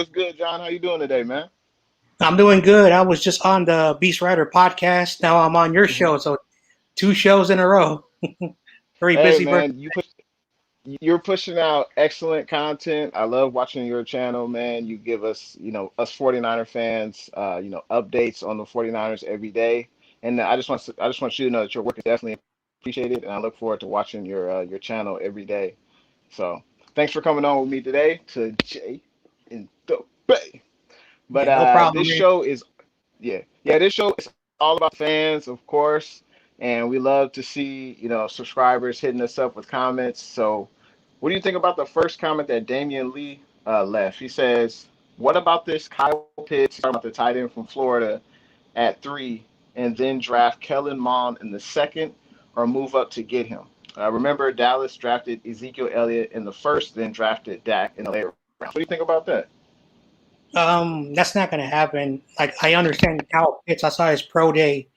What's good, John? How you doing today, man? I'm doing good. I was just on the Beast Rider podcast. Now I'm on your hmm show, so two shows in a row. Very Hey, busy man, person. you're pushing out excellent content. I love watching your channel, man. You give us, us 49er fans, updates on the 49ers every day. And I just want you to know that your work is definitely appreciated, and I look forward to watching your channel every day. So, thanks for coming on with me today to Jay in the Bay. But Yeah, no problem, this man. show is yeah, this show is all about fans, of course, and we love to see, subscribers hitting us up with comments. So, what do you think about the first comment that Damian Lee left? He says, "What about this Kyle Pitts, talking about the tight end from Florida at 3, and then draft Kellen Mond in the second, or move up to get him? Remember, Dallas drafted Ezekiel Elliott in the first, then drafted Dak in the later rounds. What do you think about that?" That's not gonna happen. Like I understand Kyle Pitts. I saw his pro day.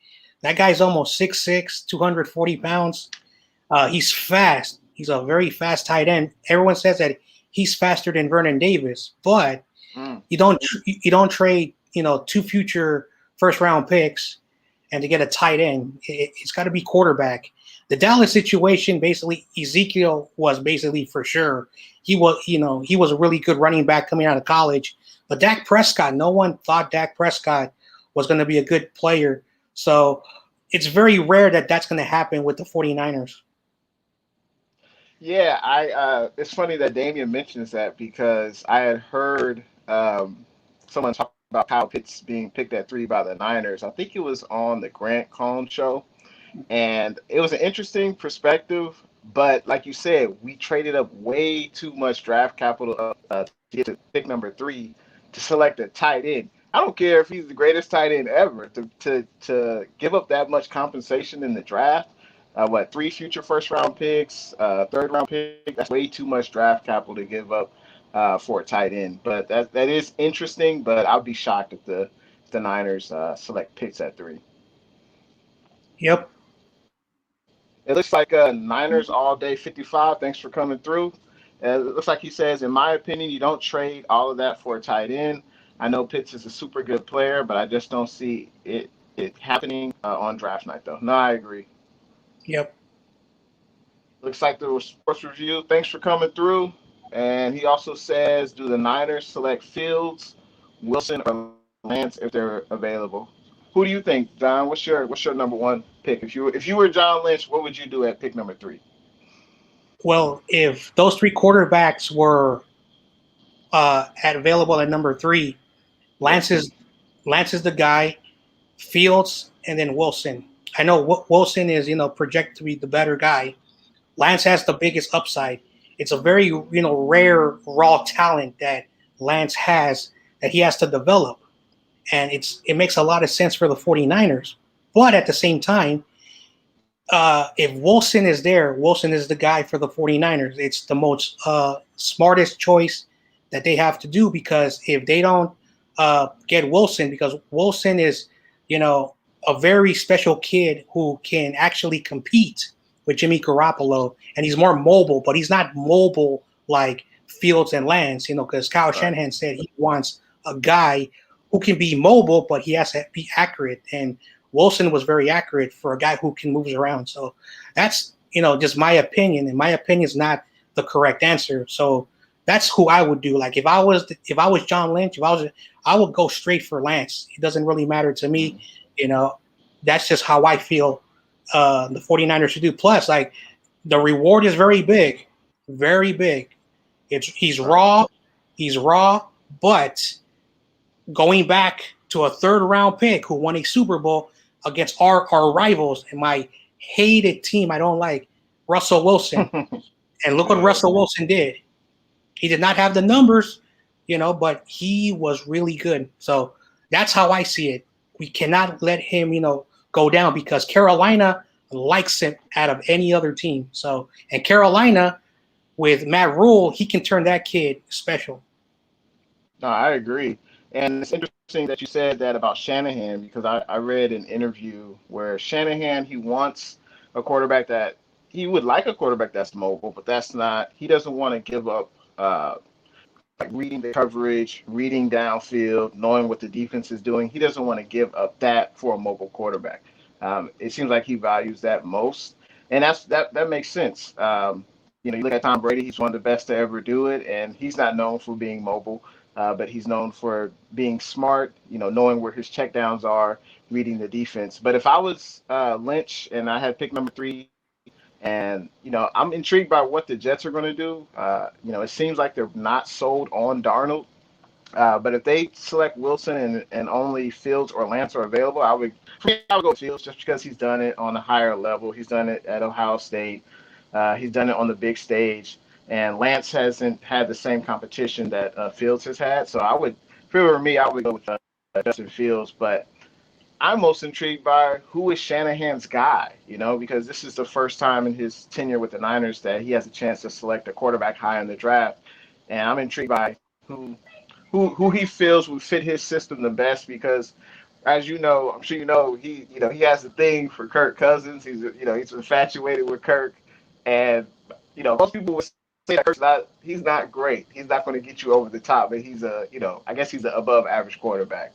That guy's almost 6'6", 240 pounds. He's fast. He's a very fast tight end. Everyone says that he's faster than Vernon Davis, but Mm, you don't trade two future first round picks and to get a tight end. It's got to be quarterback. The Dallas situation, basically, Ezekiel was basically for sure. He was a really good running back coming out of college. But Dak Prescott, no one thought Dak Prescott was going to be a good player. So it's very rare that that's going to happen with the 49ers. Yeah, it's funny that Damien mentions that because I had heard someone talk about Kyle Pitts being picked at 3 by the Niners. I think it was on the Grant Cohn show, and it was an interesting perspective. But like you said, we traded up way too much draft capital to get to pick number 3 to select a tight end. I don't care if he's the greatest tight end ever. To give up that much compensation in the draft, what, 3 future first round picks, third round pick? That's way too much draft capital to give up for a tight end. But that is interesting. But I'd be shocked if the Niners select picks at 3. Yep. It looks like Niners all day 55. Thanks for coming through. It looks like he says, in my opinion, you don't trade all of that for a tight end. I know Pitts is a super good player, but I just don't see it happening on draft night, though. No, I agree. Yep. Looks like there was sports review. Thanks for coming through. And he also says, do the Niners select Fields, Wilson, or Lance if they're available? Who do you think, John? What's your number one pick? If you were John Lynch, what would you do at pick number 3? Well, if those three quarterbacks were at available at number 3, Yeah. Lance is Lance is the guy. Fields and then Wilson. I know Wilson is projected to be the better guy. Lance has the biggest upside. It's a very rare raw talent that Lance has that he has to develop, and it makes a lot of sense for the 49ers. But at the same time, if Wilson is there, Wilson is the guy for the 49ers. It's the most smartest choice that they have to do, because if they don't get Wilson, because Wilson is, you know, a very special kid who can actually compete with Jimmy Garoppolo, and he's more mobile, but he's not mobile like Fields and Lance, because Kyle Right. Shanahan said he wants a guy who can be mobile, but he has to be accurate. And Wilson was very accurate for a guy who can move around. So that's just my opinion, and my opinion is not the correct answer. So that's who I would do. Like if I was John Lynch, I would go straight for Lance. It doesn't really matter to me. Mhm. You know, that's just how I feel the 49ers should do. Plus, like the reward is very big, very big. It's Right. he's raw, but going back to a third round pick who won a Super Bowl against our rivals and my hated team I don't like, Russell Wilson. And look what Yeah. Russell Wilson did. He did not have the numbers, but he was really good. So that's how I see it. We cannot let him, go down, because Carolina likes him out of any other team. So, and Carolina with Matt Rule, he can turn that kid special. No, I agree. And it's interesting that you said that about Shanahan because I read an interview where Shanahan, he wants a quarterback that he would like a quarterback that's mobile, but he doesn't want to give up like reading the coverage, reading downfield, knowing what the defense is doing. He doesn't want to give up that for a mobile quarterback. It seems like he values that most, and that makes sense. You look at Tom Brady; he's one of the best to ever do it, and he's not known for being mobile, but he's known for being smart. Knowing where his checkdowns are, reading the defense. But if I was Lynch and I had pick number three, and I'm intrigued by what the Jets are going to do. It seems like they're not sold on Darnold. But if they select Wilson and only Fields or Lance are available, I would go with Fields just because he's done it on a higher level. He's done it at Ohio State. He's done it on the big stage. And Lance hasn't had the same competition that Fields has had. So if it were me, I would go with Justin Fields. But I'm most intrigued by who is Shanahan's guy, because this is the first time in his tenure with the Niners that he has a chance to select a quarterback high in the draft. And I'm intrigued by who he feels would fit his system the best because, as you know, I'm sure he has a thing for Kirk Cousins. He's infatuated with Kirk, and most people would say that he's not great. He's not going to get you over the top, but I guess he's an above average quarterback.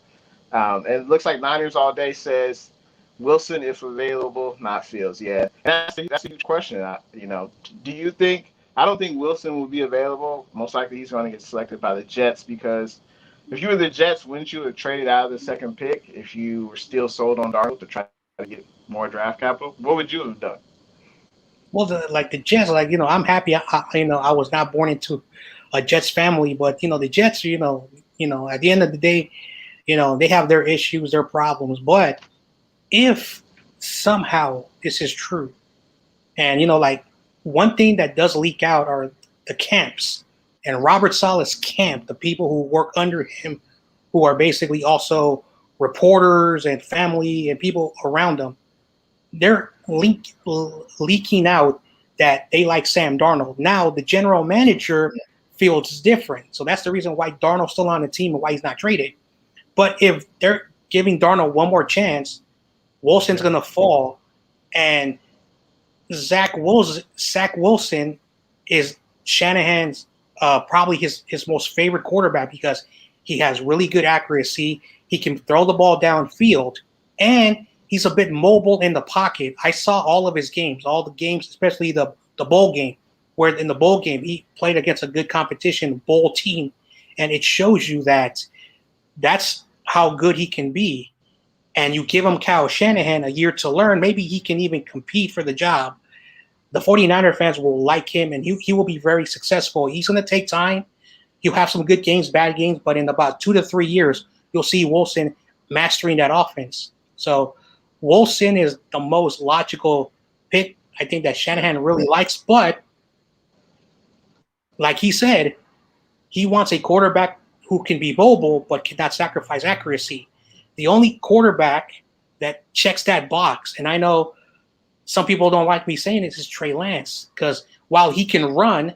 And it looks like Niners all day says Wilson if available, not Fields. Yeah, and that's a huge question. Do you think? I don't think Wilson will be available. Most likely, he's going to get selected by the Jets because if you were the Jets, wouldn't you have traded out of the second pick if you were still sold on Darnold to try to get more draft capital? What would you have done? Well, the Jets, I'm happy. I was not born into a Jets family, but the Jets, at the end of the day, they have their issues, their problems. But if somehow this is true, and one thing that does leak out are the camps, and Robert Saleh's camp, the people who work under him, who are basically also reporters and family and people around them, they're leaking out that they like Sam Darnold. Now the general manager feels different, so that's the reason why Darnold's still on the team and why he's not traded. But if they're giving Darnold one more chance, Wilson's going to fall, and Zach Wilson is Shanahan's probably his most favorite quarterback because he has really good accuracy. He can throw the ball downfield, and he's a bit mobile in the pocket. I saw all of his games, especially the bowl game, where in the bowl game he played against a good competition bowl team, and it shows you that that's how good he can be. And you give him Kyle Shanahan a year to learn, maybe he can even compete for the job. The 49er fans will like him, and he will be very successful. He's going to take time. He'll have some good games, bad games, but in about 2 to 3 years, you'll see Wilson mastering that offense. So Wilson is the most logical pick, I think, that Shanahan really likes. But like he said, he wants a quarterback who can be mobile but cannot sacrifice accuracy. The only quarterback that checks that box, and I know some people don't like me saying this, is Trey Lance, because while he can run,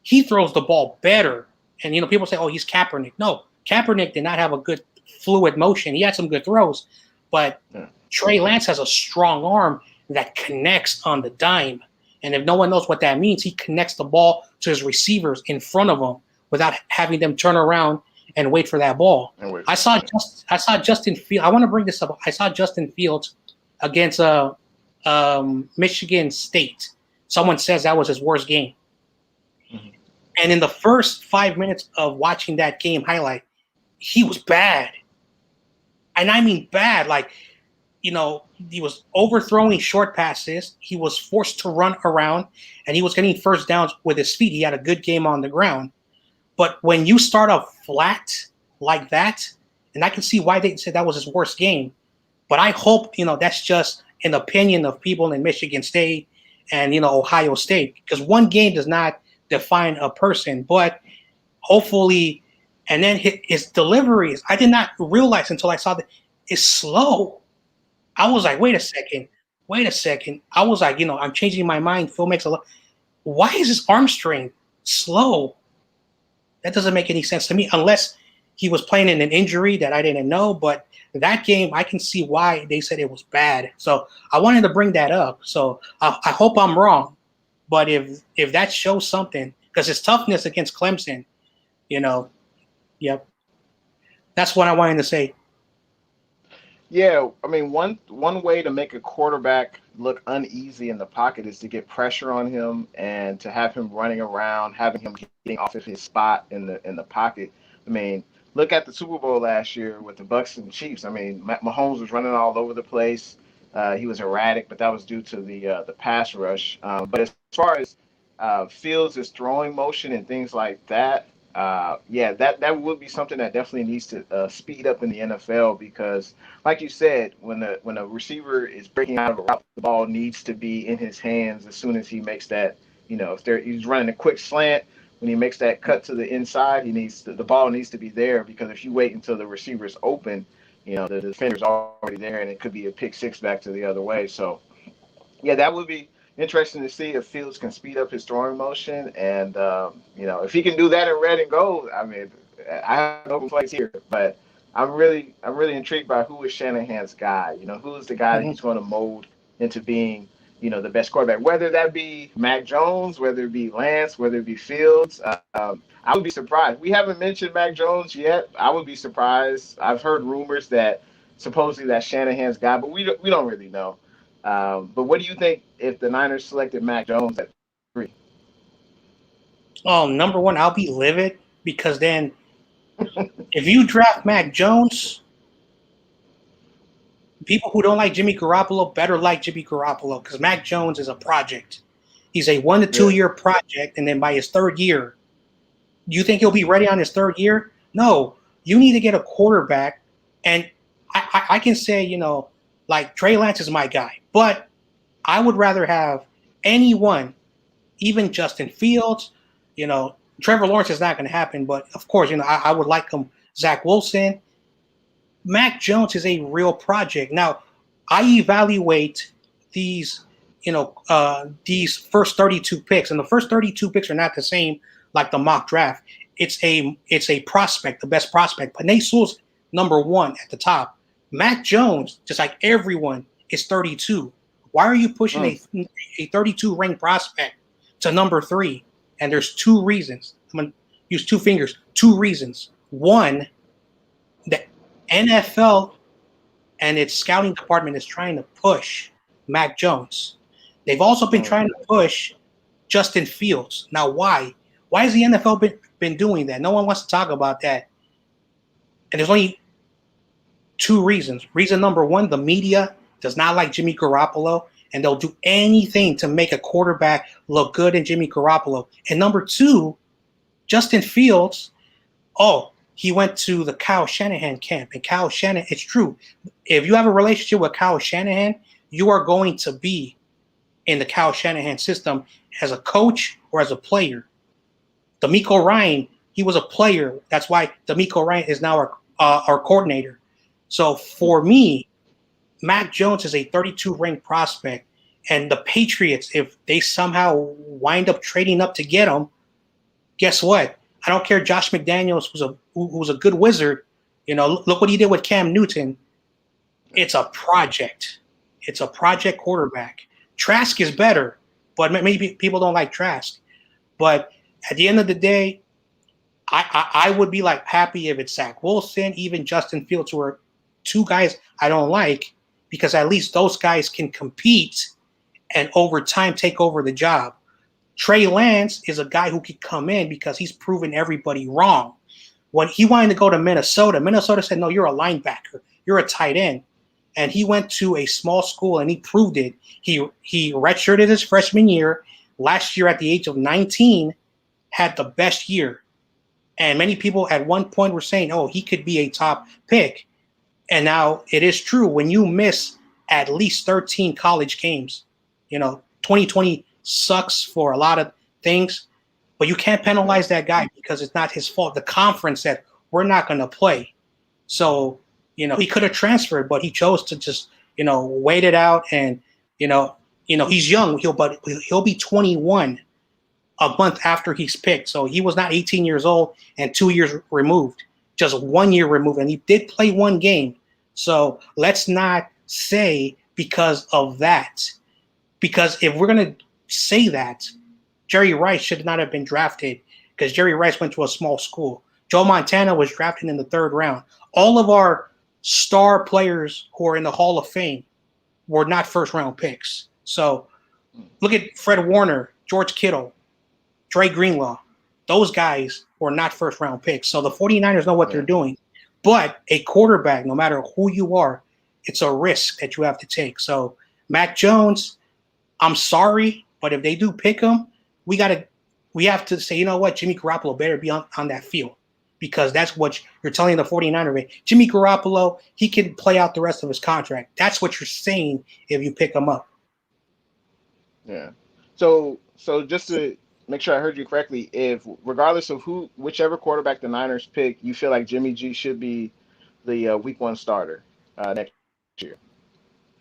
he throws the ball better. And, people say, oh, he's Kaepernick. No, Kaepernick did not have a good fluid motion. He had some good throws, but Trey Lance has a strong arm that connects on the dime. And if no one knows what that means, he connects the ball to his receivers in front of him without having them turn around and wait for that ball. I saw Justin Fields. I want to bring this up. I saw Justin Fields against Michigan State. Someone says that was his worst game. Mm-hmm. And in the first 5 minutes of watching that game highlight, he was bad. And I mean bad. He was overthrowing short passes. He was forced to run around, and he was getting first downs with his feet. He had a good game on the ground. But when you start off flat like that, and I can see why they said that was his worst game, but I hope, that's just an opinion of people in Michigan State and, Ohio State, because one game does not define a person, but hopefully, and then his deliveries, I did not realize until I saw that it's slow. I was like, wait a second. I was like, I'm changing my mind. Phil makes a lot. Why is his arm strength slow? That doesn't make any sense to me, unless he was playing in an injury that I didn't know. But that game, I can see why they said it was bad. So I wanted to bring that up. So I hope I'm wrong. But if that shows something, because his toughness against Clemson, You know, yep. That's what I wanted to say. Yeah, I mean, one way to make a quarterback look uneasy in the pocket is to get pressure on him and to have him running around, having him getting off of his spot in the pocket. I mean, look at the Super Bowl last year with the Bucks and the Chiefs. I mean, Mahomes was running all over the place. He was erratic, but that was due to the pass rush. But as far as Fields' throwing motion and things like that, yeah, that would be something that definitely needs to speed up in the NFL because like you said, when a receiver is breaking out of a route, the ball needs to be in his hands as soon as he makes that. If he's running a quick slant, when he makes that cut to the inside, the ball needs to be there because if you wait until the receiver's open, the defender's already there and it could be a pick six back to the other way. So yeah, that would be interesting to see if Fields can speed up his throwing motion, and if he can do that in red and gold. I mean, I have no complaints here, but I'm really intrigued by who is Shanahan's guy. Who's the guy that Mm-hmm. he's going to mold into being, the best quarterback. Whether that be Mac Jones, whether it be Lance, whether it be Fields. I would be surprised. We haven't mentioned Mac Jones yet. I would be surprised. I've heard rumors that supposedly that's Shanahan's guy, but we don't really know. But what do you think if the Niners selected Mac Jones at 3? Number one, I'll be livid because then if you draft Mac Jones, people who don't like Jimmy Garoppolo better like Jimmy Garoppolo because Mac Jones is a project. He's a 1 to 2 Yeah. year project, and then by his third year, you think he'll be ready on his third year? No, you need to get a quarterback. And I can say, like Trey Lance is my guy, but I would rather have anyone, even Justin Fields. Trevor Lawrence is not going to happen, but of course, I would like him. Zach Wilson. Mac Jones is a real project. Now, I evaluate these, these first 32 picks, and the first 32 picks are not the same like the mock draft. It's a prospect, the best prospect. Panay Sewell's number one at the top. Mac Jones, just like everyone, is 32. Why are you pushing Mm. a 32 ranked prospect to number 3? And there's two reasons. I'm gonna use two fingers. Two reasons. One, the NFL and its scouting department is trying to push Mac Jones. They've also been Mm. trying to push Justin Fields. Now, why? Why has the NFL been doing that? No one wants to talk about that. And there's only two reasons. Reason number one, the media does not like Jimmy Garoppolo, and they'll do anything to make a quarterback look good in Jimmy Garoppolo. And number two, Justin Fields, he went to the Kyle Shanahan camp. And Kyle Shanahan, it's true. If you have a relationship with Kyle Shanahan, you are going to be in the Kyle Shanahan system as a coach or as a player. D'Amico Ryan, he was a player. That's why D'Amico Ryan is now our coordinator. So for me, Mac Jones is a 32 ranked prospect. And the Patriots, if they somehow wind up trading up to get him, guess what? I don't care. Josh McDaniels, who's a good wizard, look what he did with Cam Newton. It's a project. It's a project quarterback. Trask is better, but maybe people don't like Trask. But at the end of the day, I would be like happy if it's Zach Wilson, even Justin Fields, who are two guys I don't like, because at least those guys can compete and over time take over the job. Trey Lance is a guy who could come in because he's proven everybody wrong. When he wanted to go to Minnesota, Minnesota said, no, you're a linebacker. You're a tight end. And he went to a small school and he proved it. He redshirted his freshman year. Last year at the age of 19, had the best year. And many people at one point were saying, he could be a top pick. And now it is true. When you miss at least 13 college games, 2020 sucks for a lot of things, but you can't penalize that guy because it's not his fault. The conference said, we're not going to play. So, he could have transferred, but he chose to just, wait it out. And, he's young. He'll be 21 a month after he's picked. So he was not 18 years old and 2 years removed, just 1 year removed. And he did play one game. So let's not say because of that. Because if we're going to say that, Jerry Rice should not have been drafted because Jerry Rice went to a small school. Joe Montana was drafted in the 3rd round. All of our star players who are in the Hall of Fame were not first-round picks. So look at Fred Warner, George Kittle, Dre Greenlaw. Those guys were not first-round picks. So the 49ers know what they're doing. But a quarterback, no matter who you are, it's a risk that you have to take. So Mac Jones, I'm sorry, but if they do pick him, we have to say, you know what, Jimmy Garoppolo better be on that field, because that's what you're telling the 49er. Jimmy Garoppolo, he can play out the rest of his contract. That's what you're saying if you pick him up. Yeah. So just to make sure I heard you correctly, if regardless of whichever quarterback the Niners pick, you feel like Jimmy G should be the week 1 starter next year.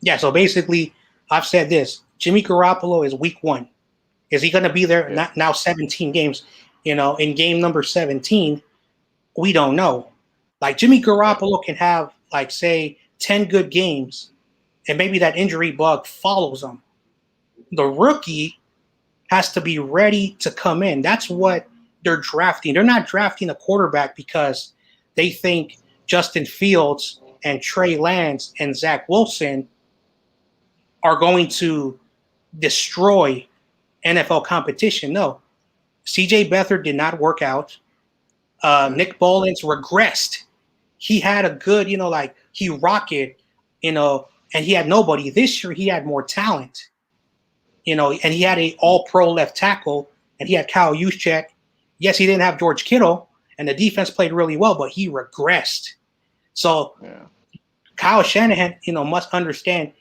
Yeah. So basically, I've said this: Jimmy Garoppolo is week 1. Is he going to be there? Yeah. Now 17 games. In game number 17, we don't know. Like Jimmy Garoppolo can have say 10 good games, and maybe that injury bug follows him. The rookie has to be ready to come in. That's what they're drafting. They're not drafting a quarterback because they think Justin Fields and Trey Lance and Zach Wilson are going to destroy NFL competition. No. CJ Beathard did not work out. Nick Mullens regressed. He had a good, he rocketed, and he had nobody. This year he had more talent. And he had a all-pro left tackle, and he had Kyle Juszczyk. Yes, he didn't have George Kittle, and the defense played really well, but he regressed. So Kyle Shanahan, must understand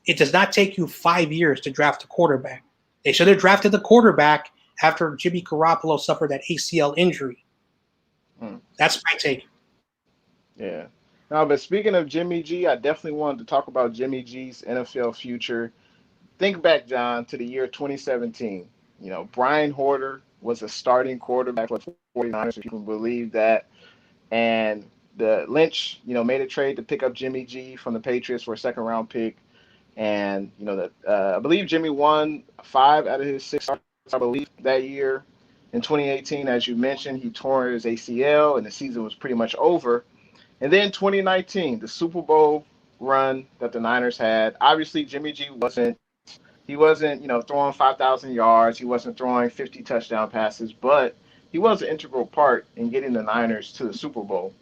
it does not take you 5 years to draft a quarterback. They should have drafted the quarterback after Jimmy Garoppolo suffered that ACL injury. That's my take. Yeah. Now, but speaking of Jimmy G, I definitely wanted to talk about Jimmy G's NFL future. Think back, John, to the year 2017. Brian Hoyer was a starting quarterback for the 49ers, if you can believe that. And the Lynch, made a trade to pick up Jimmy G from the Patriots for a 2nd-round pick. And, I believe Jimmy won 5 out of his 6 starts, I believe, that year. In 2018, as you mentioned, he tore his ACL, and the season was pretty much over. And then 2019, the Super Bowl run that the Niners had. Obviously, Jimmy G wasn't, throwing 5,000 yards. He wasn't throwing 50 touchdown passes, but he was an integral part in getting the Niners to the Super Bowl.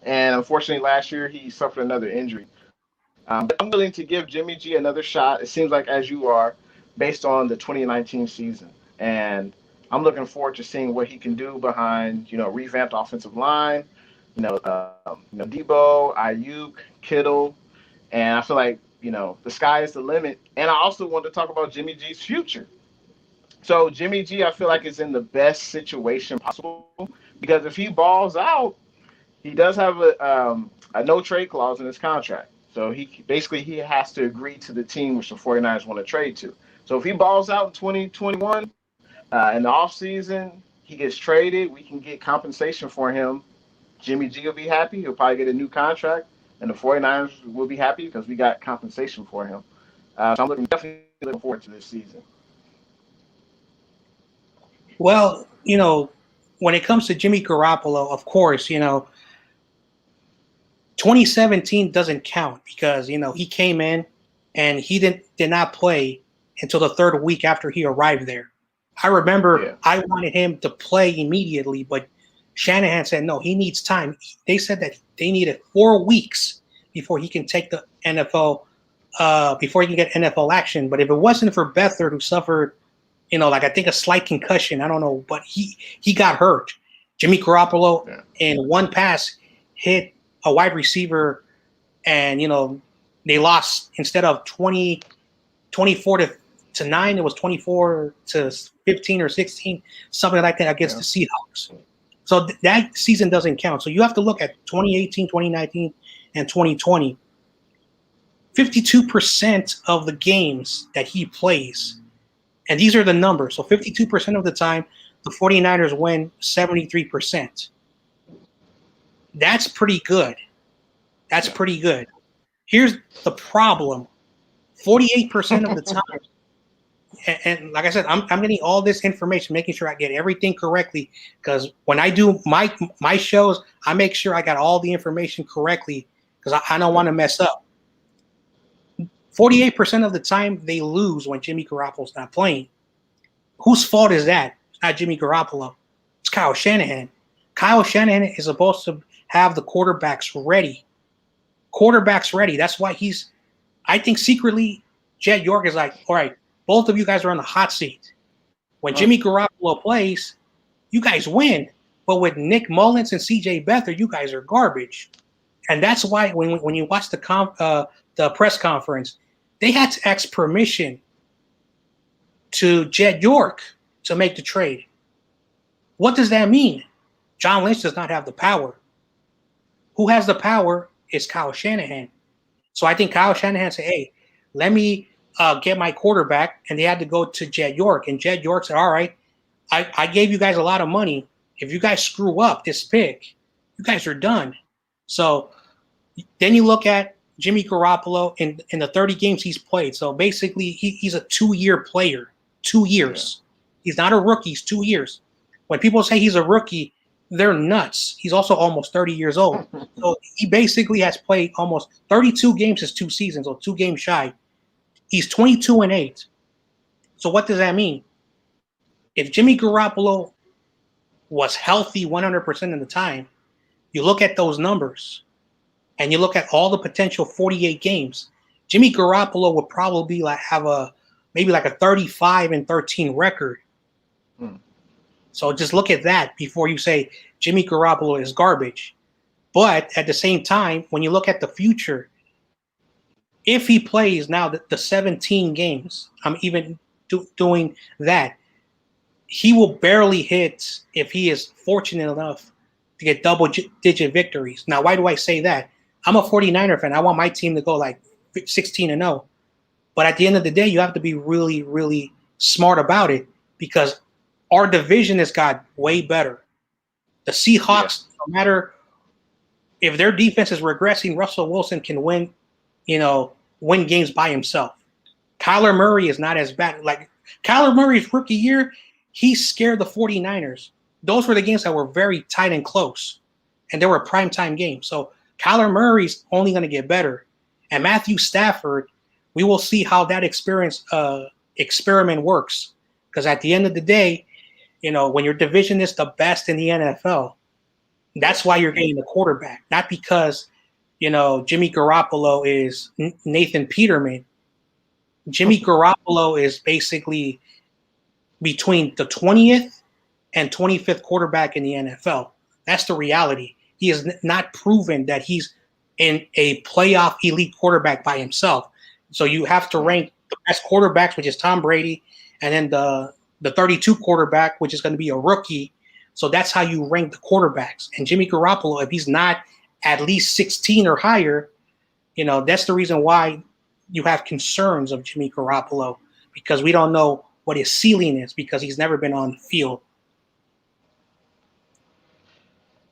And unfortunately, last year, he suffered another injury. But I'm willing to give Jimmy G another shot. It seems like, as you are, based on the 2019 season. And I'm looking forward to seeing what he can do behind, revamped offensive line, Debo, Ayuk, Kittle. And I feel like, the sky is the limit. And I also want to talk about Jimmy G's future. So Jimmy G, I feel like, is in the best situation possible, because if he balls out, he does have a no trade clause in his contract. So he has to agree to the team which the 49ers want to trade to. So if he balls out in 2021, in the offseason, he gets traded, we can get compensation for him. Jimmy G will be happy. He'll probably get a new contract, and the 49ers will be happy because we got compensation for him. So I'm definitely looking forward to this season. Well, when it comes to Jimmy Garoppolo, of course, 2017 doesn't count because, he came in and he did not play until the 3rd week after he arrived there. I remember I wanted him to play immediately, but Shanahan said, no, he needs time. They said that they needed 4 weeks before he can take the NFL, before he can get NFL action. But if it wasn't for Beathard, who suffered, I think a slight concussion, I don't know, but he got hurt. Jimmy Garoppolo in one pass hit a wide receiver, and, they lost. Instead of 24 to 9, it was 24 to 15 or 16, something like that against the Seahawks. So that season doesn't count. So you have to look at 2018, 2019, and 2020. 52% of the games that he plays, and these are the numbers. So 52% of the time, the 49ers win 73%. That's pretty good. That's pretty good. Here's the problem. 48% of the time, and like I said, I'm getting all this information, making sure I get everything correctly. Because when I do my shows, I make sure I got all the information correctly because I don't want to mess up. 48% of the time they lose when Jimmy Garoppolo's not playing. Whose fault is that? It's not Jimmy Garoppolo. It's Kyle Shanahan. Kyle Shanahan is supposed to have the quarterbacks ready. Quarterbacks ready. That's why I think secretly, Jed York is like, all right, both of you guys are on the hot seat. When Jimmy Garoppolo plays, you guys win. But with Nick Mullins and CJ Beathard, you guys are garbage. And that's why when you watch the press conference, they had to ask permission to Jed York to make the trade. What does that mean? John Lynch does not have the power. Who has the power is Kyle Shanahan. So I think Kyle Shanahan said, hey, let me get my quarterback. And they had to go to Jed York. And Jed York said, all right, I gave you guys a lot of money. If you guys screw up this pick, you guys are done. So then you look at Jimmy Garoppolo in the 30 games he's played. So basically, he's a 2-year player. 2 years. Yeah. He's not a rookie. He's 2 years. When people say he's a rookie, they're nuts. He's also almost 30 years old. So he basically has played almost 32 games his 2 seasons, or 2 games shy. He's 22-8. So what does that mean? If Jimmy Garoppolo was healthy 100% of the time, you look at those numbers and you look at all the potential 48 games, Jimmy Garoppolo would probably have maybe like a 35-13 record. So just look at that before you say Jimmy Garoppolo is garbage. But at the same time, when you look at the future, if he plays now the 17 games, I'm even doing that, he will barely hit, if he is fortunate enough to get double-digit victories. Now, why do I say that? I'm a 49er fan. I want my team to go like 16-0. But at the end of the day, you have to be really, really smart about it because our division has got way better. The Seahawks, no matter if their defense is regressing, Russell Wilson can win games by himself. Kyler Murray is not as bad. Like Kyler Murray's rookie year, he scared the 49ers. Those were the games that were very tight and close, and they were primetime games. So Kyler Murray's only going to get better. And Matthew Stafford, we will see how that experiment works. Because at the end of the day, when your division is the best in the NFL, that's why you're getting the quarterback. Not because, Jimmy Garoppolo is Nathan Peterman. Jimmy Garoppolo is basically between the 20th and 25th quarterback in the NFL. That's the reality. He has not proven that he's in a playoff elite quarterback by himself. So you have to rank the best quarterbacks, which is Tom Brady, and then the 32 quarterback, which is going to be a rookie. So that's how you rank the quarterbacks. And Jimmy Garoppolo, if he's not at least 16 or higher, that's the reason why you have concerns of Jimmy Garoppolo, because we don't know what his ceiling is because he's never been on the field.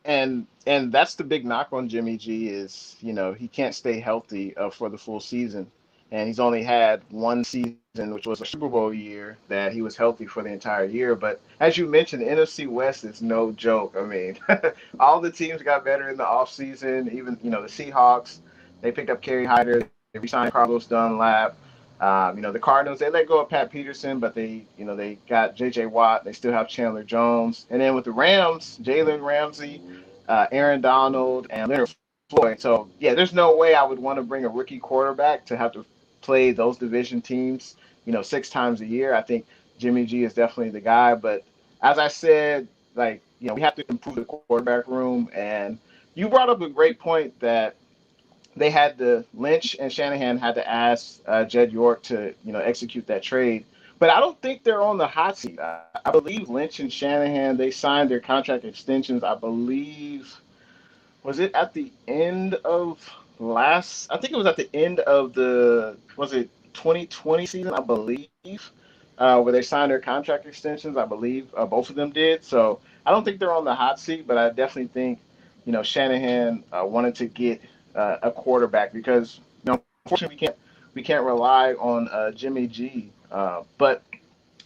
And that's the big knock on Jimmy G is, he can't stay healthy for the full season. And he's only had one season, which was a Super Bowl year, that he was healthy for the entire year. But as you mentioned, the NFC West is no joke. I mean, all the teams got better in the offseason. Even, the Seahawks, they picked up Kerry Hyder. They re-signed Carlos Dunlap. The Cardinals, they let go of Pat Peterson, but they got J.J. Watt. They still have Chandler Jones. And then with the Rams, Jalen Ramsey, Aaron Donald, and Leonard Floyd. So, yeah, there's no way I would want to bring a rookie quarterback to have to play those division teams, 6 times a year. I think Jimmy G is definitely the guy. But as I said, we have to improve the quarterback room. And you brought up a great point that they had Lynch and Shanahan had to ask Jed York to, execute that trade. But I don't think they're on the hot seat. I believe Lynch and Shanahan, they signed their contract extensions, I believe, was it at the end of I think it was at the end of was it 2020 season, I believe, where they signed their contract extensions. I believe both of them did. So I don't think they're on the hot seat, but I definitely think, Shanahan wanted to get a quarterback because, unfortunately we can't rely on Jimmy G. But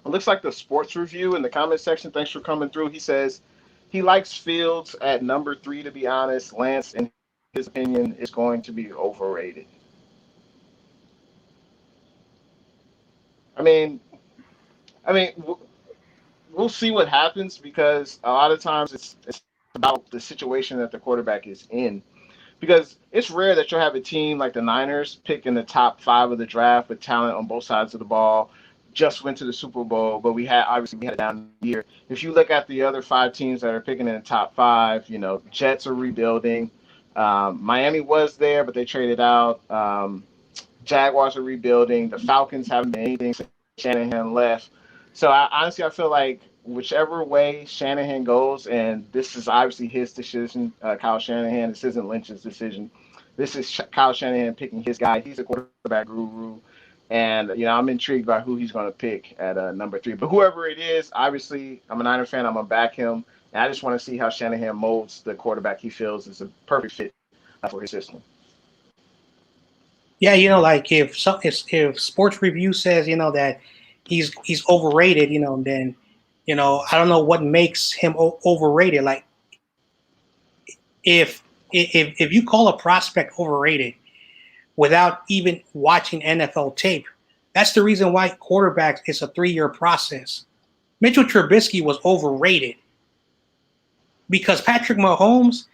It looks like the sports review in the comment section. Thanks for coming through. He says he likes Fields at number 3. To be honest, Lance, in his opinion, is going to be overrated. I mean, I mean, we'll see what happens because a lot of times it's about the situation that the quarterback is in. Because it's rare that you'll have a team like the Niners pick in the top 5 of the draft with talent on both sides of the ball. Just went to the Super Bowl, but we had a down year. If you look at the other 5 teams that are picking in the top 5, Jets are rebuilding. Miami was there, but they traded out. Jaguars are rebuilding. The Falcons haven't been anything since Shanahan left. So honestly, I feel like whichever way Shanahan goes, and this is obviously his decision, Kyle Shanahan. This isn't Lynch's decision. This is Kyle Shanahan picking his guy. He's a quarterback guru, and I'm intrigued by who he's going to pick at number 3. But whoever it is, obviously, I'm a Niner fan. I'm gonna back him, and I just want to see how Shanahan molds the quarterback he feels is a perfect fit for his system. Yeah, like if Sports Review says that he's overrated, then I don't know what makes him overrated. Like if you call a prospect overrated without even watching NFL tape, that's the reason why quarterbacks is a 3-year process. Mitchell Trubisky was overrated because Patrick Mahomes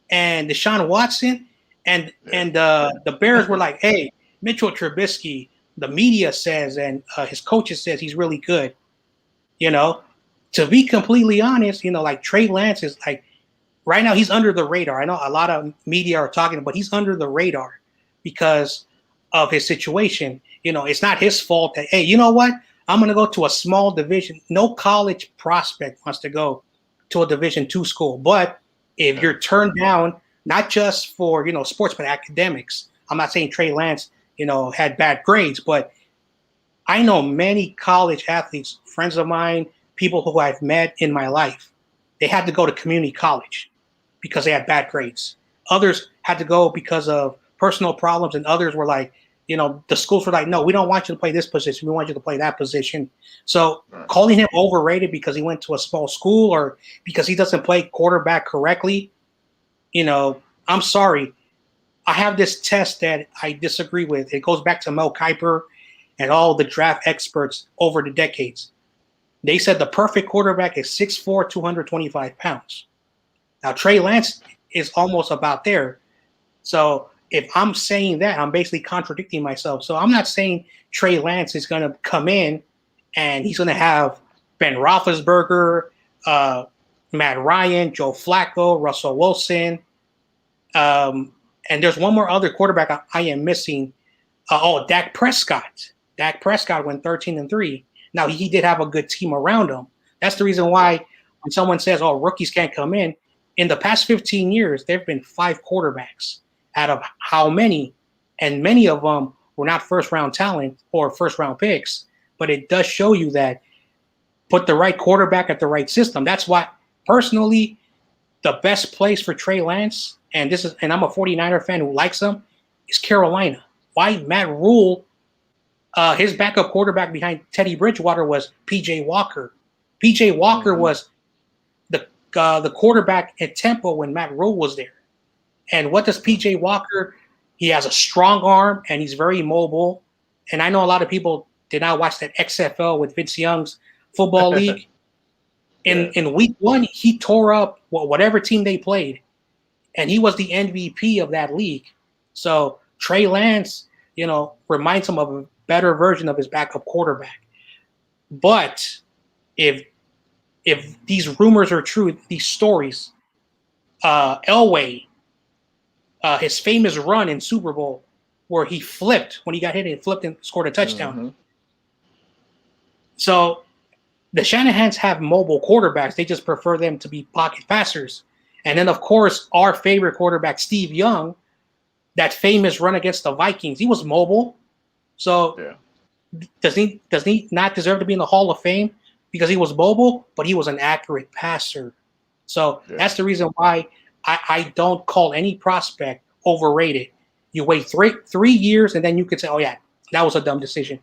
and DeShaun Watson and the Bears were like, hey, Mitchell Trubisky, the media says and his coaches says he's really good. To be completely honest, like Trey Lance is like right now he's under the radar. I know a lot of media are talking, but he's under the radar because of his situation. It's not his fault that, hey, you know what? I'm going to go to a small division. No college prospect wants to go to a Division II school. But if you're turned down, not just for, sports, but academics, I'm not saying Trey Lance, had bad grades, but I know many college athletes, friends of mine, people who I've met in my life, they had to go to community college because they had bad grades. Others had to go because of personal problems, and others were like, the schools were like, no, we don't want you to play this position. We want you to play that position. So calling him overrated because he went to a small school or because he doesn't play quarterback correctly, I'm sorry. I have this test that I disagree with. It goes back to Mel Kiper and all the draft experts over the decades. They said the perfect quarterback is 6'4", 225 pounds. Now, Trey Lance is almost about there. So if I'm saying that, I'm basically contradicting myself. So I'm not saying Trey Lance is going to come in and he's going to have Ben Roethlisberger, Matt Ryan, Joe Flacco, Russell Wilson. And there's one more other quarterback I am missing. Dak Prescott. Dak Prescott went 13-3. Now, he did have a good team around him. That's the reason why when someone says, rookies can't come in the past 15 years, there have been 5 quarterbacks out of how many? And many of them were not first-round talent or first-round picks. But it does show you that put the right quarterback at the right system. That's why, personally, the best place for Trey Lance, and I'm a 49er fan who likes him, is Carolina. Why? Matt Rule, his backup quarterback behind Teddy Bridgewater was P.J. Walker. P.J. Walker was the quarterback at Temple when Matt Rule was there. And what does P.J. Walker? He has a strong arm and he's very mobile. And I know a lot of people did not watch that XFL with Vince Young's football league. In week 1, he tore up whatever team they played, and he was the MVP of that league. So Trey Lance, reminds him of a better version of his backup quarterback. But if these rumors are true, these stories, Elway, his famous run in Super Bowl where he flipped when he got hit and flipped and scored a touchdown. Mm-hmm. So the Shanahans have mobile quarterbacks. They just prefer them to be pocket passers. And then, of course, our favorite quarterback, Steve Young, that famous run against the Vikings, he was mobile. So does he not deserve to be in the Hall of Fame because he was mobile, but he was an accurate passer? So that's the reason why I don't call any prospect overrated. You wait 3 years, and then you could say, oh, yeah, that was a dumb decision.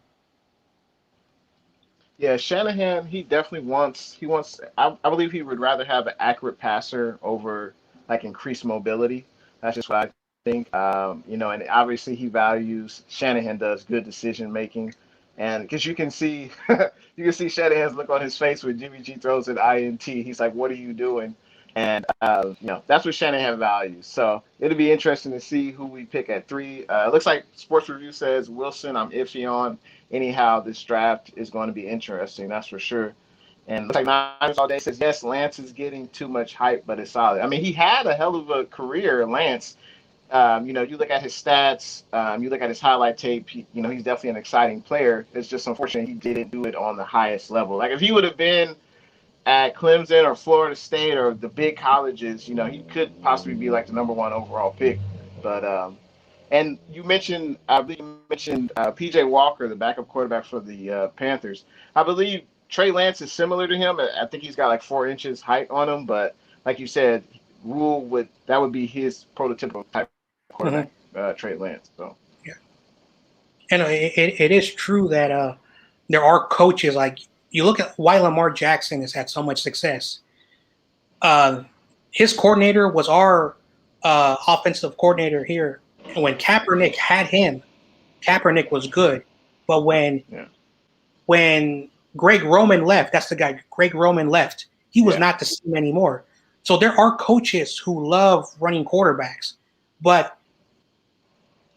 Yeah, Shanahan, he wants, I believe he would rather have an accurate passer over like increased mobility. That's just what I think. And obviously he values, Shanahan does good decision making. And because you can see, you can see Shanahan's look on his face when Jimmy G throws an INT. He's like, "What are you doing?" And that's what Shanahan values. So it'll be interesting to see who we pick at three. It looks like Sports Review says Wilson. I'm iffy on. Anyhow, this draft is going to be interesting. That's for sure. And looks like Niners all day says yes. Lance is getting too much hype, but it's solid. I mean, he had a hell of a career, Lance. You look at his stats, you look at his highlight tape. He's definitely an exciting player. It's just unfortunate he didn't do it on the highest level. Like if he would have been at Clemson or Florida State or the big colleges, he could possibly be like the number one overall pick. But and you mentioned, I believe you mentioned PJ Walker, the backup quarterback for the Panthers. I believe Trey Lance is similar to him. I think he's got like 4 inches height on him, but like you said, that would be his prototypical type quarterback, Trey Lance. So Yeah, and it is true that there are coaches like you look at why Lamar Jackson has had so much success. Uh, his coordinator was our offensive coordinator here, and when Kaepernick had him, Kaepernick was good, but yeah, when Greg Roman left, that's the guy. Greg Roman left. He was yeah, not the same anymore. So there are coaches who love running quarterbacks, but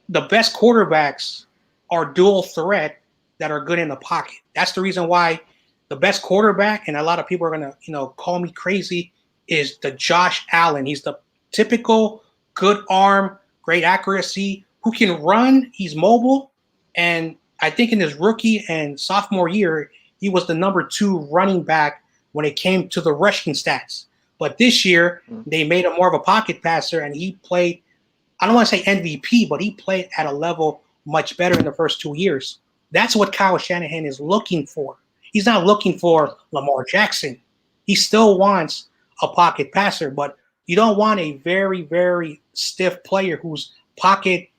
the best quarterbacks are dual threat that are good in the pocket. That's the reason why the best quarterback, and a lot of people are gonna, call me crazy, is the Josh Allen. He's the typical good arm, great accuracy, who can run. He's mobile, and I think in his rookie and sophomore year, he was the number 2 running back when it came to the rushing stats. But this year, they made him more of a pocket passer, and he played, I don't want to say MVP, but he played at a level much better in the first 2 years. That's what Kyle Shanahan is looking for. He's not looking for Lamar Jackson. He still wants a pocket passer, but you don't want a very, very stiff player whose pocket,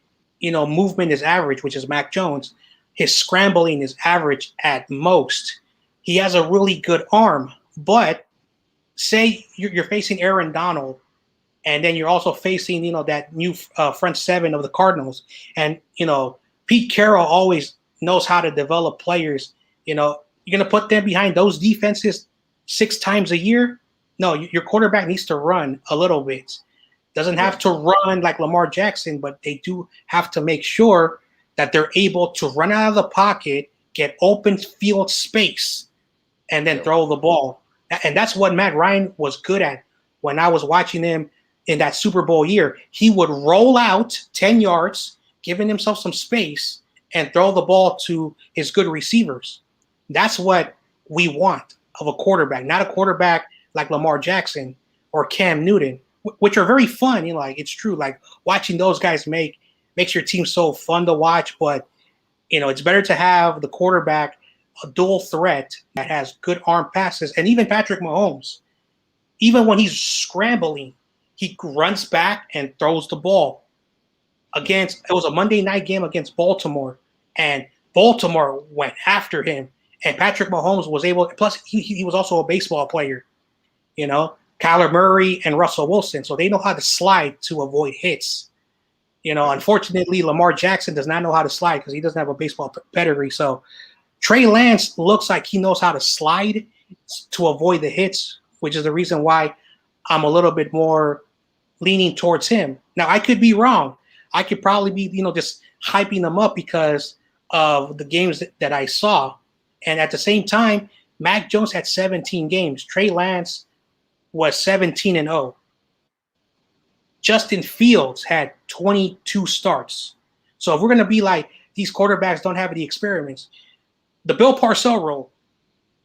movement is average, which is Mac Jones. His scrambling is average at most. He has a really good arm, but say you're facing Aaron Donald, and then you're also facing, that new front seven of the Cardinals, and Pete Carroll always knows how to develop players. You're gonna put them behind those defenses 6 times a year. No, your quarterback needs to run a little bit. Doesn't have to run like Lamar Jackson, but they do have to make sure that they're able to run out of the pocket, get open field space, and then throw the ball. And that's what Matt Ryan was good at when I was watching him in that Super Bowl year. He would roll out 10 yards, giving himself some space, and throw the ball to his good receivers. That's what we want of a quarterback, not a quarterback like Lamar Jackson or Cam Newton, which are very fun. It's true. Like watching those guys makes your team so fun to watch. But it's better to have the quarterback a dual threat that has good arm passes. And even Patrick Mahomes, even when he's scrambling, he runs back and throws the ball. It was a Monday night game against Baltimore, and Baltimore went after him. And Patrick Mahomes was able. Plus, he was also a baseball player. Kyler Murray and Russell Wilson, so they know how to slide to avoid hits. Unfortunately, Lamar Jackson does not know how to slide because he doesn't have a baseball pedigree. So Trey Lance looks like he knows how to slide to avoid the hits, which is the reason why I'm a little bit more leaning towards him. Now, I could be wrong. I could probably be, just hyping him up because of the games that I saw. And at the same time, Mac Jones had 17 games. Trey Lance was 17-0. Justin Fields had 22 starts. So if we're going to be like, these quarterbacks don't have any experiments, the Bill Parcells rule,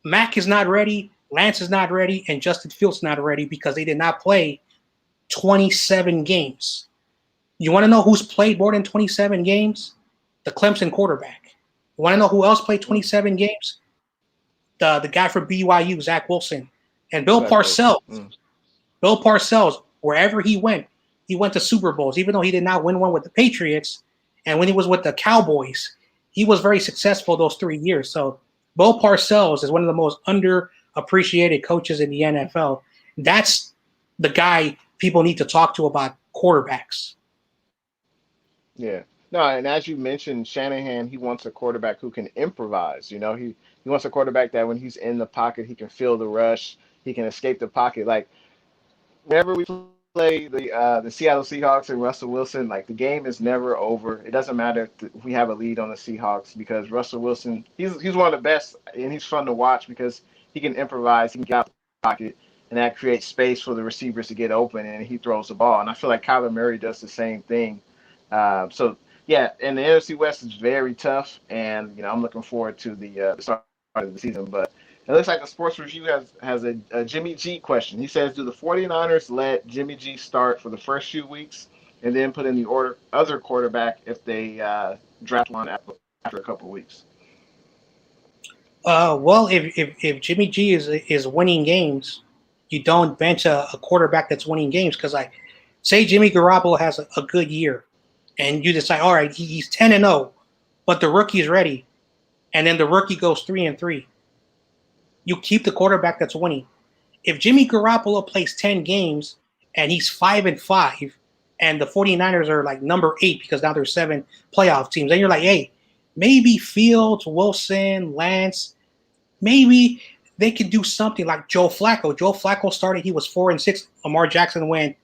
Mac is not ready, Lance is not ready, and Justin Fields is not ready because they did not play 27 games. You want to know who's played more than 27 games? The Clemson quarterback. You want to know who else played 27 games? The guy from BYU, Zach Wilson. And Bill Parcells. Bill Parcells, wherever he went to Super Bowls, even though he did not win one with the Patriots. And when he was with the Cowboys, he was very successful those 3 years. So Bo Parcells is one of the most underappreciated coaches in the NFL. That's the guy people need to talk to about quarterbacks. Yeah. No, and as you mentioned, Shanahan, he wants a quarterback who can improvise. He wants a quarterback that when he's in the pocket, he can feel the rush, he can escape the pocket. Like whenever we play the Seattle Seahawks and Russell Wilson, like the game is never over. It doesn't matter if we have a lead on the Seahawks because Russell Wilson, he's one of the best, and he's fun to watch because he can improvise, he can get out the pocket, and that creates space for the receivers to get open, and he throws the ball. And I feel like Kyler Murray does the same thing. So yeah, and the NFC West is very tough, and I'm looking forward to the start of the season, but. It looks like the Sports Review has a Jimmy G question. He says, do the 49ers let Jimmy G start for the first few weeks and then put in the order other quarterback if they draft one after a couple of weeks? Well, if Jimmy G is winning games, you don't bench a quarterback that's winning games because like say Jimmy Garoppolo has a good year, and you decide, all right, he's 10-0, but the rookie's ready, and then the rookie goes 3-3. You keep the quarterback that's winning. If Jimmy Garoppolo plays 10 games and he's 5-5, and the 49ers are like number 8 because now there's 7 playoff teams, then you're like, hey, maybe Fields, Wilson, Lance, maybe they could do something like Joe Flacco. Joe Flacco started, he was 4-6. Lamar Jackson went,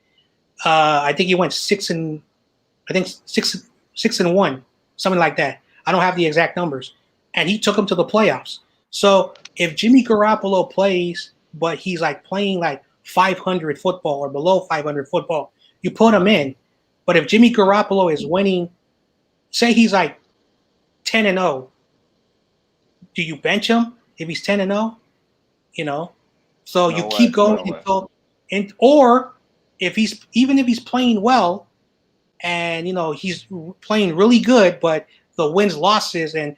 I think he went 6-1, something like that. I don't have the exact numbers, and he took him to the playoffs. So if Jimmy Garoppolo plays, but he's like playing like 500 football or below 500 football, you put him in. But if Jimmy Garoppolo is winning, say he's like 10-0, do you bench him if he's 10-0? You know, so you No keep way. going No way. or if he's playing well and he's playing really good, but the wins losses and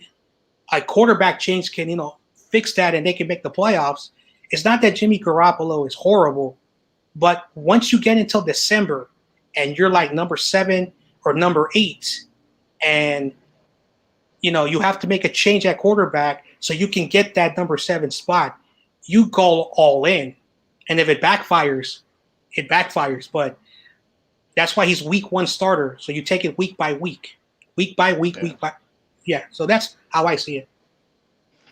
a quarterback change can fix that and they can make the playoffs. It's not that Jimmy Garoppolo is horrible, but once you get until December and you're like number 7 or number 8, and you have to make a change at quarterback so you can get that number 7 spot, you go all in. And if it backfires, it backfires. But that's why he's week 1 starter. So you take it week by week, week by week, Yeah. week by. Yeah. So that's how I see it.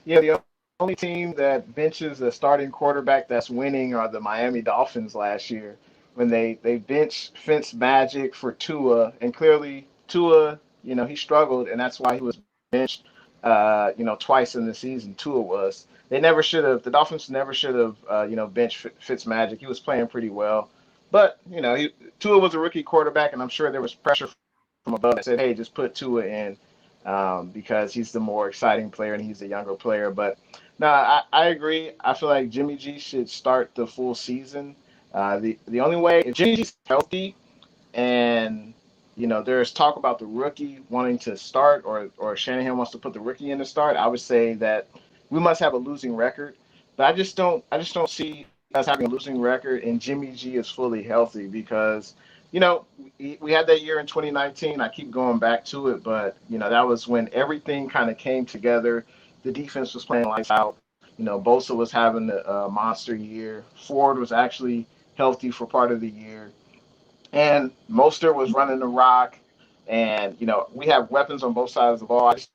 Yeah, the only team that benches a starting quarterback that's winning are the Miami Dolphins last year when they benched Fitz Magic for Tua, and clearly Tua, he struggled, and that's why he was benched, twice in the season. Tua was. They never should have. The Dolphins never should have, benched Fitz Magic. He was playing pretty well, but Tua was a rookie quarterback, and I'm sure there was pressure from above that said, "Hey, just put Tua in." Because he's the more exciting player and he's the younger player. But no, I agree. I feel like Jimmy G should start the full season. The only way if Jimmy G's healthy and there's talk about the rookie wanting to start or Shanahan wants to put the rookie in to start, I would say that we must have a losing record. But I just don't see us having a losing record and Jimmy G is fully healthy because we had that year in 2019. I keep going back to it, but that was when everything kind of came together. The defense was playing lights out. Bosa was having a monster year. Ford was actually healthy for part of the year, and Mostert was running the rock. And we have weapons on both sides of the ball. I just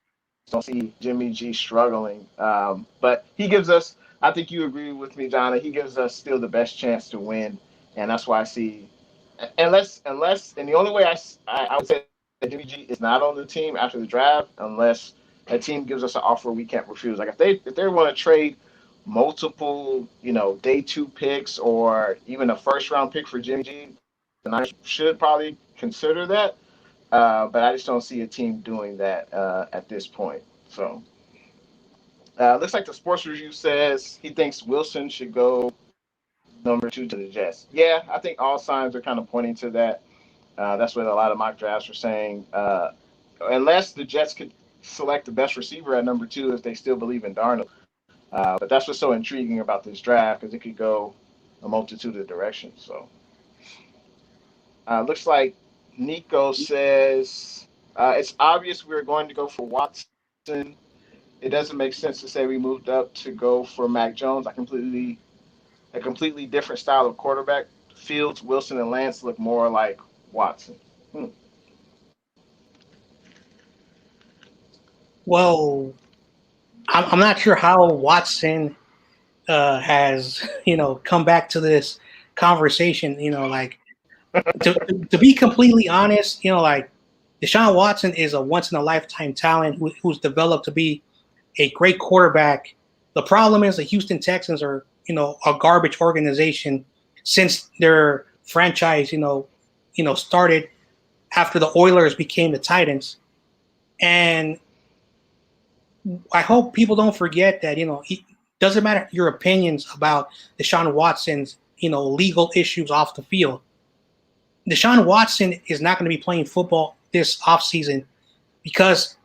don't see Jimmy G struggling. But he gives us. I think you agree with me, John. He gives us still the best chance to win, and that's why I see and the only way I would say that Jimmy G is not on the team after the draft unless a team gives us an offer we can't refuse. Like if they want to trade multiple day 2 picks or even a first round pick for Jimmy G, then I should probably consider that. But I just don't see a team doing that at this point. So looks like the Sports Review says he thinks Wilson should go number 2 to the Jets. Yeah, I think all signs are kind of pointing to that. That's what a lot of mock drafts are saying. Unless the Jets could select the best receiver at number 2 if they still believe in Darnold. But that's what's so intriguing about this draft because it could go a multitude of directions. So looks like Nico says it's obvious we're going to go for Watson. it doesn't make sense to say we moved up to go for Mac Jones. A completely different style of quarterback. Fields, Wilson, and Lance look more like Watson. Hmm. Well, I'm not sure how Watson has come back to this conversation. Like to be completely honest, like DeShaun Watson is a once in a lifetime talent who's developed to be a great quarterback. The problem is the Houston Texans are a garbage organization since their franchise started after the Oilers became the Titans. And I hope people don't forget that, it doesn't matter your opinions about Deshaun Watson's, legal issues off the field. Deshaun Watson is not going to be playing football this offseason because,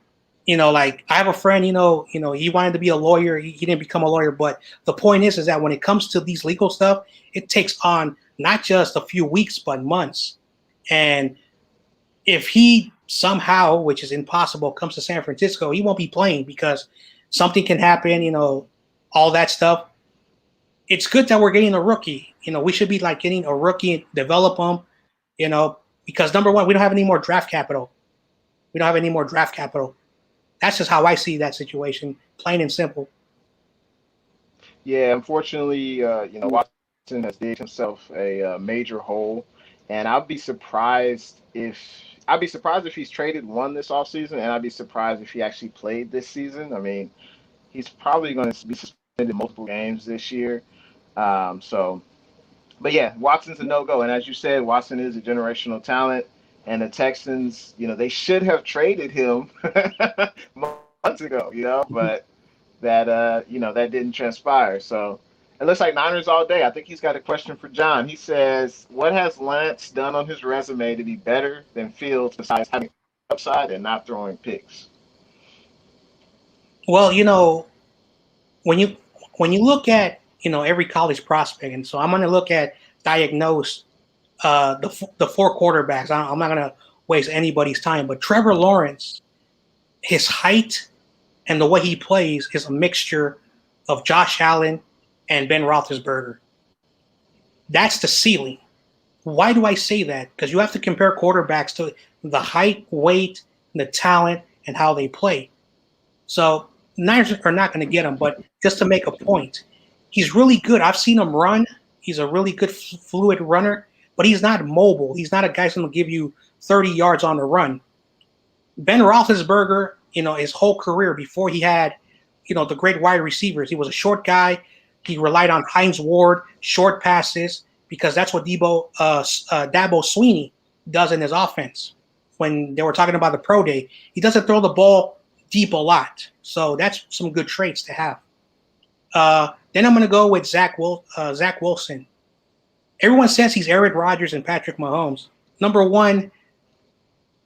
like I have a friend, he wanted to be a lawyer. He didn't become a lawyer. But the point is that when it comes to these legal stuff, it takes on not just a few weeks, but months. And if he somehow, which is impossible, comes to San Francisco, he won't be playing because something can happen, all that stuff. It's good that we're getting a rookie. We should be like getting a rookie and develop him, because number one, we don't have any more draft capital. We don't have any more draft capital. That's just how I see that situation, plain and simple. Yeah, unfortunately, Watson has digged himself a major hole, and I'd be surprised if he's traded one this offseason, and I'd be surprised if he actually played this season. I mean, he's probably going to be suspended multiple games this year. So, but yeah, Watson's a no go, and as you said, Watson is a generational talent, and the Texans, they should have traded him months ago, but that didn't transpire. So it looks like Niners all day. I think he's got a question for John. He says, "What has Lance done on his resume to be better than Fields besides having upside and not throwing picks?" Well, when you look at every college prospect, and so I'm going to look at diagnose the four quarterbacks. I'm not going to waste anybody's time, but Trevor Lawrence, his height and the way he plays is a mixture of Josh Allen and Ben Roethlisberger. That's the ceiling. Why do I say that? Because you have to compare quarterbacks to the height, weight, the talent, and how they play. So Niners are not going to get him, but just to make a point, he's really good. I've seen him run. He's a really good fluid runner, but he's not mobile. He's not a guy who's going to give you 30 yards on the run. Ben Roethlisberger, his whole career before he had, the great wide receivers, he was a short guy. He relied on Hines Ward, short passes, because that's what Dabo Sweeney does in his offense. When they were talking about the pro day, he doesn't throw the ball deep a lot. So that's some good traits to have. Then I'm going to go with Zach Wilson. Everyone says he's Aaron Rodgers and Patrick Mahomes. Number one,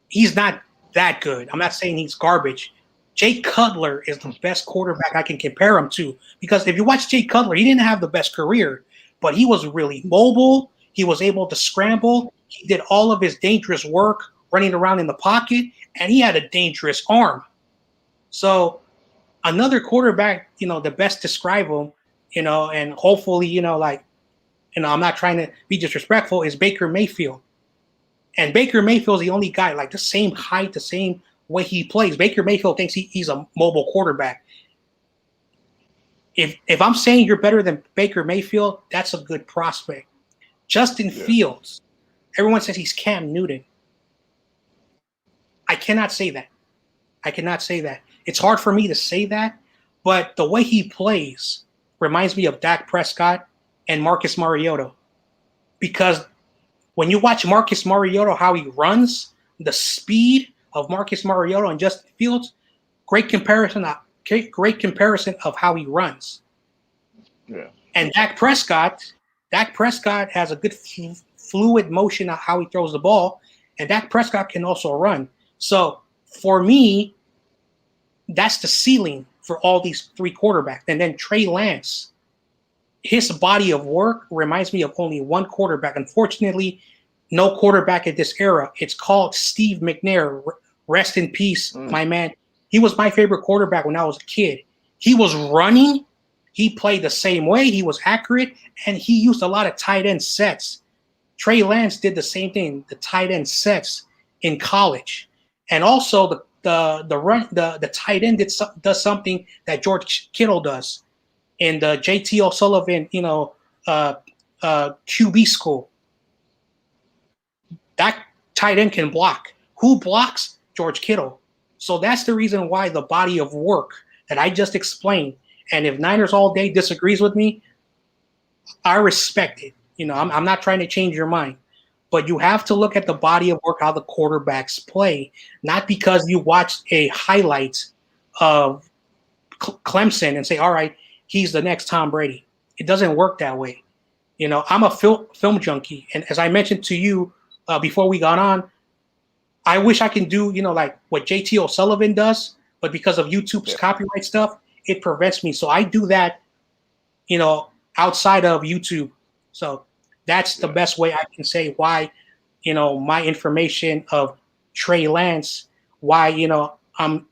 he's not that good. I'm not saying he's garbage. Jay Cutler is the best quarterback I can compare him to, because if you watch Jay Cutler, he didn't have the best career, but he was really mobile. He was able to scramble. He did all of his dangerous work running around in the pocket, and he had a dangerous arm. So another quarterback, the best describe him, and hopefully, I'm not trying to be disrespectful, is Baker Mayfield. And Baker Mayfield's the only guy, like the same height, the same way he plays. Baker Mayfield thinks he's a mobile quarterback. If I'm saying you're better than Baker Mayfield, that's a good prospect. Justin Fields, everyone says he's Cam Newton. I cannot say that. It's hard for me to say that, but the way he plays reminds me of Dak Prescott and Marcus Mariota. Because when you watch Marcus Mariota, how he runs, the speed of Marcus Mariota and Justin Fields, great comparison of how he runs. Yeah. And Dak Prescott has a good fluid motion of how he throws the ball, and Dak Prescott can also run. So for me, that's the ceiling for all these three quarterbacks. And then Trey Lance, his body of work reminds me of only one quarterback. Unfortunately, no quarterback at this era. It's called Steve McNair. Rest in peace, my man. He was my favorite quarterback when I was a kid. He was running. He played the same way. He was accurate, and he used a lot of tight end sets. Trey Lance did the same thing, the tight end sets in college, and also the tight end does something that George Kittle does in the JT O'Sullivan, QB school. That tight end can block. Who blocks? George Kittle. So that's the reason why the body of work that I just explained. And if Niners All Day disagrees with me, I respect it. I'm not trying to change your mind. But you have to look at the body of work, how the quarterbacks play, not because you watched a highlight of Clemson and say, all right, he's the next Tom Brady. It doesn't work that way. I'm a film junkie. And as I mentioned to you before we got on, I wish I can do, like what JT O'Sullivan does, but because of YouTube's copyright stuff, it prevents me. So I do that, outside of YouTube. So that's the best way I can say why, my information of Trey Lance, why, I'm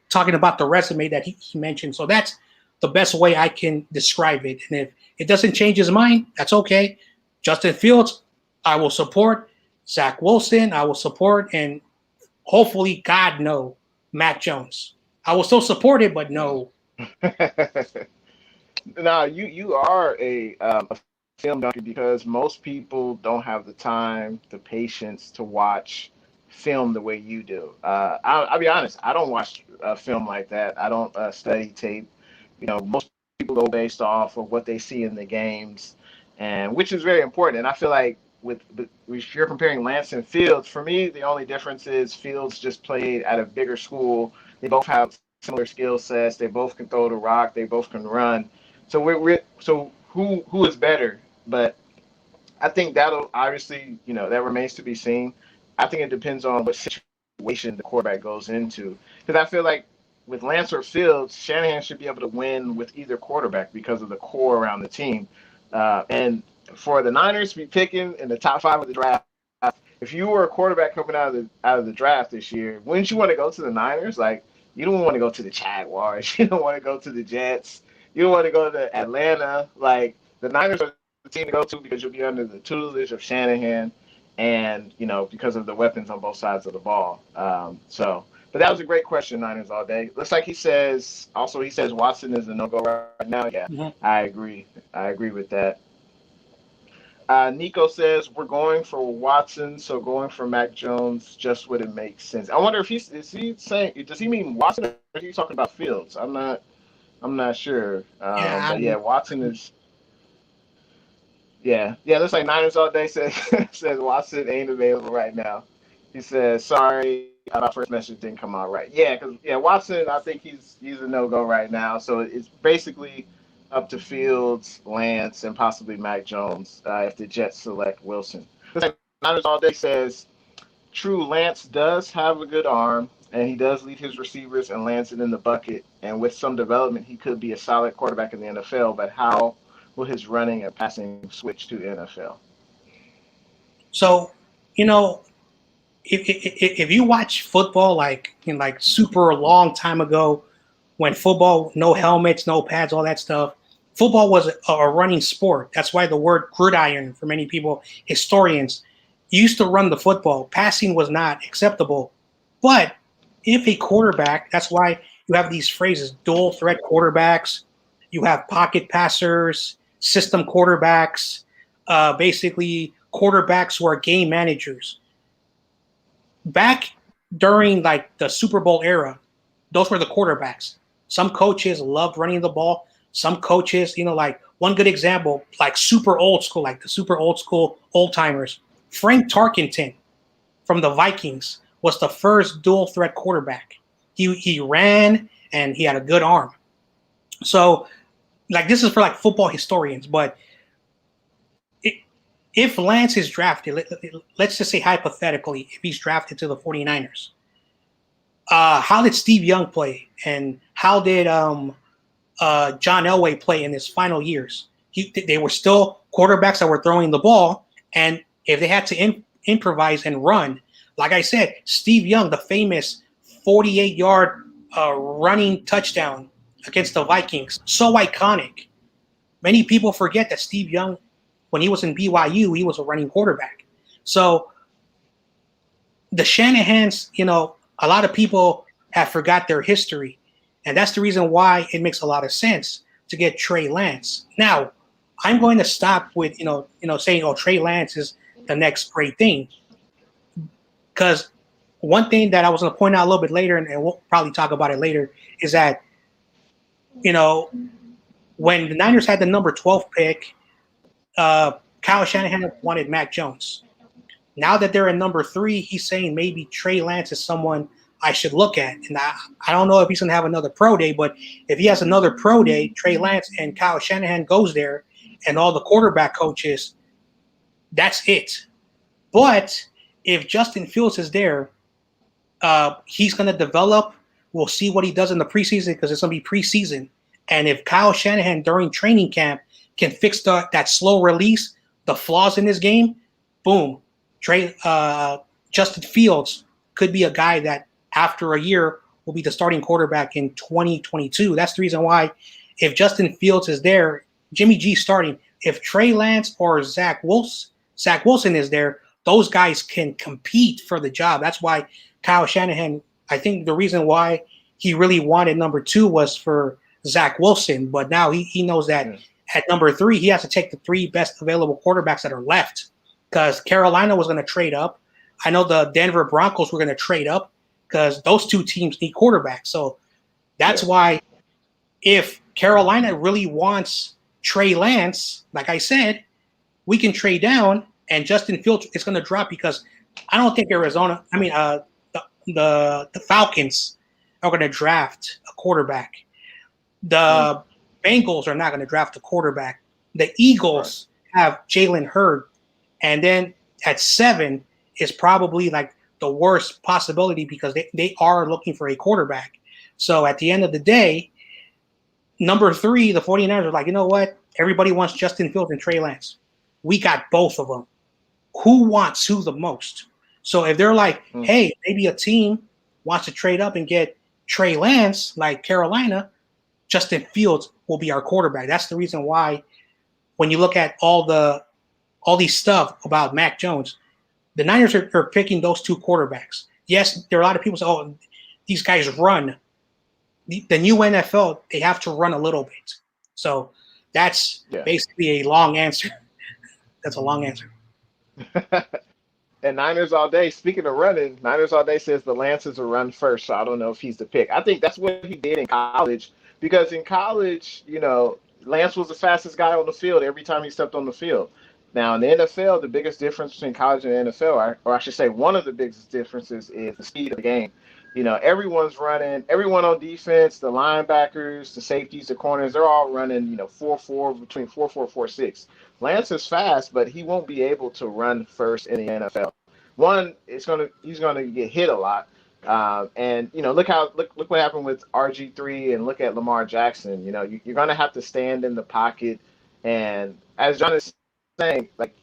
talking about the resume that he mentioned. So that's the best way I can describe it. And if it doesn't change his mind, that's okay. Justin Fields, I will support. Zach Wilson, I will support. And hopefully, God, no, Mac Jones. I will still support it, but no. Now, you are a film junkie because most people don't have the time, the patience to watch film the way you do. I'll be honest, I don't watch film like that. I don't study tape. Most people go based off of what they see in the games, and which is very important. And I feel like if you're comparing Lance and Fields, for me, the only difference is Fields just played at a bigger school. They both have similar skill sets. They both can throw the rock. They both can run. So who is better? But I think that'll obviously, that remains to be seen. I think it depends on what situation the quarterback goes into. Because I feel like with Lance or Fields, Shanahan should be able to win with either quarterback because of the core around the team. And for the Niners to be picking in the top 5 of the draft, if you were a quarterback coming out of the draft this year, wouldn't you want to go to the Niners? Like, you don't want to go to the Jaguars. You don't want to go to the Jets. You don't want to go to Atlanta. Like, the Niners are the team to go to because you'll be under the tutelage of Shanahan and, because of the weapons on both sides of the ball. But that was a great question, Niners All Day. Looks like he says Watson is a no-go right now. Yeah, Mm-hmm. I agree. I agree with that. Nico says we're going for Watson, so going for Mac Jones just wouldn't make sense. I wonder if does he mean Watson or is he talking about Fields? I'm not sure. But yeah, Watson is. Yeah. Looks like Niners All Day says Watson ain't available right now. He says sorry, my first message didn't come out right. Yeah, because Watson, I think he's a no-go right now. So it's basically up to Fields, Lance, and possibly Mac Jones if the Jets select Wilson. Niners All Day says, true, Lance does have a good arm, and he does lead his receivers and lands it in the bucket. And with some development, he could be a solid quarterback in the NFL. But how will his running and passing switch to NFL? So, if you watch football like super long time ago, when football, no helmets, no pads, all that stuff, football was a running sport. That's why the word gridiron for many people, historians, used to run the football. Passing was not acceptable. But if a quarterback, that's why you have these phrases, dual threat quarterbacks, you have pocket passers, system quarterbacks, basically quarterbacks who are game managers. Back during the Super Bowl era, those were the quarterbacks. Some coaches loved running the ball. Some coaches, one good example, super old school, the super old school old timers. Frank Tarkenton from the Vikings was the first dual threat quarterback. He ran and he had a good arm. So, this is for football historians, but if Lance is drafted, let's just say hypothetically, if he's drafted to the 49ers, how did Steve Young play? And how did John Elway play in his final years? They were still quarterbacks that were throwing the ball. And if they had to improvise and run, like I said, Steve Young, the famous 48-yard running touchdown against the Vikings. So iconic. Many people forget that Steve Young, when he was in BYU, he was a running quarterback. So the Shanahans, a lot of people have forgot their history. And that's the reason why it makes a lot of sense to get Trey Lance. Now, I'm going to stop with, saying, oh, Trey Lance is the next great thing. Because one thing that I was going to point out a little bit later, and we'll probably talk about it later, is that, when the Niners had the number 12 pick, Kyle Shanahan wanted Mac Jones. Now that they're in number 3, he's saying maybe Trey Lance is someone I should look at. And I don't know if he's going to have another pro day, but if he has another pro day, Trey Lance and Kyle Shanahan goes there and all the quarterback coaches, that's it. But if Justin Fields is there, he's going to develop. We'll see what he does in the preseason because it's going to be preseason. And if Kyle Shanahan during training camp can fix that slow release, the flaws in his game, boom, Justin Fields could be a guy that after a year will be the starting quarterback in 2022. That's the reason why if Justin Fields is there, Jimmy G starting. If Trey Lance or Zach Wilson is there, those guys can compete for the job. That's why Kyle Shanahan, I think the reason why he really wanted number 2 was for Zach Wilson, but now he knows that at number 3, he has to take the 3 best available quarterbacks that are left because Carolina was going to trade up. I know the Denver Broncos were going to trade up because those 2 teams need quarterbacks. So that's why if Carolina really wants Trey Lance, like I said, we can trade down and Justin Fields is going to drop because I don't think the Falcons are going to draft a quarterback. The Bengals are not going to draft a quarterback. The Eagles have Jalen Hurd. And then at 7 is probably like the worst possibility because they are looking for a quarterback. So at the end of the day, number 3, the 49ers are like, you know what? Everybody wants Justin Fields and Trey Lance. We got both of them. Who wants who the most? So if they're like, hey, maybe a team wants to trade up and get Trey Lance like Carolina, Justin Fields will be our quarterback. That's the reason why when you look at all these stuff about Mac Jones, the Niners are picking those 2 quarterbacks. Yes, there are a lot of people say, oh, these guys run. The new NFL, they have to run a little bit. So that's basically a long answer. That's a long answer. And Niners All Day, speaking of running, Niners All Day says the Lance is a run first, so I don't know if he's the pick. I think that's what he did in college because in college, Lance was the fastest guy on the field every time he stepped on the field. Now, in the NFL, the biggest difference between college and the NFL, or I should say one of the biggest differences is the speed of the game. Everyone's running, everyone on defense, the linebackers, the safeties, the corners, they're all running, 4.4, between 4.4, 4.6. Lance is fast, but he won't be able to run first in the NFL. One, he's gonna get hit a lot. And look what happened with RG3 and look at Lamar Jackson. You're gonna have to stand in the pocket, and as John is saying, like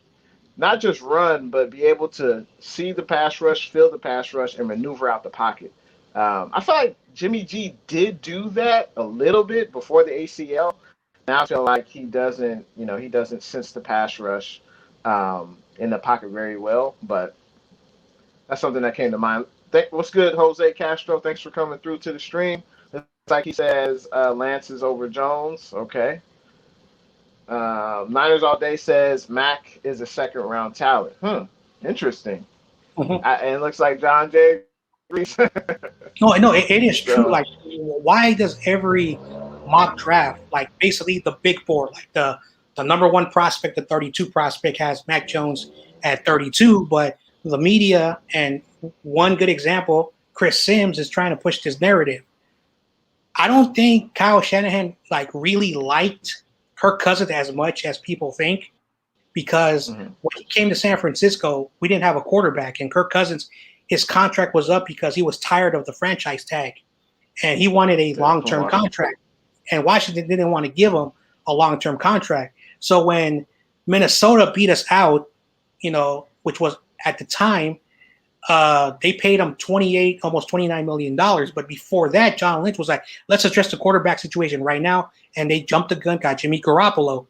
not just run, but be able to see the pass rush, feel the pass rush, and maneuver out the pocket. I feel like Jimmy G did do that a little bit before the ACL. Now I feel like he doesn't sense the pass rush in the pocket very well, but that's something that came to mind. What's good, Jose Castro? Thanks for coming through to the stream. It's like he says, Lance is over Jones. Okay. Niners All Day says Mac is a second-round talent. Interesting. And it looks like Jon Jay agrees. No, it is true. Like, why does every mock draft, like basically the big board, like the number 1 prospect, the 32 prospect has Mac Jones at 32, but the media and one good example, Chris Sims is trying to push this narrative. I don't think Kyle Shanahan really liked Kirk Cousins as much as people think because when he came to San Francisco, we didn't have a quarterback, and Kirk Cousins, his contract was up because he was tired of the franchise tag, and he wanted a long-term contract, and Washington didn't want to give him a long-term contract. So when Minnesota beat us out, which was at the time, They paid him 28, almost $29 million. But before that, John Lynch was like, let's address the quarterback situation right now. And they jumped the gun, got Jimmy Garoppolo.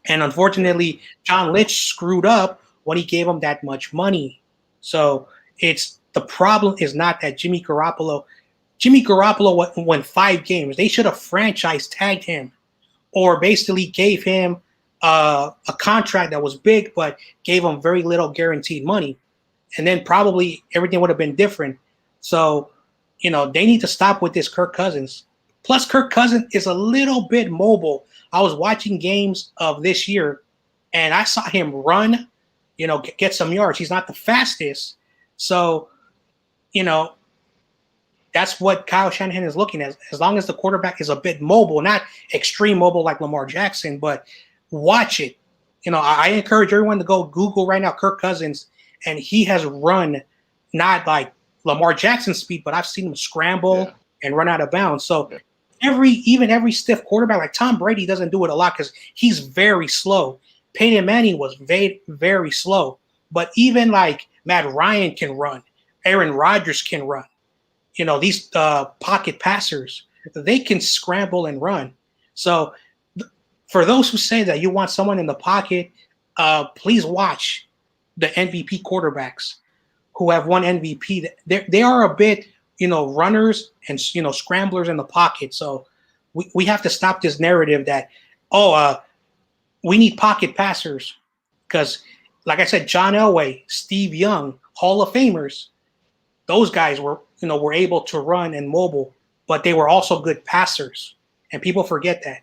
And unfortunately, John Lynch screwed up when he gave him that much money. So it's the problem is not that Jimmy Garoppolo won 5 games. They should have franchise tagged him or basically gave him a contract that was big, but gave him very little guaranteed money. And then probably everything would have been different. So, they need to stop with this Kirk Cousins. Plus, Kirk Cousins is a little bit mobile. I was watching games of this year, and I saw him run, get some yards. He's not the fastest. So, that's what Kyle Shanahan is looking at. As long as the quarterback is a bit mobile, not extreme mobile like Lamar Jackson, but watch it. I encourage everyone to go Google right now Kirk Cousins, and he has run not like Lamar Jackson speed, but I've seen him scramble and run out of bounds. So every stiff quarterback, like Tom Brady doesn't do it a lot because he's very slow. Peyton Manning was very, very slow. But even like Matt Ryan can run. Aaron Rodgers can run. These pocket passers, they can scramble and run. So for those who say that you want someone in the pocket, please watch the MVP quarterbacks who have won MVP. They are a bit, runners and, scramblers in the pocket. So we have to stop this narrative that, we need pocket passers. Because, like I said, John Elway, Steve Young, Hall of Famers, those guys were able to run and mobile, but they were also good passers. And people forget that.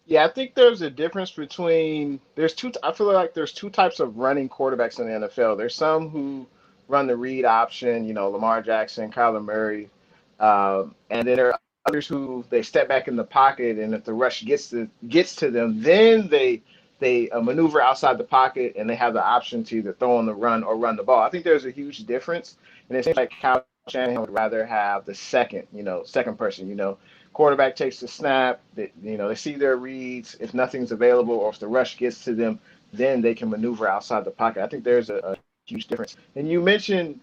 Yeah, I think there's a difference between I feel like there's two types of running quarterbacks in the NFL. There's some who run the read option, Lamar Jackson, Kyler Murray, and then there are others who they step back in the pocket, and if the rush gets to them, then they maneuver outside the pocket, and they have the option to either throw on the run or run the ball. I think there's a huge difference, and it seems like Kyle Shanahan would rather have the second person. Quarterback takes the snap, they see their reads. If nothing's available or if the rush gets to them, then they can maneuver outside the pocket. I think there's a huge difference. And you mentioned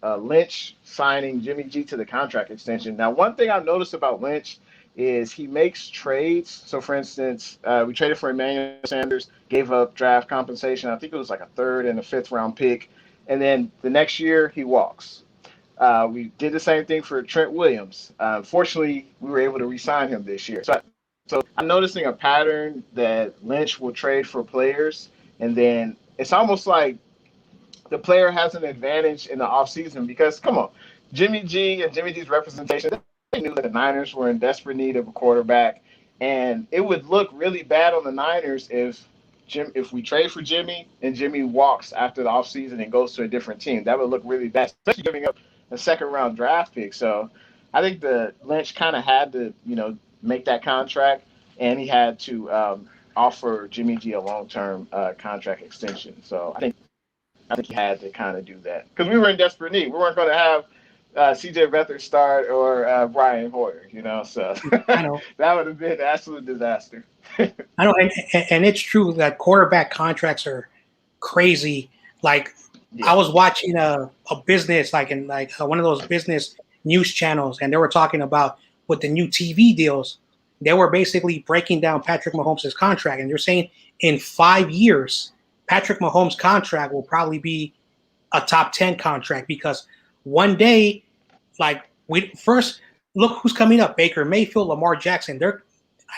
Lynch signing Jimmy G to the contract extension. Now, one thing I've noticed about Lynch is he makes trades. So, for instance, we traded for Emmanuel Sanders, gave up draft compensation. I think it was like a 3rd and a 5th round pick. And then the next year, he walks. We did the same thing for Trent Williams. Fortunately, we were able to re-sign him this year. So I'm noticing a pattern that Lynch will trade for players, and then it's almost like the player has an advantage in the offseason because, come on, Jimmy G and Jimmy G's representation, they knew that the Niners were in desperate need of a quarterback, and it would look really bad on the Niners if we trade for Jimmy and Jimmy walks after the offseason and goes to a different team. That would look really bad, especially giving up a 2nd-round draft pick. So I think the Lynch kind of had to, make that contract, and he had to offer Jimmy G a long-term contract extension. So I think he had to kind of do that because we were in desperate need. We weren't going to have C.J. Beathard start or Brian Hoyer, so I know. That would have been an absolute disaster. I know, and it's true that quarterback contracts are crazy. Like, I was watching a business, like in one of those business news channels, and they were talking about with the new TV deals, they were basically breaking down Patrick Mahomes' contract, and they're saying in 5 years, Patrick Mahomes' contract will probably be a top 10 contract because one day, we first look who's coming up: Baker Mayfield, Lamar Jackson.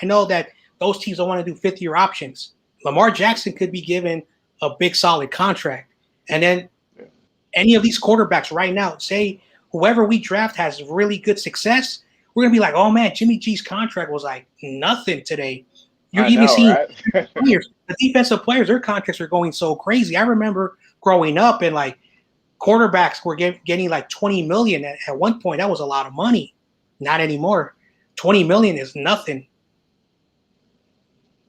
I know that those teams don't want to do 5th-year options. Lamar Jackson could be given a big, solid contract. And then any of these quarterbacks right now, say whoever we draft has really good success, we're going to be like, oh, man, Jimmy G's contract was like nothing today. You're even seeing right? Players, the defensive players, their contracts are going so crazy. I remember growing up and quarterbacks were getting like $20 million. At one point, that was a lot of money. Not anymore. $20 million is nothing.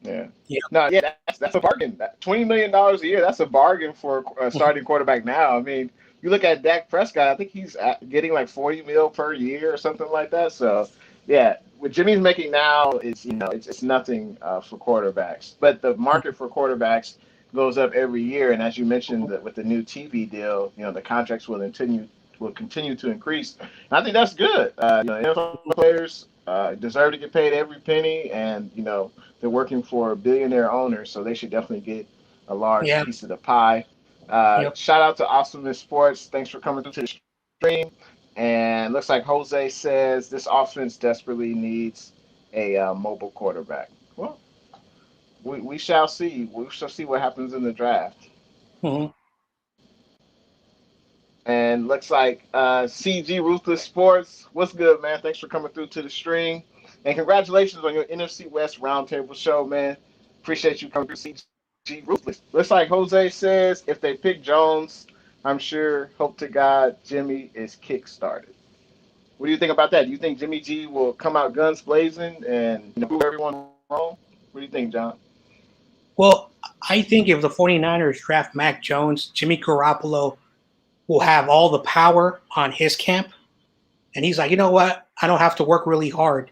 Yeah. No, yeah, that's a bargain. $20 million a year, that's a bargain for a starting quarterback now. I mean, you look at Dak Prescott, I think he's getting like $40 million per year or something like that. So, yeah, what Jimmy's making now is, it's nothing for quarterbacks. But the market for quarterbacks goes up every year, and as you mentioned, with the new TV deal, the contracts will continue to increase. And I think that's good. NFL players deserve to get paid every penny, and they're working for billionaire owners, so they should definitely get a large Yeah. piece of the pie. Yep. Shout out to Awesomeness Sports. Thanks for coming through to the stream. And looks like Jose says this offense desperately needs a mobile quarterback. Well, we shall see. We shall see what happens in the draft. Hmm. And looks like CG Ruthless Sports. What's good, man? Thanks for coming through to the stream. And congratulations on your NFC West Roundtable show, man. Appreciate you coming through, CG Ruthless. Looks like Jose says if they pick Jones, I'm sure, hope to God, Jimmy is kick-started. What do you think about that? Do you think Jimmy G will come out guns blazing and prove everyone wrong? What do you think, John? Well, I think if the 49ers draft Mac Jones, Jimmy Garoppolo will have all the power on his camp. And he's like, you know what? I don't have to work really hard.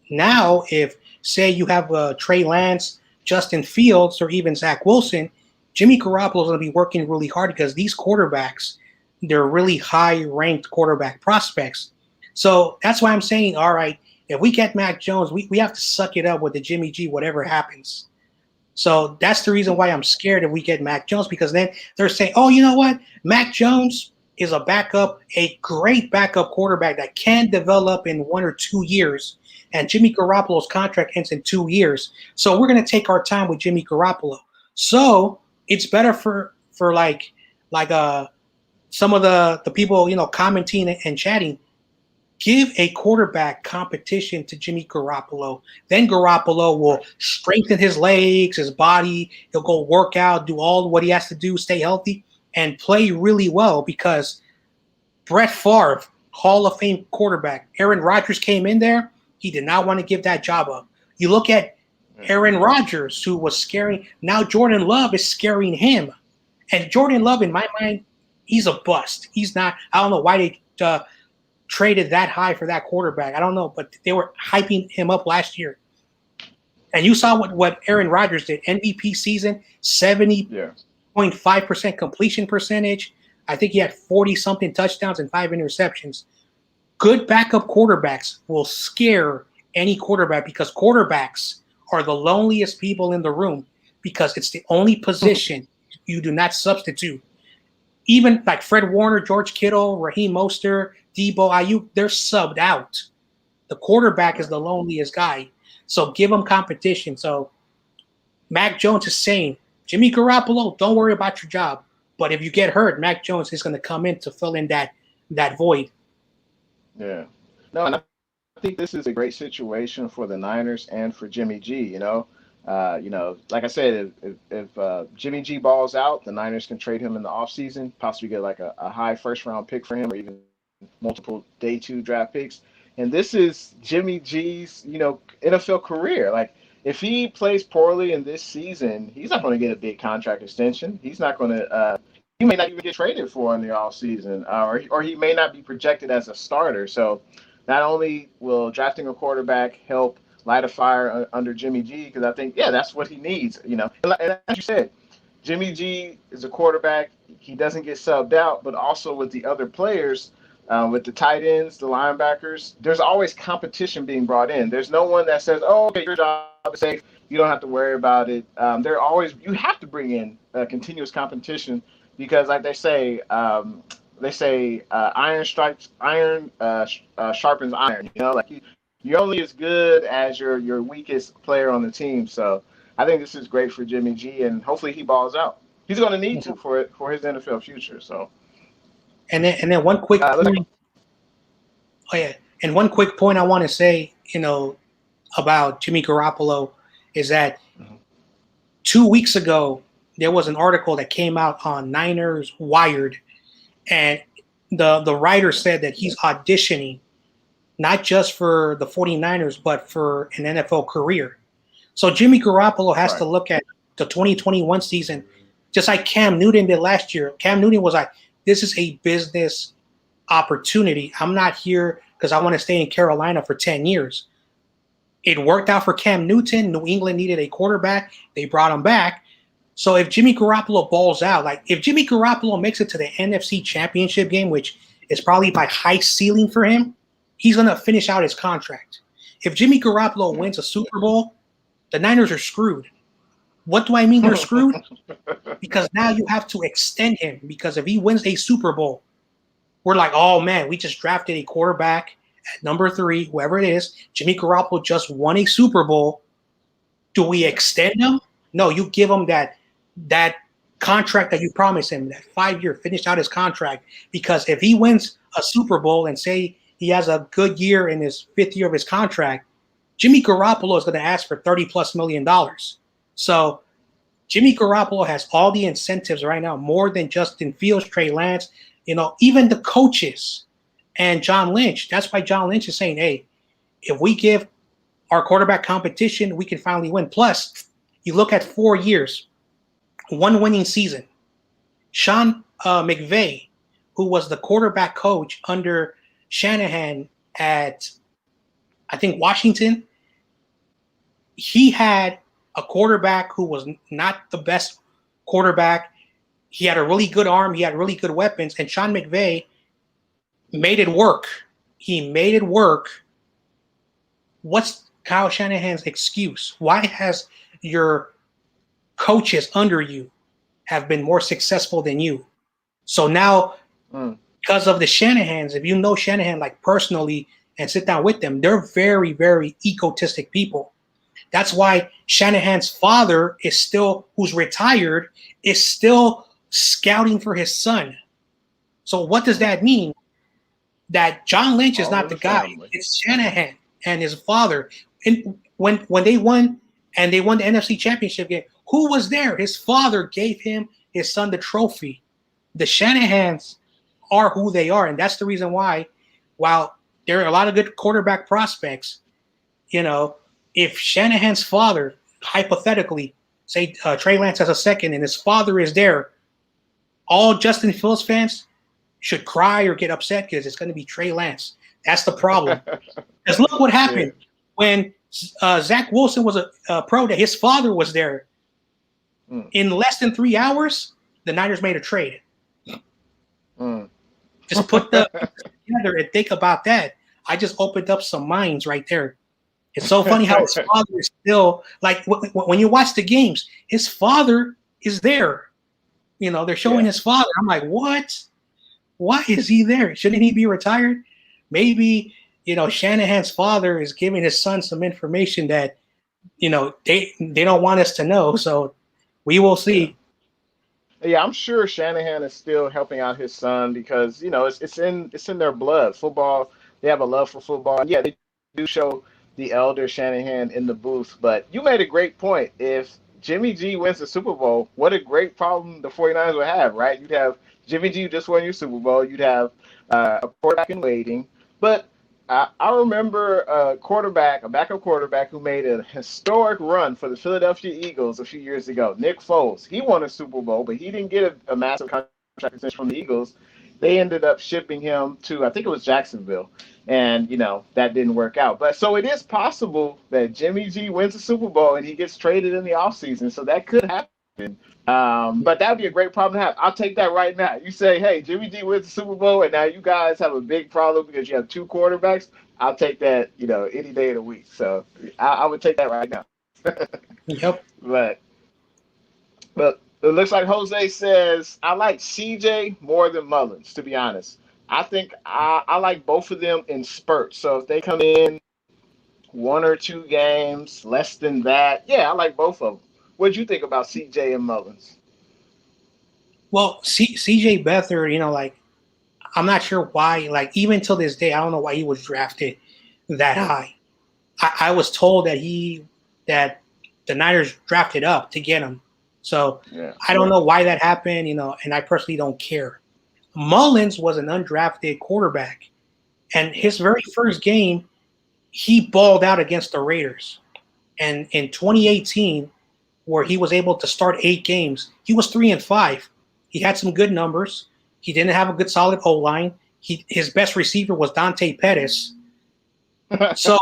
Now, if, say, you have Trey Lance, Justin Fields, or even Zach Wilson, Jimmy Garoppolo is going to be working really hard because these quarterbacks, they're really high-ranked quarterback prospects. So that's why I'm saying, all right, if we get Mac Jones, we have to suck it up with the Jimmy G, whatever happens. So that's the reason why I'm scared if we get Mac Jones, because then they're saying, oh, you know what? Mac Jones is a backup, a great backup quarterback that can develop in 1 or 2 years. And Jimmy Garoppolo's contract ends in 2 years. So we're going to take our time with Jimmy Garoppolo. So it's better for some of the people, commenting and chatting. Give a quarterback competition to Jimmy Garoppolo. Then Garoppolo will strengthen his legs, his body. He'll go work out, do all what he has to do, stay healthy, and play really well because Brett Favre, Hall of Fame quarterback, Aaron Rodgers came in there. He did not want to give that job up. You look at Aaron Rodgers, who was scaring. Now Jordan Love is scaring him. And Jordan Love, in my mind, he's a bust. He's not. I don't know why they traded that high for that quarterback. I don't know, but they were hyping him up last year. And you saw what Aaron Rodgers did. MVP season, 70.5% completion percentage. I think he had 40-something touchdowns and 5 interceptions. Good backup quarterbacks will scare any quarterback because quarterbacks are the loneliest people in the room because it's the only position you do not substitute. Even like Fred Warner, George Kittle, Raheem Mostert, Debo, Ayuk, they're subbed out. The quarterback is the loneliest guy. So give him competition. So Mac Jones is saying, Jimmy Garoppolo, don't worry about your job. But if you get hurt, Mac Jones is going to come in to fill in that void. Yeah. No, and I think this is a great situation for the Niners and for Jimmy G, like I said, if Jimmy G balls out, the Niners can trade him in the offseason, possibly get like a high first-round pick for him or even multiple day 2 draft picks. And this is Jimmy G's, NFL career. Like, if he plays poorly in this season, he's not going to get a big contract extension. He's not going to he may not even get traded for in the offseason, or he may not be projected as a starter. So not only will drafting a quarterback help light a fire under Jimmy G, because I think, that's what he needs. And as you said, Jimmy G is a quarterback. He doesn't get subbed out, but also with the other players, with the tight ends, the linebackers, there's always competition being brought in. There's no one that says, oh, okay, your job is safe. You don't have to worry about it. You have to bring in continuous competition because, like they say, iron sharpens iron. You're only as good as your weakest player on the team. So I think this is great for Jimmy G, and hopefully he balls out. He's going to need to for his NFL future. So. And then one quick point. And one quick point I want to say, about Jimmy Garoppolo is that 2 weeks ago there was an article that came out on Niners Wired, and the writer said that he's auditioning not just for the 49ers but for an NFL career. So Jimmy Garoppolo has to look at the 2021 season just like Cam Newton did last year. Cam Newton was like, this is a business opportunity. I'm not here because I want to stay in Carolina for 10 years. It worked out for Cam Newton. New England needed a quarterback. They brought him back. So if Jimmy Garoppolo balls out, like if Jimmy Garoppolo makes it to the NFC Championship game, which is probably by high ceiling for him, he's going to finish out his contract. If Jimmy Garoppolo wins a Super Bowl, the Niners are screwed. What do I mean they're screwed? Because now you have to extend him, because if he wins a Super Bowl, we're like, oh man, we just drafted a quarterback at number 3, whoever it is. Jimmy Garoppolo just won a Super Bowl. Do we extend him? No, you give him that contract that you promised him, that 5-year, finish out his contract. Because if he wins a Super Bowl and say he has a good year in his 5th year of his contract, Jimmy Garoppolo is going to ask for $30+ million. So Jimmy Garoppolo has all the incentives right now, more than Justin Fields, Trey Lance, even the coaches and John Lynch. That's why John Lynch is saying, hey, if we give our quarterback competition, we can finally win. Plus, you look at 4 years, 1 winning season. Sean McVay, who was the quarterback coach under Shanahan at, I think, Washington, he had a quarterback who was not the best quarterback. He had a really good arm. He had really good weapons. And Sean McVay made it work. He made it work. What's Kyle Shanahan's excuse? Why has your coaches under you have been more successful than you? So now, because of the Shanahans, if you know Shanahan like personally and sit down with them, they're very, very egotistic people. That's why Shanahan's father is still, who's retired, is still scouting for his son. So what does that mean? That John Lynch is not the guy. It's Shanahan and his father. And when they won, and they won the NFC Championship game, who was there? His father gave his son the trophy. The Shanahans are who they are, and that's the reason why, while there are a lot of good quarterback prospects, if Shanahan's father, hypothetically, say Trey Lance has a second and his father is there, all Justin Fields fans should cry or get upset because it's going to be Trey Lance. That's the problem. Because look what happened when Zach Wilson was a pro day. His father was there. In less than 3 hours, the Niners made a trade. Just put the together and think about that. I just opened up some minds right there. It's so funny how his father is still, like, when you watch the games, his father is there. They're showing his father. I'm like, what? Why is he there? Shouldn't he be retired? Maybe, Shanahan's father is giving his son some information that, they don't want us to know. So we will see. Yeah, I'm sure Shanahan is still helping out his son because, it's in their blood. Football, they have a love for football. And yeah, they do show the elder Shanahan in the booth. But you made a great point. If Jimmy G wins the Super Bowl, what a great problem the 49ers would have, right? You'd have Jimmy G just won your Super Bowl. You'd have a quarterback in waiting. But I remember a backup quarterback who made a historic run for the Philadelphia Eagles a few years ago, Nick Foles. He won a Super Bowl, but he didn't get a massive contract extension from the Eagles. They ended up shipping him to, I think it was Jacksonville, and, that didn't work out. But so it is possible that Jimmy G wins the Super Bowl and he gets traded in the offseason, so that could happen. But that would be a great problem to have. I'll take that right now. You say, hey, Jimmy G wins the Super Bowl, and now you guys have a big problem because you have 2 quarterbacks. I'll take that, any day of the week. So I would take that right now. Yep. But it looks like Jose says, I like CJ more than Mullins, to be honest. I think I like both of them in spurts. So if they come in 1 or 2 games, less than that, I like both of them. What do you think about CJ and Mullins? Well, CJ Beathard, I'm not sure why, even till this day, I don't know why he was drafted that high. I was told that the Niners drafted up to get him. So I don't know why that happened, and I personally don't care. Mullins was an undrafted quarterback, and his very first game, he balled out against the Raiders. And in 2018, where he was able to start 8 games, he was 3-5. He had some good numbers. He didn't have a good solid O-line. His best receiver was Dante Pettis. So,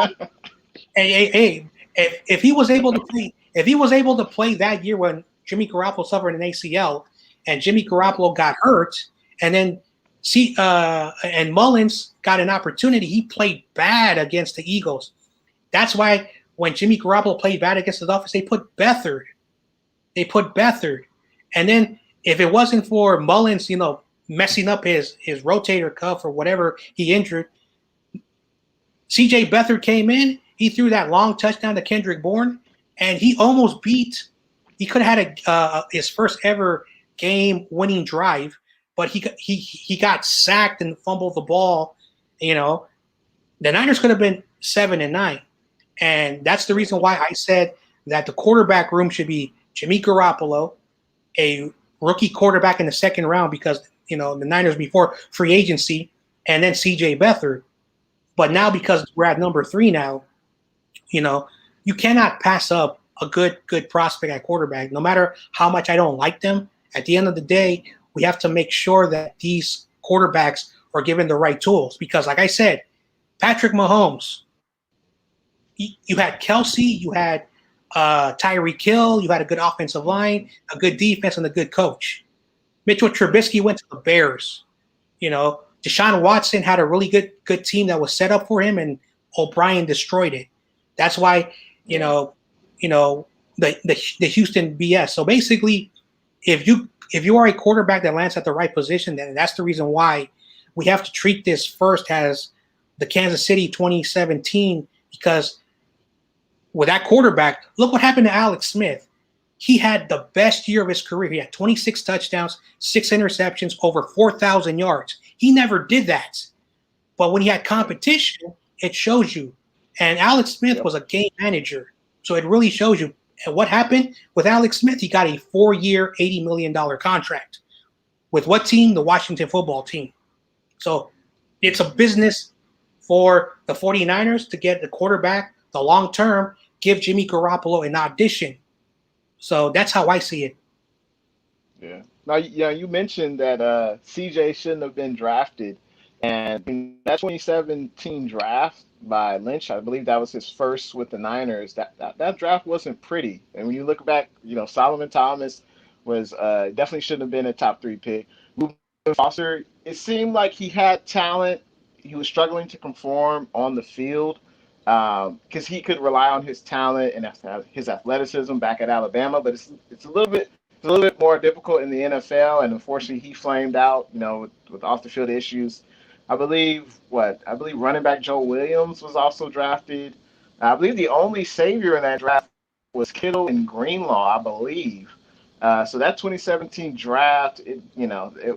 if he was able to play that year when Jimmy Garoppolo suffered an ACL, and Jimmy Garoppolo got hurt, and then and Mullins got an opportunity. He played bad against the Eagles. That's why when Jimmy Garoppolo played bad against the Dolphins, they put Beathard. And then if it wasn't for Mullins, messing up his rotator cuff or whatever he injured, C.J. Beathard came in. He threw that long touchdown to Kendrick Bourne, and he almost he could have had his first ever game-winning drive, but he got sacked and fumbled the ball. The Niners could have been 7-9, and that's the reason why I said that the quarterback room should be Jimmy Garoppolo, a rookie quarterback in the second round, because the Niners before free agency, and then C.J. Beathard. But now, because we're at number 3 now, you cannot pass up a good prospect at quarterback, no matter how much I don't like them. At the end of the day, we have to make sure that these quarterbacks are given the right tools. Because, like I said, Patrick Mahomes, you had Kelsey, you had Tyreek Hill, you had a good offensive line, a good defense, and a good coach. Mitchell Trubisky went to the Bears. DeShaun Watson had a really good team that was set up for him, and O'Brien destroyed it. That's why, the Houston BS. So basically, if you are a quarterback that lands at the right position, then that's the reason why we have to treat this first as the Kansas City 2017, because with that quarterback, look what happened to Alex Smith. He had the best year of his career. He had 26 touchdowns, 6 interceptions, over 4,000 yards. He never did that. But when he had competition, it shows you. And Alex Smith was a game manager. So it really shows you. And what happened with Alex Smith? He got a 4-year, $80 million contract. With what team? The Washington football team. So it's a business for the 49ers to get the quarterback, the long term, give Jimmy Garoppolo an audition. So that's how I see it. Yeah. Now, you mentioned that CJ shouldn't have been drafted. And that 2017 draft by Lynch, I believe that was his first with the Niners. That draft wasn't pretty. And when you look back, Solomon Thomas was definitely shouldn't have been a top 3 pick. Reuben Foster, it seemed like he had talent. He was struggling to conform on the field because he could rely on his talent and his athleticism back at Alabama. But it's a little bit more difficult in the NFL. And unfortunately, he flamed out, with off the field issues. I believe running back Joe Williams was also drafted. I believe the only savior in that draft was Kittle and Greenlaw, I believe. So that 2017 draft, it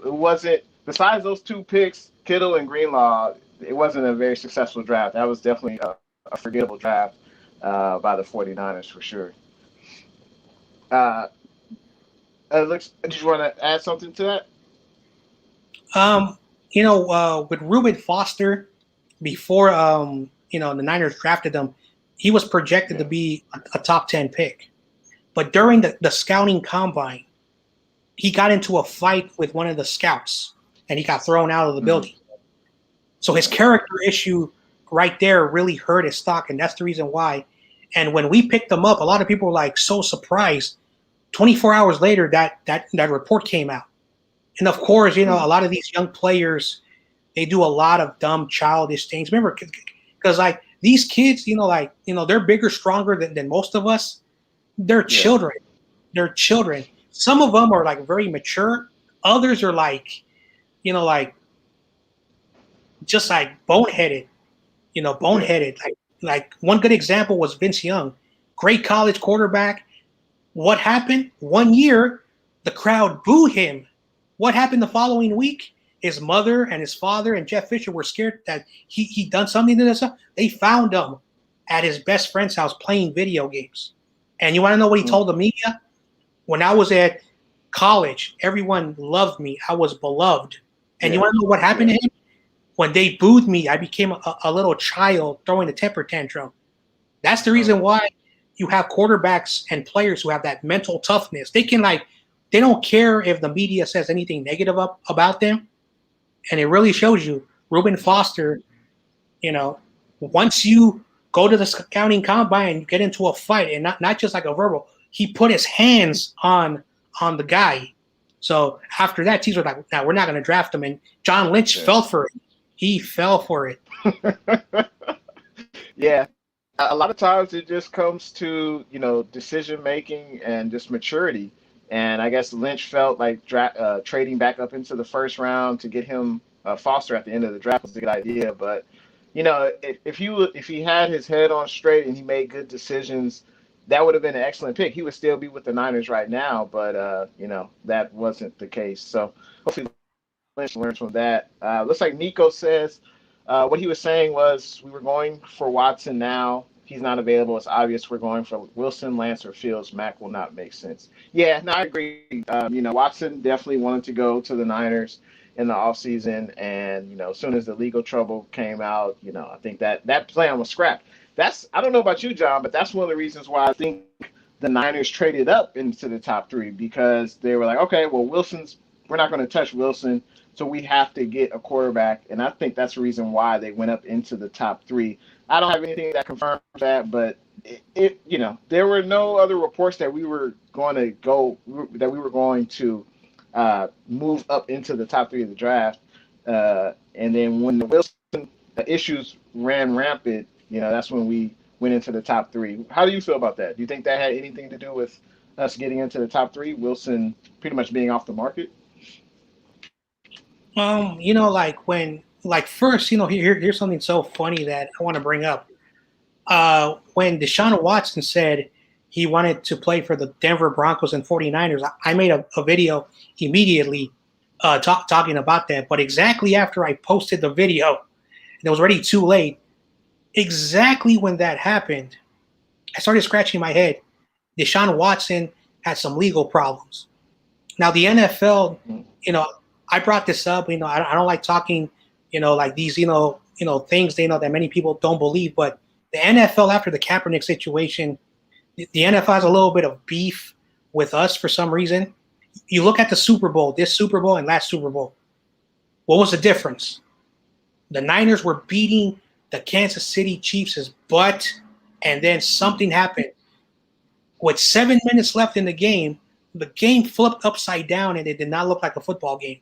wasn't, besides those 2 picks, Kittle and Greenlaw, it wasn't a very successful draft. That was definitely a forgettable draft by the 49ers for sure. Did you want to add something to that? With Reuben Foster, before the Niners drafted him, he was projected to be a top 10 pick. But during the scouting combine, he got into a fight with one of the scouts, and he got thrown out of the building. So his character issue right there really hurt his stock, and that's the reason why. And when we picked him up, a lot of people were so surprised. 24 hours later, that report came out. And of course, a lot of these young players, they do a lot of dumb, childish things. Remember, because these kids, they're bigger, stronger than most of us. They're children. They're children. Some of them are very mature. Others are just boneheaded. Boneheaded. Like one good example was Vince Young, great college quarterback. What happened? 1 year, the crowd booed him. What happened the following week? His mother and his father and Jeff Fisher were scared that he done something to this. They found him at his best friend's house playing video games. And you want to know what he told the media? When I was at college, everyone loved me. I was beloved. And you want to know what happened to him? When they booed me, I became a little child throwing a temper tantrum. That's the reason why you have quarterbacks and players who have that mental toughness. They can they don't care if the media says anything negative about them. And it really shows you, Reuben Foster, once you go to the scouting combine, you get into a fight, and not just like a verbal, he put his hands on the guy. So after that, teams were like, "Now we're not going to draft him." And John Lynch fell for it. He fell for it. Yeah, a lot of times it just comes to, decision making and just maturity. And I guess Lynch felt like trading back up into the first round to get him Foster at the end of the draft was a good idea. But if he had his head on straight and he made good decisions, that would have been an excellent pick. He would still be with the Niners right now, but that wasn't the case. So hopefully Lynch learns from that. Looks like Nico says what he was saying was we were going for Watson now. He's not available. It's obvious we're going for Wilson, Lance, or Fields. Mac will not make sense. Yeah, no, I agree. Watson definitely wanted to go to the Niners in the offseason. And, as soon as the legal trouble came out, I think that plan was scrapped. I don't know about you, John, but that's one of the reasons why I think the Niners traded up into the top three, because they were like, okay, well, we're not going to touch Wilson. So we have to get a quarterback, and I think that's the reason why they went up into the top three. I don't have anything that confirms that, but there were no other reports that we were going to move up into the top three of the draft. And then when the Wilson issues ran rampant, that's when we went into the top three. How do you feel about that? Do you think that had anything to do with us getting into the top three? Wilson pretty much being off the market? First, here's something so funny that I want to bring up. When DeShaun Watson said he wanted to play for the Denver Broncos and 49ers, I made a video immediately talking about that. But exactly after I posted the video, and it was already too late, exactly when that happened, I started scratching my head. DeShaun Watson had some legal problems. Now, the NFL, I brought this up. I don't like talking, like these, things that many people don't believe. But the NFL, after the Kaepernick situation, the NFL has a little bit of beef with us for some reason. You look at the Super Bowl, this Super Bowl and last Super Bowl. What was the difference? The Niners were beating the Kansas City Chiefs' butt, and then something happened. With 7 minutes left in the game flipped upside down, and it did not look like a football game.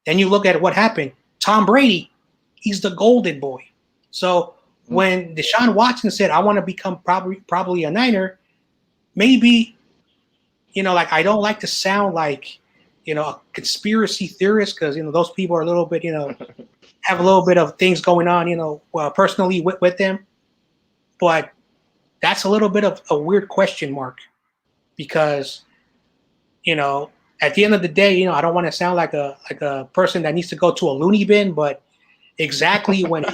Then you look at what happened. Tom Brady, he's the golden boy. So when DeShaun Watson said, I want to become probably a Niner, maybe, I don't like to sound like, a conspiracy theorist, because, those people are a little bit, have a little bit of things going on, personally with them. But that's a little bit of a weird question mark, because, at the end of the day, I don't want to sound like a person that needs to go to a loony bin, but exactly when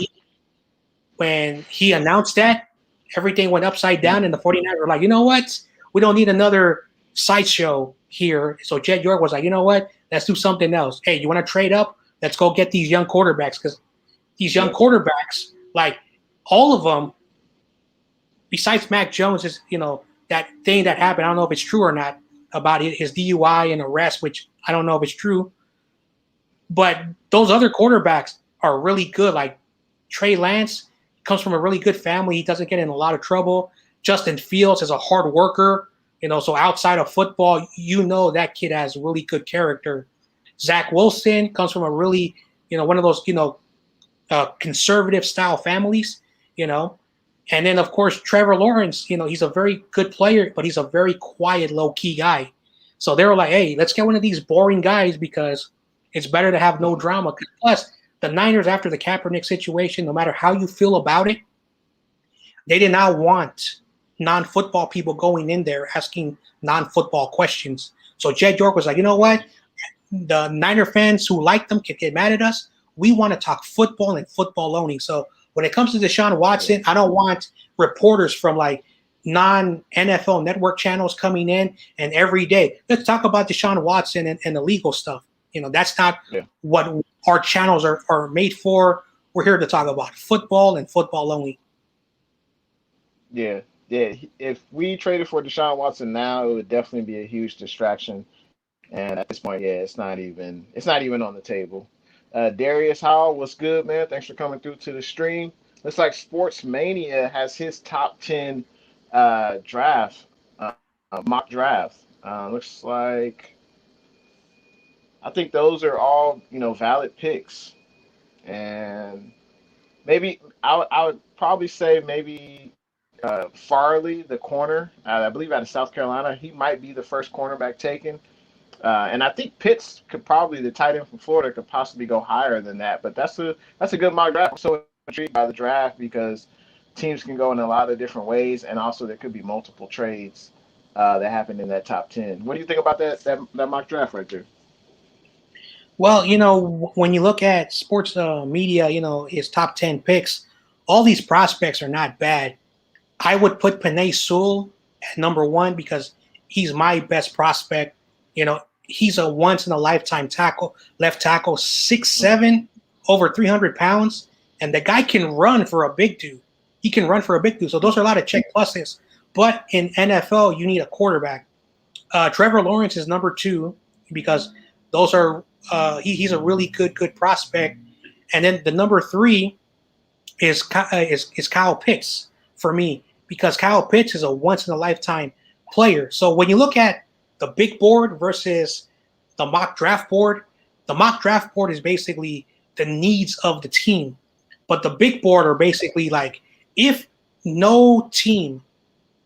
he announced that, everything went upside down, and the 49ers were like, you know what? We don't need another sideshow here. So Jed York was like, you know what? Let's do something else. Hey, you want to trade up? Let's go get these young quarterbacks, because these young quarterbacks, like all of them, besides Mac Jones, is that thing that happened. I don't know if it's true or not about his DUI and arrest, which I don't know if it's true. But those other quarterbacks are really good. Like Trey Lance comes from a really good family. He doesn't get in a lot of trouble. Justin Fields is a hard worker. So outside of football, that kid has really good character. Zach Wilson comes from a really, one of those, conservative style families, And then, of course, Trevor Lawrence, he's a very good player, but he's a very quiet, low-key guy. So they were like, hey, let's get one of these boring guys, because it's better to have no drama. Plus, the Niners, after the Kaepernick situation, no matter how you feel about it, they did not want non-football people going in there asking non-football questions. So Jed York was like, you know what? The Niner fans who like them can get mad at us. We want to talk football and football only. So when it comes to DeShaun Watson, I don't want reporters from like non-NFL network channels coming in and every day, let's talk about DeShaun Watson and the legal stuff. That's not what our channels are made for. We're here to talk about football and football only. Yeah. If we traded for DeShaun Watson now, it would definitely be a huge distraction. And at this point, it's not even on the table. Darius Howell, what's good, man? Thanks for coming through to the stream. Looks like Sports Mania has his top 10 draft. mock draft. Looks like I think those are all valid picks, and maybe I would probably say maybe Farley, the corner, I believe out of South Carolina, he might be the first cornerback taken. And I think Pitts could probably the tight end from Florida could possibly go higher than that. But that's a good mock draft. I'm so intrigued by the draft because teams can go in a lot of different ways, and also there could be multiple trades that happen in that top 10. What do you think about that mock draft right there? Well, when you look at sports media, his top 10 picks, all these prospects are not bad. I would put Penei Sewell at number one because he's my best prospect. He's a once in a lifetime tackle, left tackle, 6'7", over 300 pounds. And the guy can run for a big dude. He can run for a big dude. So those are a lot of check pluses. But in NFL, you need a quarterback. Trevor Lawrence is number two because those are he's a really good prospect. And then the number three is Kyle Pitts for me because Kyle Pitts is a once in a lifetime player. So when you look at the big board versus the mock draft board is basically the needs of the team. But the big board are basically like if no team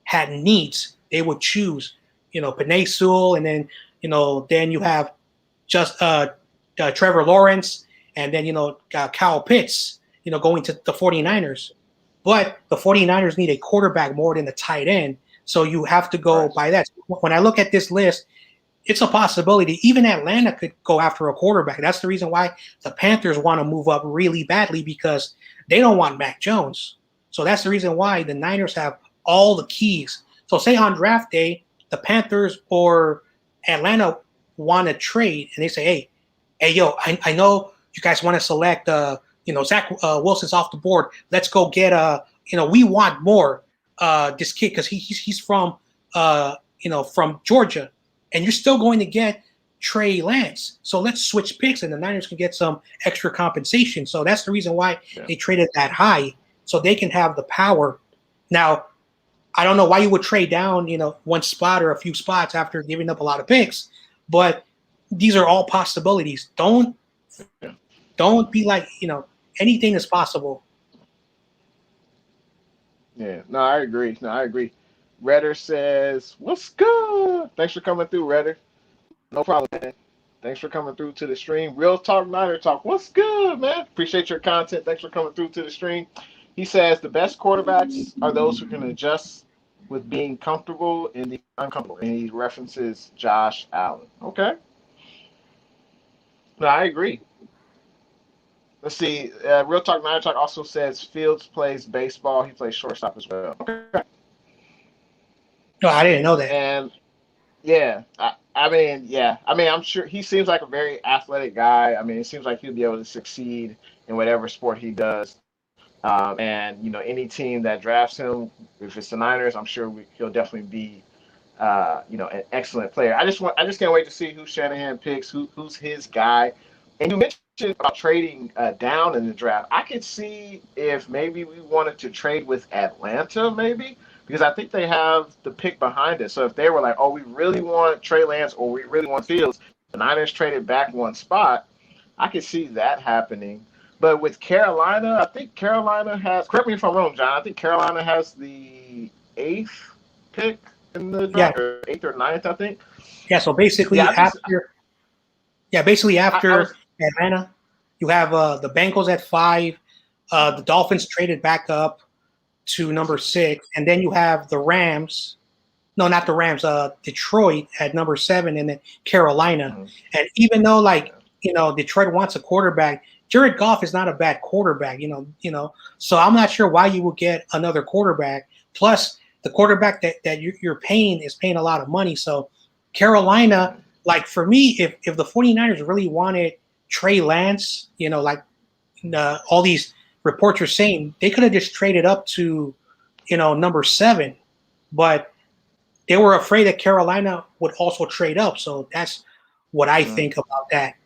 had needs, they would choose, Penei Sewell, and then, then you have just Trevor Lawrence, and then, Kyle Pitts, going to the 49ers. But the 49ers need a quarterback more than the tight end. So you have to go by that. When I look at this list, it's a possibility. Even Atlanta could go after a quarterback. That's the reason why the Panthers want to move up really badly because they don't want Mac Jones. So that's the reason why the Niners have all the keys. So say on draft day, the Panthers or Atlanta want to trade, and they say, hey, yo, I know you guys want to select, Zach Wilson's off the board. Let's go get we want more this kid because he's from from Georgia, and you're still going to get Trey Lance. So let's switch picks, and the Niners can get some extra compensation. So that's the reason why they traded that high, so they can have the power. Now, I don't know why you would trade down, one spot or a few spots after giving up a lot of picks, but these are all possibilities. Don't be like, anything is possible. Yeah, no, I agree. Redder says, "What's good? Thanks for coming through, Redder. No problem, man. Thanks for coming through to the stream. Real Talk Niner Talk. What's good, man? Appreciate your content. Thanks for coming through to the stream." He says the best quarterbacks are those who can adjust with being comfortable in the uncomfortable. And he references Josh Allen. Okay. No, I agree. Let's see. Real Talk Niner Talk also says Fields plays baseball. He plays shortstop as well. Okay. No, I didn't know that. And yeah, I'm sure he seems like a very athletic guy. I mean, it seems like he'll be able to succeed in whatever sport he does. And any team that drafts him, if it's the Niners, I'm sure he'll definitely be, an excellent player. I just can't wait to see who Shanahan picks, who's his guy. And you mentioned about trading down in the draft. I could see if maybe we wanted to trade with Atlanta, maybe because I think they have the pick behind it. So if they were like, oh, we really want Trey Lance or we really want Fields, the Niners traded back one spot. I could see that happening. But with Carolina, I think Carolina has, correct me if I'm wrong, John, I think Carolina has the 8th pick in the draft, or 8th or 9th, I think. Yeah, so basically after Atlanta, you have the Bengals at 5, the Dolphins traded back up to number 6, and then you have the Rams. No, not the Rams. Detroit at number 7, and then Carolina. Mm-hmm. And even though Detroit wants a quarterback, Jared Goff is not a bad quarterback. So I'm not sure why you would get another quarterback. Plus, the quarterback that you're paying is paying a lot of money. So Carolina, like for me, if the 49ers really wanted Trey Lance, all these reports are saying they could have just traded up to, number 7, but they were afraid that Carolina would also trade up. So that's what I think about that.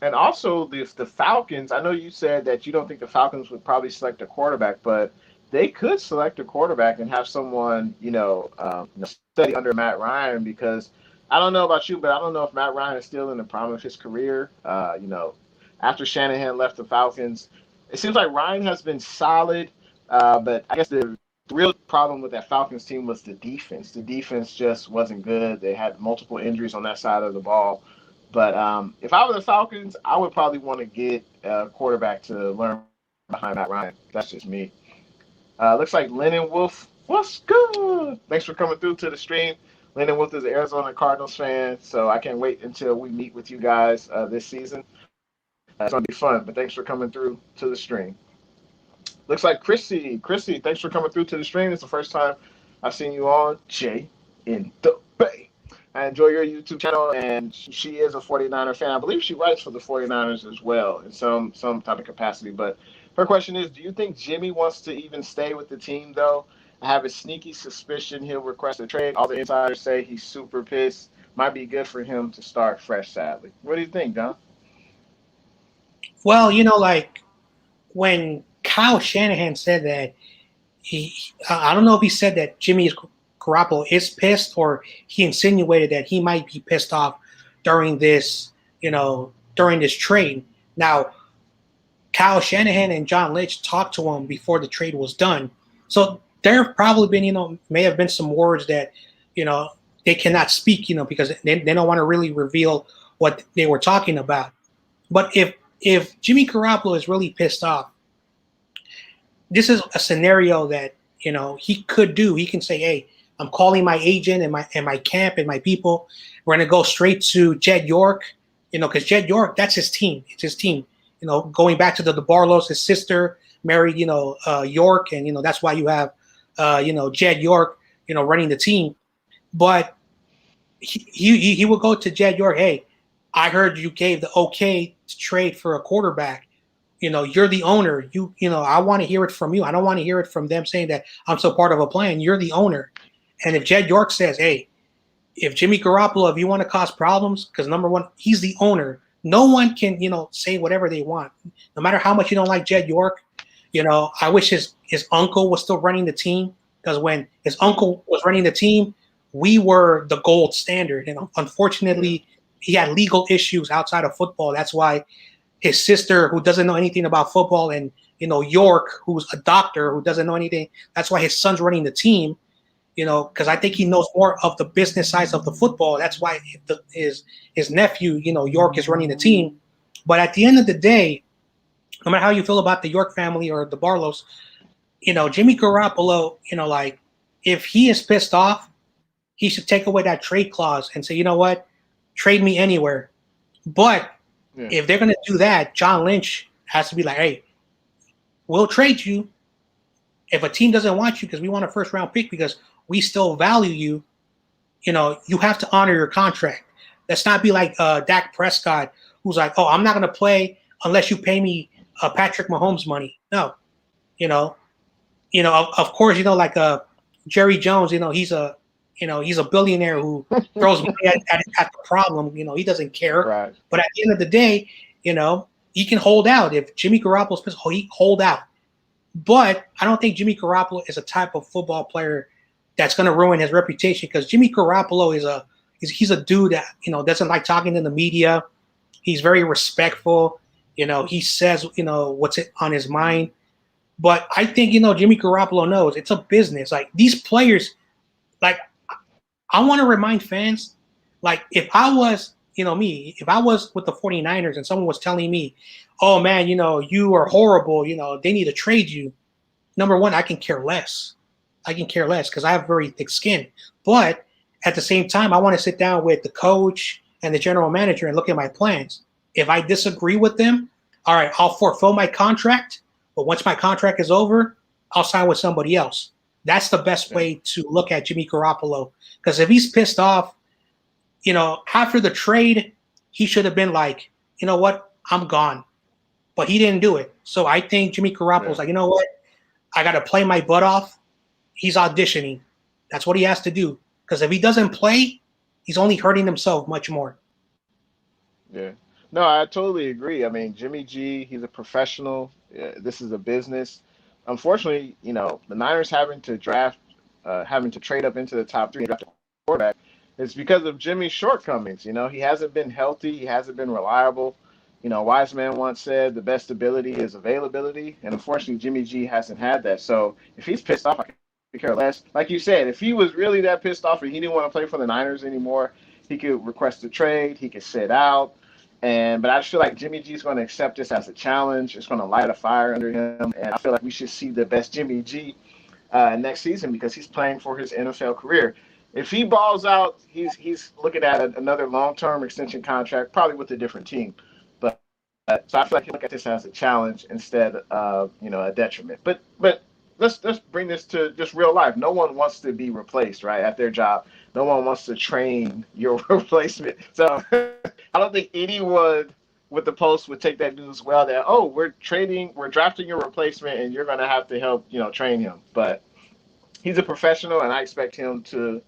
And also the Falcons, I know you said that you don't think the Falcons would probably select a quarterback, but they could select a quarterback and have someone, study under Matt Ryan because I don't know about you, but I don't know if Matt Ryan is still in the prime of his career. After Shanahan left the Falcons, it seems like Ryan has been solid, but I guess the real problem with that Falcons team was the defense. The defense just wasn't good. They had multiple injuries on that side of the ball. But if I were the Falcons, I would probably want to get a quarterback to learn behind Matt Ryan. That's just me. Looks like Lennon Wolf. What's good? Thanks for coming through to the stream. Lennon Wolf is an Arizona Cardinals fan, so I can't wait until we meet with you guys this season. It's going to be fun, but thanks for coming through to the stream. Looks like Chrissy. Chrissy, thanks for coming through to the stream. It's the first time I've seen you on Jay in the Bay. I enjoy your YouTube channel, and she is a 49er fan. I believe she writes for the 49ers as well in some type of capacity. But her question is, do you think Jimmy wants to even stay with the team, though? I have a sneaky suspicion he'll request a trade. All the insiders say he's super pissed. Might be good for him to start fresh, sadly. What do you think, John? Well, like when Kyle Shanahan said that I don't know if he said that Jimmy Garoppolo is pissed or he insinuated that he might be pissed off during this, during this trade. Now, Kyle Shanahan and John Lynch talked to him before the trade was done. So there have probably been, may have been some words that, they cannot speak, because they don't want to really reveal what they were talking about. But if Jimmy Garoppolo is really pissed off, this is a scenario that, he could do. He can say, hey, I'm calling my agent and my camp and my people. We're going to go straight to Jed York, because Jed York, that's his team. It's his team. Going back to the Barlows, his sister married, York, and that's why you have, Jed York, running the team. But he will go to Jed York. Hey, I heard you gave the okay to trade for a quarterback. You're the owner. I want to hear it from you. I don't want to hear it from them saying that I'm still part of a plan. You're the owner. And if Jed York says, hey, if Jimmy Garoppolo, if you want to cause problems, because number one, he's the owner. No one can, say whatever they want. No matter how much you don't like Jed York, I wish his uncle was still running the team, because when his uncle was running the team, we were the gold standard. And unfortunately, he had legal issues outside of football. That's why his sister, who doesn't know anything about football, and, York, who's a doctor who doesn't know anything, that's why his son's running the team, because I think he knows more of the business side of the football. That's why his nephew, York, is running the team. But at the end of the day, no matter how you feel about the York family or the Barlows, Jimmy Garoppolo, if he is pissed off, he should take away that trade clause and say, you know what, trade me anywhere. But if they're going to do that, John Lynch has to be like, hey, we'll trade you if a team doesn't want you because we want a first-round pick because we still value you. You have to honor your contract. Let's not be like Dak Prescott, who's like, oh, I'm not going to play unless you pay me Patrick Mahomes money. No, of course, like Jerry Jones, he's a billionaire who throws money at the problem. He doesn't care. Right. But at the end of the day, he can hold out. If Jimmy Garoppolo's pissed, he hold out. But I don't think Jimmy Garoppolo is a type of football player that's going to ruin his reputation, because Jimmy Garoppolo he's a dude that doesn't like talking to the media. He's very respectful. He says what's on his mind. But I think Jimmy Garoppolo knows it's a business. Like, these players, like, I want to remind fans, like, if I was if I was with the 49ers and someone was telling me, oh man, you are horrible, they need to trade you. Number one, I can care less. Because I have very thick skin. But at the same time, I want to sit down with the coach and the general manager and look at my plans. If I disagree with them, all right, I'll fulfill my contract. But once my contract is over, I'll sign with somebody else. That's the best way to look at Jimmy Garoppolo. Because if he's pissed off, after the trade, he should have been like, you know what, I'm gone. But he didn't do it. So I think Jimmy Garoppolo's like, you know what, I got to play my butt off. He's auditioning. That's what he has to do. Because if he doesn't play, he's only hurting himself much more. Yeah. No, I totally agree. I mean, Jimmy G, he's a professional. This is a business. unfortunately, the Niners having to trade up into the top three and draft a quarterback is because of Jimmy's shortcomings. He hasn't been healthy. He hasn't been reliable. Wise man once said the best ability is availability, and unfortunately, Jimmy G hasn't had that. So if he's pissed off, I could care less. Like you said, if he was really that pissed off and he didn't want to play for the Niners anymore, he could request a trade. He could sit out. But I just feel like Jimmy G is going to accept this as a challenge. It's going to light a fire under him, and I feel like we should see the best Jimmy G next season because he's playing for his NFL career. If he balls out, he's looking at another long-term extension contract, probably with a different team. But so I feel like he look at this as a challenge instead of a detriment. But let's bring this to just real life. No one wants to be replaced, right, at their job. No one wants to train your replacement. So I don't think anyone with the Post would take that news well that, oh, we're drafting your replacement and you're going to have to help, train him. But he's a professional and I expect him to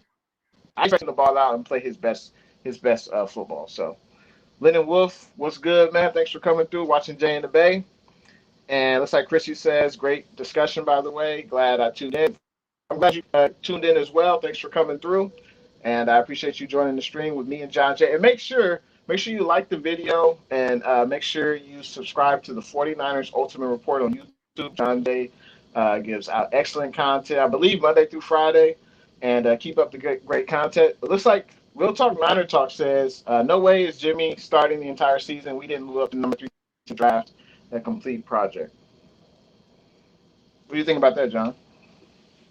ball out and play his best football. So Lennon Wolf, what's good, man? Thanks for coming through, watching Jay in the Bay. And looks like Chrissy says, great discussion, by the way. Glad I tuned in. I'm glad you tuned in as well. Thanks for coming through. And I appreciate you joining the stream with me and Jon Jay. And make sure you like the video and make sure you subscribe to the 49ers Ultimate Report on YouTube. Jon Jay gives out excellent content, I believe, Monday through Friday. And keep up the great content. It looks like Real Talk Niner Talk says, no way is Jimmy starting the entire season. We didn't move up to number 3 to draft a complete project. What do you think about that, John?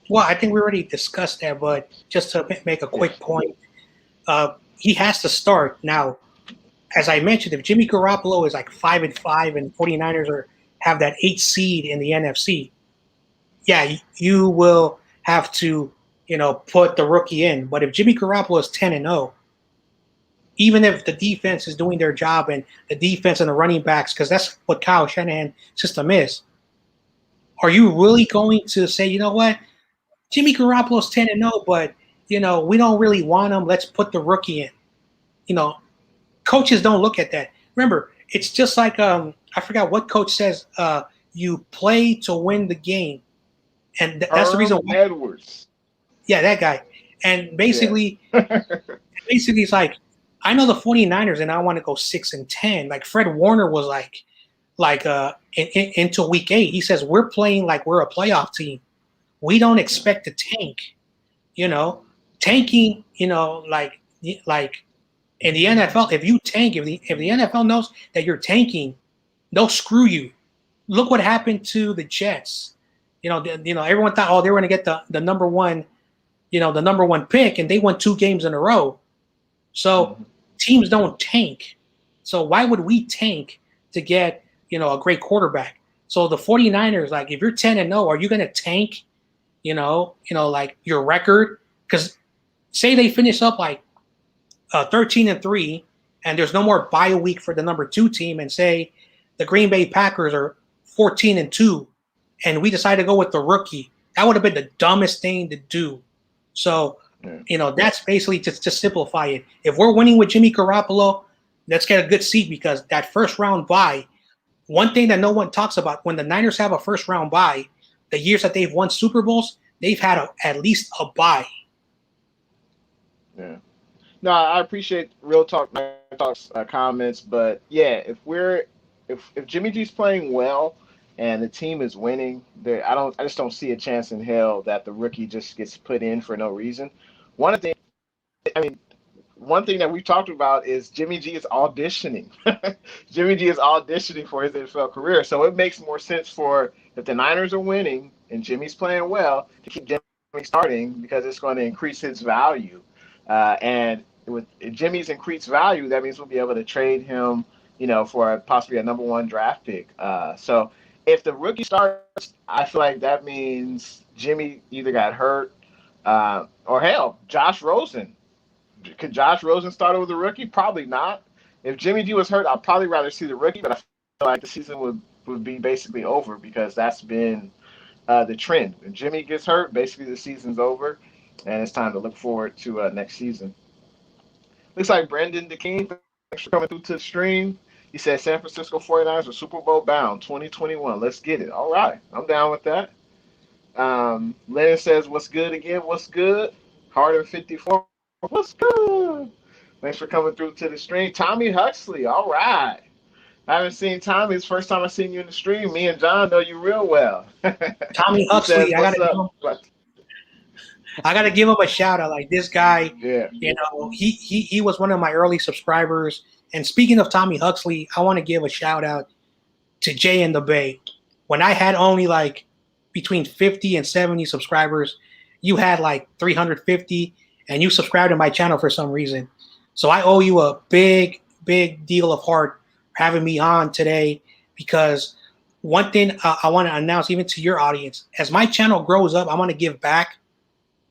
Well, I think we already discussed that, but just to make a quick point, he has to start. Now, as I mentioned, if Jimmy Garoppolo is like 5-5 and 49ers have that 8th seed in the NFC, yeah, you will have to, put the rookie in. But if Jimmy Garoppolo is 10-0, even if the defense is doing their job and the defense and the running backs, because that's what Kyle Shanahan's system is, are you really going to say, you know what? Jimmy Garoppolo's 10-0, but we don't really want him. Let's put the rookie in. Coaches don't look at that. Remember, it's just like I forgot what coach says. You play to win the game, and that's the reason why. Edwards. Yeah, that guy. And basically, it's like I know the 49ers, and I want to go 6-10. Like Fred Warner was into week 8. He says we're playing like we're a playoff team. We don't expect to tank, tanking, like in the NFL, if you tank, if the NFL knows that you're tanking, they'll screw you. Look what happened to the Jets. Everyone thought, oh, they were going to get the number one, the number 1 pick, and they won 2 games in a row. So teams don't tank. So why would we tank to get, a great quarterback? So the 49ers, like if you're 10-0, are you going to tank? Like your record, because say they finish up like 13-3, and there's no more bye week for the number 2 team, and say the Green Bay Packers are 14-2, and we decide to go with the rookie. That would have been the dumbest thing to do. So, that's basically just to simplify it. If we're winning with Jimmy Garoppolo, let's get a good seat because that first round bye. One thing that no one talks about when the Niners have a first round bye. The years that they've won Super Bowls, they've had at least a bye. Yeah. No, I appreciate Real Talk's comments, but yeah, if Jimmy G's playing well and the team is winning, I just don't see a chance in hell that the rookie just gets put in for no reason. One thing that we've talked about is Jimmy G is auditioning. Jimmy G is auditioning for his NFL career, so it makes more sense for if the Niners are winning and Jimmy's playing well to keep Jimmy starting because it's going to increase his value. And with Jimmy's increased value, that means we'll be able to trade him, for possibly a number 1 draft pick. So if the rookie starts, I feel like that means Jimmy either got hurt or hell, Josh Rosen. Could Josh Rosen start over the rookie? Probably not. If Jimmy G was hurt, I'd probably rather see the rookie, but I feel like the season would be basically over because that's been the trend. When Jimmy gets hurt, basically the season's over, and it's time to look forward to next season. Looks like Brendan DeKeen, thanks for coming through to the stream. He said San Francisco 49ers are Super Bowl bound 2021. Let's get it. All right. I'm down with that. Lennon says, "What's good again? What's good?" Harden 54. What's good? Thanks for coming through to the stream. Tommy Huxley. All right. I haven't seen Tommy. It's the first time I've seen you in the stream. Me and John know you real well. Tommy He says, Huxley, "What's up?" I gotta give him a shout out. Like this guy, Yeah. he was one of my early subscribers. And speaking of Tommy Huxley, I want to give a shout out to Jay in the Bay. When I had only like between 50 and 70 subscribers, you had like 350, and you subscribed to my channel for some reason. So I owe you a big, big deal of heart for having me on today, because one thing I want to announce even to your audience, as my channel grows up, I want to give back.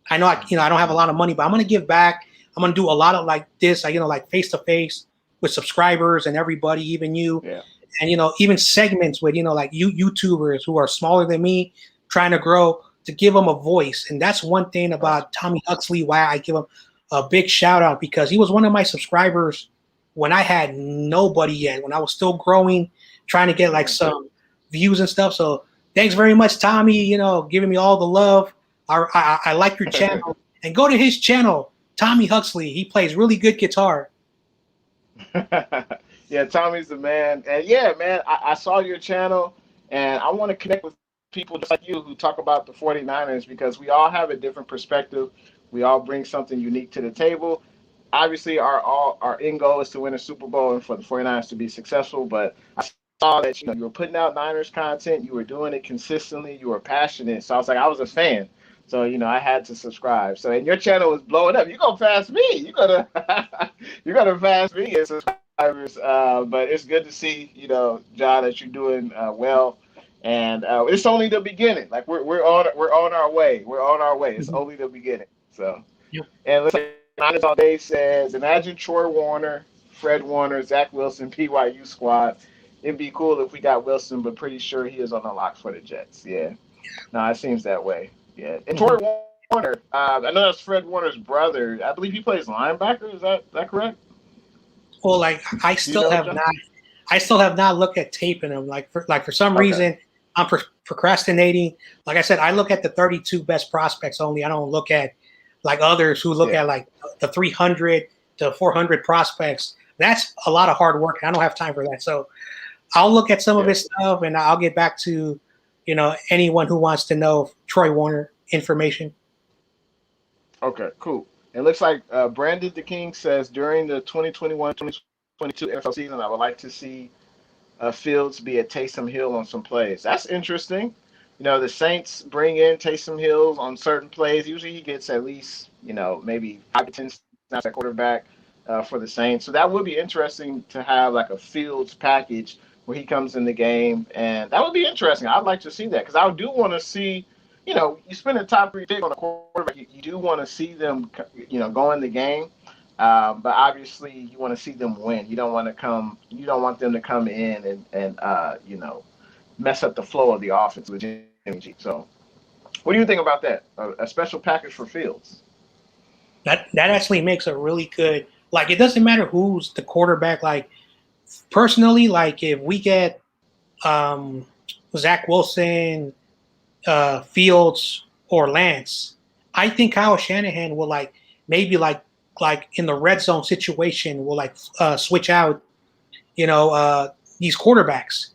I know I don't have a lot of money, but I'm going to give back. I'm going to do a lot of like this, like face to face with subscribers and everybody, even you. Yeah. And even segments with like YouTubers who are smaller than me, trying to grow, to give them a voice. And that's one thing about Tommy Huxley, why I give him a big shout out, because he was one of my subscribers when I had nobody yet, when I was still growing, trying to get like some views and stuff. So thanks very much, Tommy, giving me all the love. I like your channel, and go to his channel, Tommy Huxley. He plays really good guitar. Yeah, Tommy's the man. And yeah, man, I saw your channel, and I want to connect with people just like you who talk about the 49ers, because we all have a different perspective. We all bring something unique to the table. Obviously, our end goal is to win a Super Bowl and for the 49ers to be successful, but I saw that you were putting out Niners content, you were doing it consistently, you were passionate. So I was a fan. So, I had to subscribe. So, and your channel was blowing up. You're going to pass me. You're going to pass me as subscribers. But it's good to see, John, that you're doing well. And it's only the beginning. Like we're on our way. We're on our way. It's only the beginning. So, Yep. And let's say Niners All Day says, imagine Troy Warner, Fred Warner, Zach Wilson, BYU squad. It'd be cool if we got Wilson, but pretty sure he is on the lock for the Jets. Yeah. No, it seems that way. Yeah, and Troy Warner, I know that's Fred Warner's brother. I believe he plays linebacker. Is that correct? Well, like I still have not looked at tape in him. Like for some reason, I'm procrastinating. Like I said, I look at the 32 best prospects only. I don't look at like others who look at like the 300 to 400 prospects. That's a lot of hard work. I don't have time for that. So I'll look at some of his stuff, and I'll get back to anyone who wants to know Troy Warner information. Okay, cool. It looks like Brandon the King says, during the 2021-2022 NFL season, I would like to see Fields be at Taysom Hill on some plays. That's interesting. The Saints bring in Taysom Hill on certain plays. Usually he gets at least, maybe 5 to 10 snaps at quarterback for the Saints. So that would be interesting to have like a Fields package where he comes in the game. And that would be interesting. I'd like to see that, because I do want to see, you spend a top 3 pick on a quarterback. You do want to see them, go in the game. But obviously you want to see them win. You don't want them to come in and mess up the flow of the offense with Jimmy G. So what do you think about that? A special package for Fields? That actually makes a really good, like, it doesn't matter who's the quarterback. Like, personally, like if we get Zach Wilson, Fields, or Lance, I think Kyle Shanahan will maybe in the red zone situation will switch out, these quarterbacks,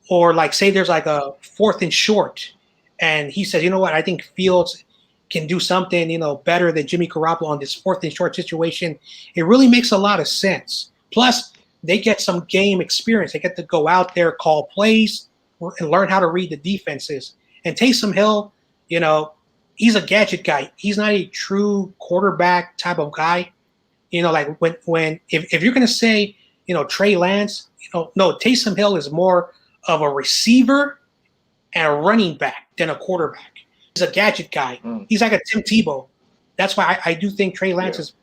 or say there's like a 4th and short, and he says, you know what, I think Fields can do something, better than Jimmy Garoppolo on this 4th and short situation. It really makes a lot of sense. Plus, they get some game experience. They get to go out there, call plays, and learn how to read the defenses. And Taysom Hill, he's a gadget guy. He's not a true quarterback type of guy. Like if you're going to say, Trey Lance, no, Taysom Hill is more of a receiver and a running back than a quarterback. He's a gadget guy. He's like a Tim Tebow. That's why I do think Trey Lance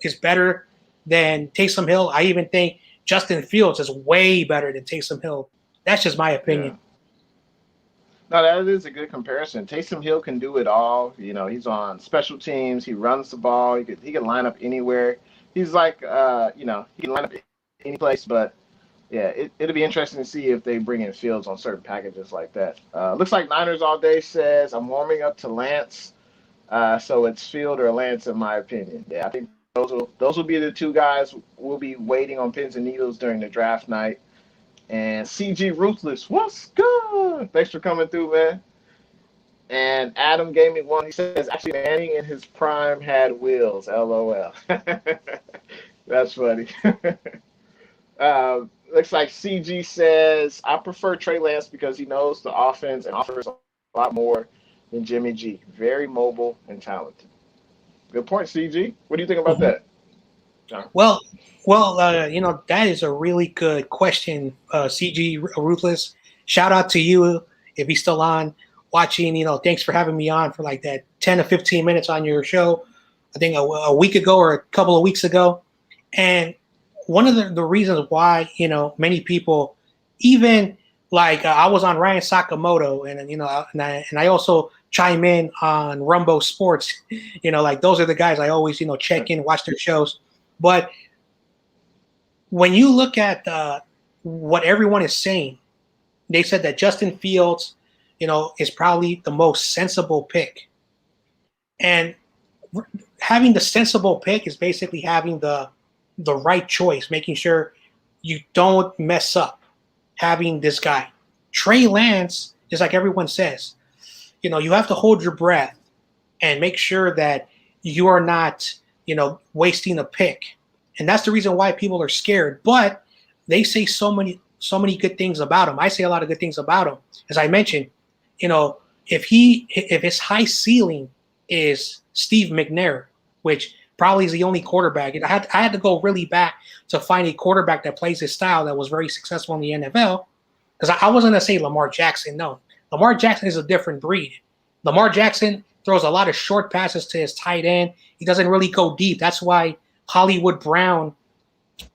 is better than Taysom Hill. I even think Justin Fields is way better than Taysom Hill. That's just my opinion. No, that is a good comparison. Taysom Hill can do it all. He's on special teams. He runs the ball. He can line up anywhere. He's like, he can line up any place. But Yeah, it'll be interesting to see if they bring in Fields on certain packages like that. Looks like Niners all day says I'm warming up to Lance. So it's Field or Lance in my opinion. Yeah, I think those will be the two guys we'll be waiting on pins and needles during the draft night. And CG Ruthless, what's good? Thanks for coming through, man. And Adam gave me one. He says actually Manning in his prime had wheels. LOL. That's funny. Looks like CG says I prefer Trey Lance because he knows the offense and offers a lot more than Jimmy G. Very mobile and talented. Good point, CG. What do you think about Mhm. that, John? Well, that is a really good question, CG Ruthless. Shout out to you if he's still on watching. Thanks for having me on for like that 10 to 15 minutes on your show. I think a week ago or a couple of weeks ago. And one of the reasons why, many people, even like I was on Ryan Sakamoto and I also chime in on Rumbo Sports, like those are the guys I always, check in, watch their shows. But when you look at what everyone is saying, they said that Justin Fields, is probably the most sensible pick. And having the sensible pick is basically having the right choice, making sure you don't mess up having this guy. Trey Lance, just like everyone says, you have to hold your breath and make sure that you are not, wasting a pick. And that's the reason why people are scared. But they say so many good things about him. I say a lot of good things about him. As I mentioned, if his high ceiling is Steve McNair, which probably is the only quarterback. And I had to go really back to find a quarterback that plays his style that was very successful in the NFL. Because I wasn't going to say Lamar Jackson. No, Lamar Jackson is a different breed. Lamar Jackson throws a lot of short passes to his tight end. He doesn't really go deep. That's why Hollywood Brown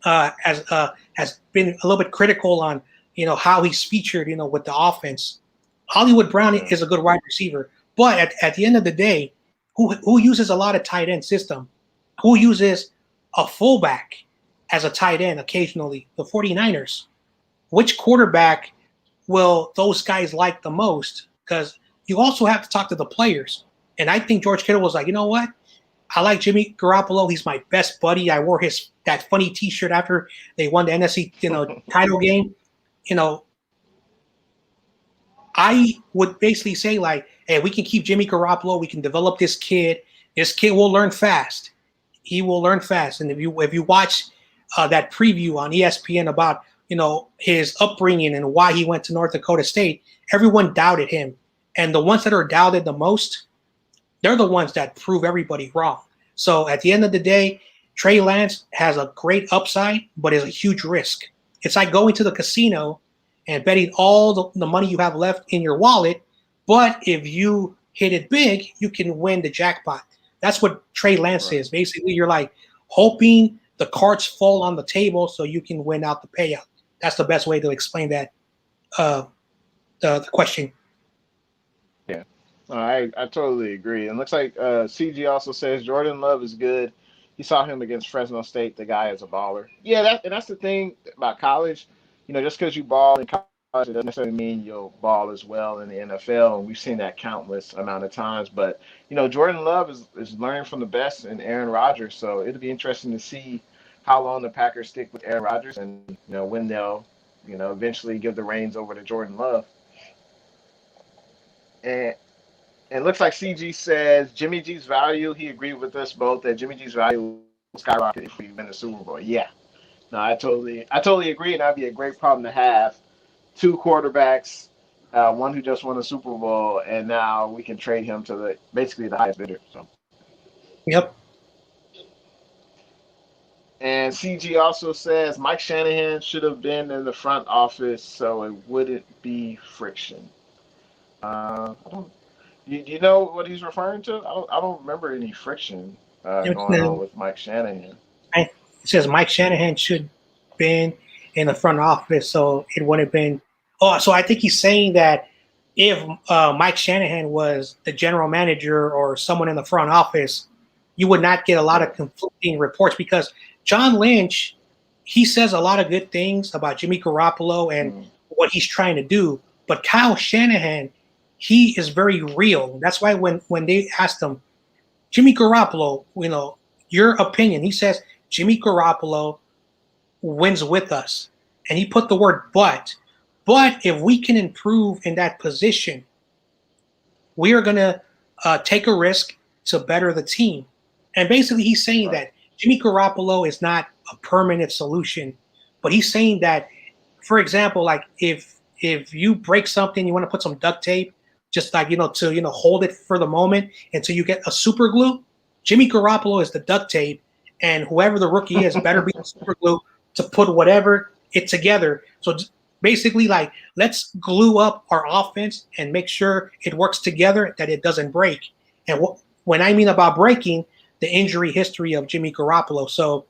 has been a little bit critical on how he's featured with the offense. Hollywood Brown is a good wide receiver, but at the end of the day, who uses a lot of tight end system? Who uses a fullback as a tight end occasionally? The 49ers. Which quarterback will those guys like the most? Because you also have to talk to the players. And I think George Kittle was like, you know what? I like Jimmy Garoppolo. He's my best buddy. I wore that funny T-shirt after they won the NFC title game. I would basically say like, hey, we can keep Jimmy Garoppolo. We can develop this kid. This kid will learn fast. He will learn fast. And if you watch that preview on ESPN about his upbringing and why he went to North Dakota State, everyone doubted him. And the ones that are doubted the most, they're the ones that prove everybody wrong. So at the end of the day, Trey Lance has a great upside, but is a huge risk. It's like going to the casino and betting all the money you have left in your wallet. But if you hit it big, you can win the jackpot. That's what Trey Lance is. Basically, you're like hoping the cards fall on the table so you can win out the payout. That's the best way to explain that, the question. Yeah, I totally agree. And looks like CG also says Jordan Love is good. He saw him against Fresno State. The guy is a baller. Yeah, that's the thing about college. Just because you ball in college, it doesn't necessarily mean you'll ball as well in the NFL. And we've seen that countless amount of times. But Jordan Love is learning from the best in Aaron Rodgers. So it'll be interesting to see how long the Packers stick with Aaron Rodgers and when they'll eventually give the reins over to Jordan Love. And it looks like CG says Jimmy G's value. He agreed with us both that Jimmy G's value will skyrocket if we win the Super Bowl. Yeah, no, I totally agree, and that'd be a great problem to have. Two quarterbacks, one who just won a Super Bowl, and now we can trade him to basically the highest bidder. So. Yep. And CG also says Mike Shanahan should have been in the front office so it wouldn't be friction. I don't. You know what he's referring to? I don't remember any friction going on with Mike Shanahan. It says Mike Shanahan should have been in the front office, so it would have been. Oh, so I think he's saying that if Mike Shanahan was the general manager or someone in the front office, you would not get a lot of conflicting reports because John Lynch he says a lot of good things about Jimmy Garoppolo and what he's trying to do. But Kyle Shanahan, he is very real. That's why when they asked him, Jimmy Garoppolo, your opinion, he says Jimmy Garoppolo wins with us. And he put the word but. But if we can improve in that position, we are going to take a risk to better the team. And basically he's saying that Jimmy Garoppolo is not a permanent solution, but he's saying that, for example, like if you break something, you want to put some duct tape, just like, to, hold it for the moment until you get a super glue. Jimmy Garoppolo is the duct tape, and whoever the rookie is better be the super glue to put whatever it together. So basically, like, let's glue up our offense and make sure it works together, that it doesn't break. And when I mean about breaking, the injury history of Jimmy Garoppolo. So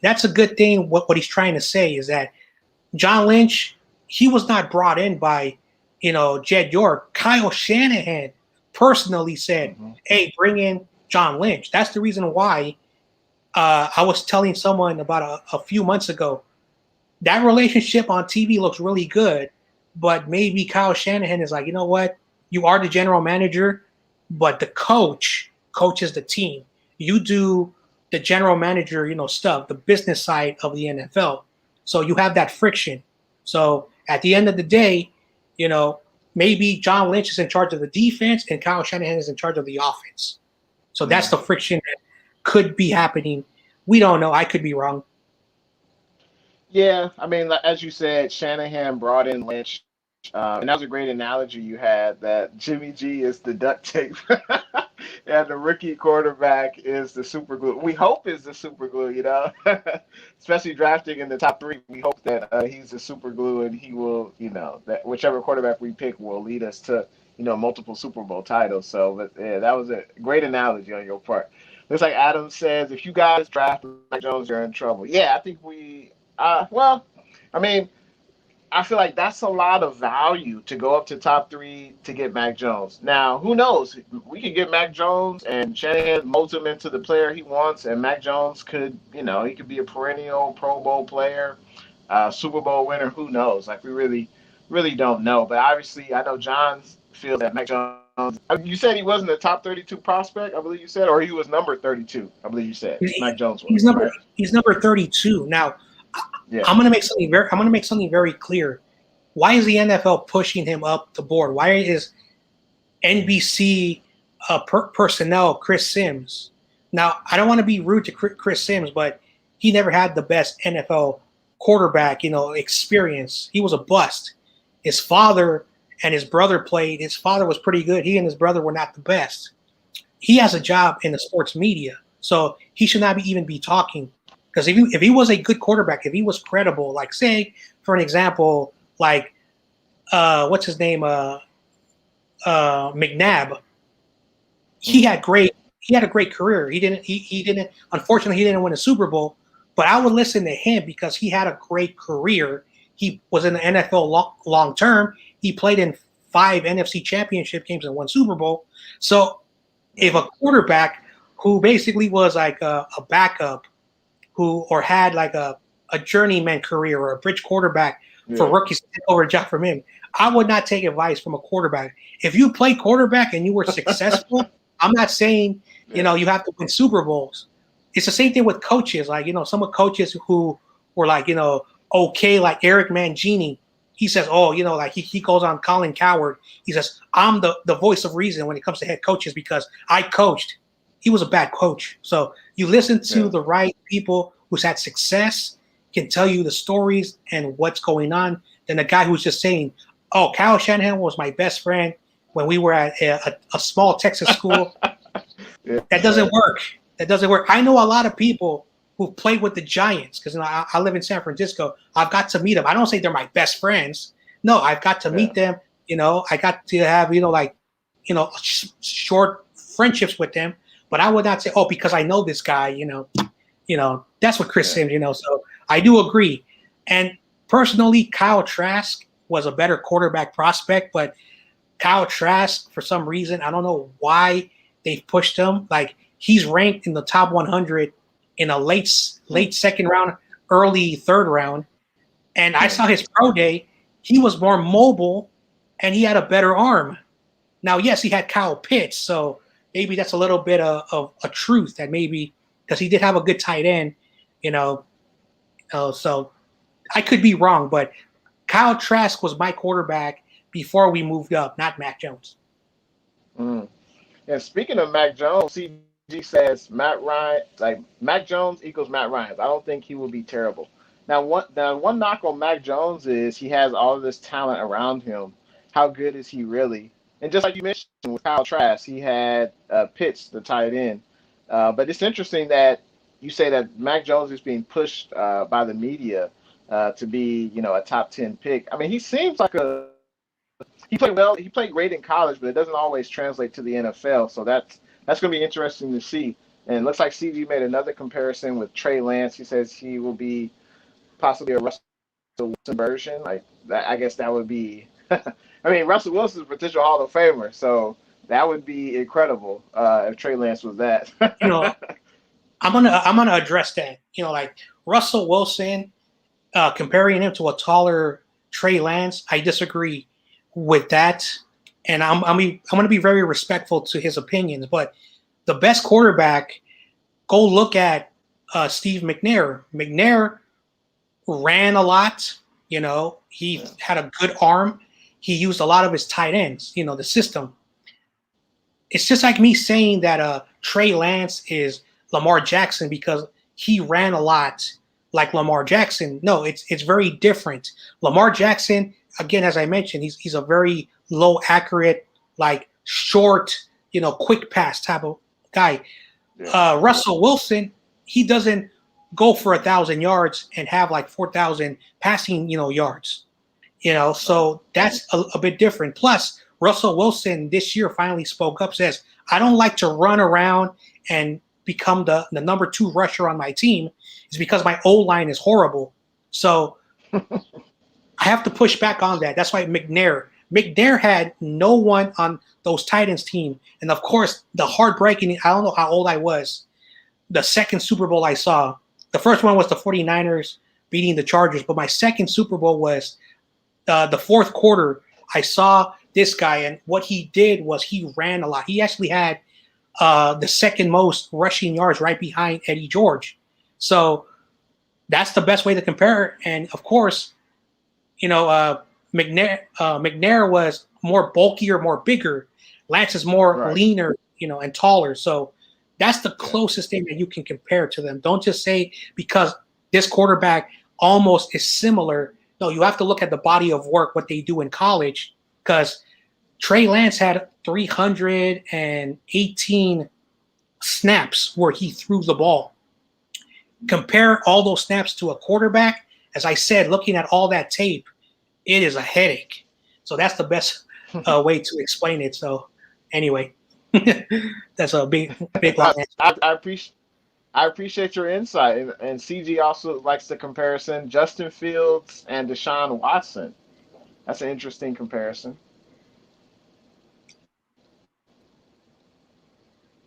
that's a good thing. What he's trying to say is that John Lynch, he was not brought in by, Jed York. Kyle Shanahan personally said, hey, bring in John Lynch. That's the reason why I was telling someone about a few months ago, that relationship on TV looks really good, but maybe Kyle Shanahan is like, you know what? You are the general manager, but the coach coaches the team. You do the general manager, stuff, the business side of the NFL. So you have that friction. So at the end of the day, maybe John Lynch is in charge of the defense and Kyle Shanahan is in charge of the offense. So that's the friction that could be happening. We don't know. I could be wrong. Yeah, I mean, as you said, Shanahan brought in Lynch, and that was a great analogy you had, that Jimmy G is the duct tape, and the rookie quarterback is the super glue. We hope is the super glue, especially drafting in the top 3. We hope that he's the super glue, and he will, that whichever quarterback we pick will lead us to, multiple Super Bowl titles. So, but yeah, that was a great analogy on your part. Looks like Adam says, if you guys draft Mac Jones, you're in trouble. Yeah, I think we. Well, I mean, I feel like that's a lot of value to go up to top 3 to get Mac Jones. Now, who knows? We could get Mac Jones and Shanahan molds him into the player he wants, and Mac Jones could, he could be a perennial Pro Bowl player, Super Bowl winner. Who knows? Like, we really, really don't know. But obviously, I know John feels that Mac Jones. You said he wasn't a top 32 prospect, I believe you said, or he was number 32. I believe you said Mac Jones was. He's number 32 now. Yeah. I'm gonna make something very clear. Why is the NFL pushing him up the board? Why is NBC personnel Chris Sims? Now, I don't want to be rude to Chris Sims, but he never had the best NFL quarterback, experience. He was a bust. His father and his brother played. His father was pretty good. He and his brother were not the best. He has a job in the sports media, so he should not even be talking. Because if he was a good quarterback, if he was credible, like, say, for an example, like, what's his name, McNabb, he had a great career. He didn't, unfortunately, he didn't win a Super Bowl, but I would listen to him because he had a great career. He was in the NFL long term. He played in 5 NFC championship games and 1 Super Bowl. So if a quarterback who basically was like a backup, or had like a journeyman career or a bridge quarterback for rookies to take over a job from him, I would not take advice from a quarterback. If you play quarterback and you were successful, I'm not saying, you have to win Super Bowls. It's the same thing with coaches. Like, some of coaches who were like, okay, like Eric Mangini, he says, like he goes on Colin Cowherd. He says, I'm the voice of reason when it comes to head coaches because I coached. He was a bad coach. So you listen to the right people who's had success, can tell you the stories and what's going on, than the guy who's just saying, oh, Kyle Shanahan was my best friend when we were at a small Texas school. That doesn't work. That doesn't work. I know a lot of people who played with the Giants because I live in San Francisco. I've got to meet them. I don't say they're my best friends. No, I've got to meet them. I got to have, short friendships with them. But I would not say, because I know this guy, that's what Chris Sims, So I do agree. And personally, Kyle Trask was a better quarterback prospect, but Kyle Trask, for some reason, I don't know why they've pushed him. Like, he's ranked in the top 100 in a late second round early third round. And I saw his pro day. He was more mobile, and he had a better arm. Now, yes, he had Kyle Pitts, so maybe that's a little bit of a truth that maybe because he did have a good tight end, you know. So I could be wrong, but Kyle Trask was my quarterback before we moved up, not Mac Jones. Mm. And speaking of Mac Jones, CG says Matt Ryan, like Mac Jones equals Matt Ryan. I don't think he will be terrible. Now one knock on Mac Jones is he has all of this talent around him. How good is he really? And just like you mentioned with Kyle Trask, he had Pitts, the tight end. But it's interesting that you say that Mac Jones is being pushed by the media to be, a top 10 pick. I mean, he seems like he played well. He played great in college, but it doesn't always translate to the NFL. So that's going to be interesting to see. And it looks like CG made another comparison with Trey Lance. He says he will be possibly a Russell Wilson version. Like that, I guess that would be. I mean, Russell Wilson's a potential Hall of Famer, so that would be incredible if Trey Lance was that. You know, I'm gonna address that. Like Russell Wilson, comparing him to a taller Trey Lance, I disagree with that, and I'm going to be very respectful to his opinions. But the best quarterback, go look at Steve McNair. McNair ran a lot. He had a good arm. He used a lot of his tight ends. The system. It's just like me saying that Trey Lance is Lamar Jackson because he ran a lot like Lamar Jackson. No, it's very different. Lamar Jackson, again, as I mentioned, he's a very low accurate, like short, quick pass type of guy. Yeah. Russell Wilson, he doesn't go for 1,000 yards and have like 4,000 passing, yards. So that's a bit different. Plus, Russell Wilson this year finally spoke up, says, I don't like to run around and become the number 2 rusher on my team. It's because my O-line is horrible. So I have to push back on that. That's why McNair had no one on those Titans team. And of course, the heartbreaking, I don't know how old I was, the second Super Bowl I saw. The first one was the 49ers beating the Chargers, but my second Super Bowl was the fourth quarter. I saw this guy, and what he did was he ran a lot. He actually had the second most rushing yards right behind Eddie George. So that's the best way to compare. And of course, McNair was more bulkier, more bigger. Lance is more leaner, and taller. So that's the closest thing that you can compare to them. Don't just say because this quarterback almost is similar. No, you have to look at the body of work, what they do in college, because Trey Lance had 318 snaps where he threw the ball. Compare all those snaps to a quarterback. As I said, looking at all that tape, it is a headache. So that's the best way to explain it. So anyway, that's a big long answer. I appreciate your insight. And CG also likes the comparison, Justin Fields and DeShaun Watson. That's an interesting comparison.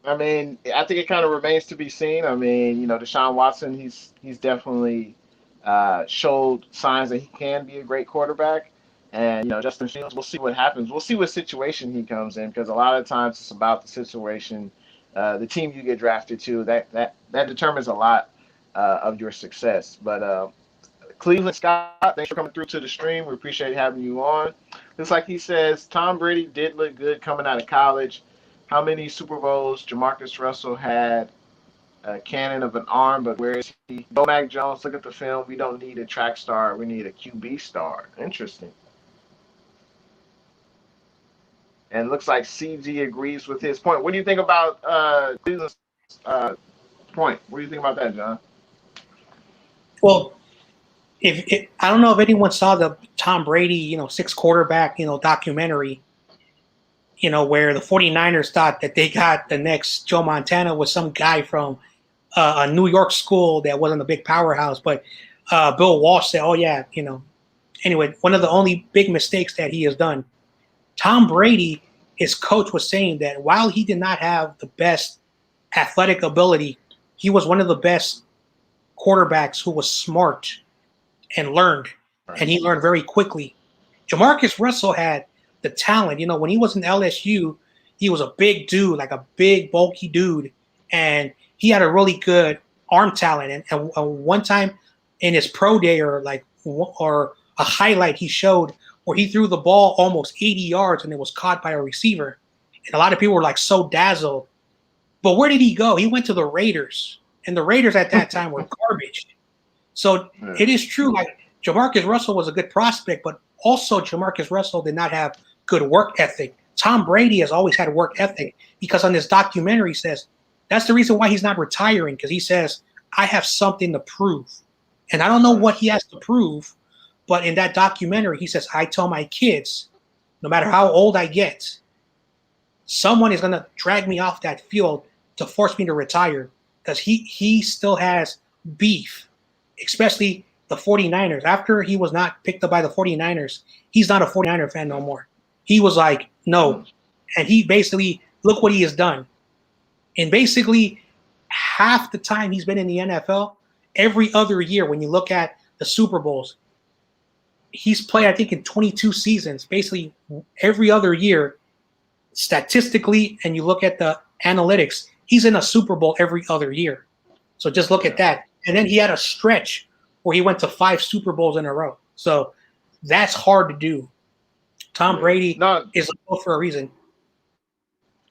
I mean, I think it kind of remains to be seen. I mean, Deshaun Watson, he's definitely showed signs that he can be a great quarterback. And Justin Fields, we'll see what happens. We'll see what situation he comes in because a lot of times it's about the situation, the team you get drafted to. That determines a lot of your success. But Cleveland Scott, thanks for coming through to the stream. We appreciate having you on. Looks like he says Tom Brady did look good coming out of college. How many Super Bowls Jamarcus Russell had a cannon of an arm, but where is he? Bo Mac Jones, look at the film. We don't need a track star. We need a QB star. Interesting. And it looks like CG agrees with his point. What do you think about Cleveland's point? What do you think about that, John? Well, I don't know if anyone saw the Tom Brady, 6 quarterback, documentary, where the 49ers thought that they got the next Joe Montana was some guy from a New York school that wasn't a big powerhouse. But Bill Walsh said, oh, yeah, Anyway, one of the only big mistakes that he has done, Tom Brady, his coach was saying that while he did not have the best athletic ability, he was one of the best quarterbacks who was smart and learned, and he learned very quickly. Jamarcus Russell had the talent. When he was in LSU, he was a big dude, like a big, bulky dude, and he had a really good arm talent. And one time in his pro day or a highlight he showed where he threw the ball almost 80 yards and it was caught by a receiver. And a lot of people were like so dazzled. But where did he go? He went to the Raiders, and the Raiders at that time were garbage. So it is true, like Jamarcus Russell was a good prospect, but also Jamarcus Russell did not have good work ethic. Tom Brady has always had work ethic because on this documentary says that's the reason why he's not retiring, because he says, I have something to prove. And I don't know what he has to prove, but in that documentary, he says, I tell my kids, no matter how old I get, someone is going to drag me off that field to force me to retire, because he still has beef, especially the 49ers. After he was not picked up by the 49ers, he's not a 49er fan no more. He was like, no. And he basically, look what he has done. And basically, half the time he's been in the NFL, every other year, when you look at the Super Bowls, he's played, I think, in 22 seasons, basically every other year, statistically, and you look at the analytics, he's in a Super Bowl every other year. So just look at that. And then he had a stretch where he went to 5 Super Bowls in a row. So that's hard to do. Tom Brady is a GOAT for a reason.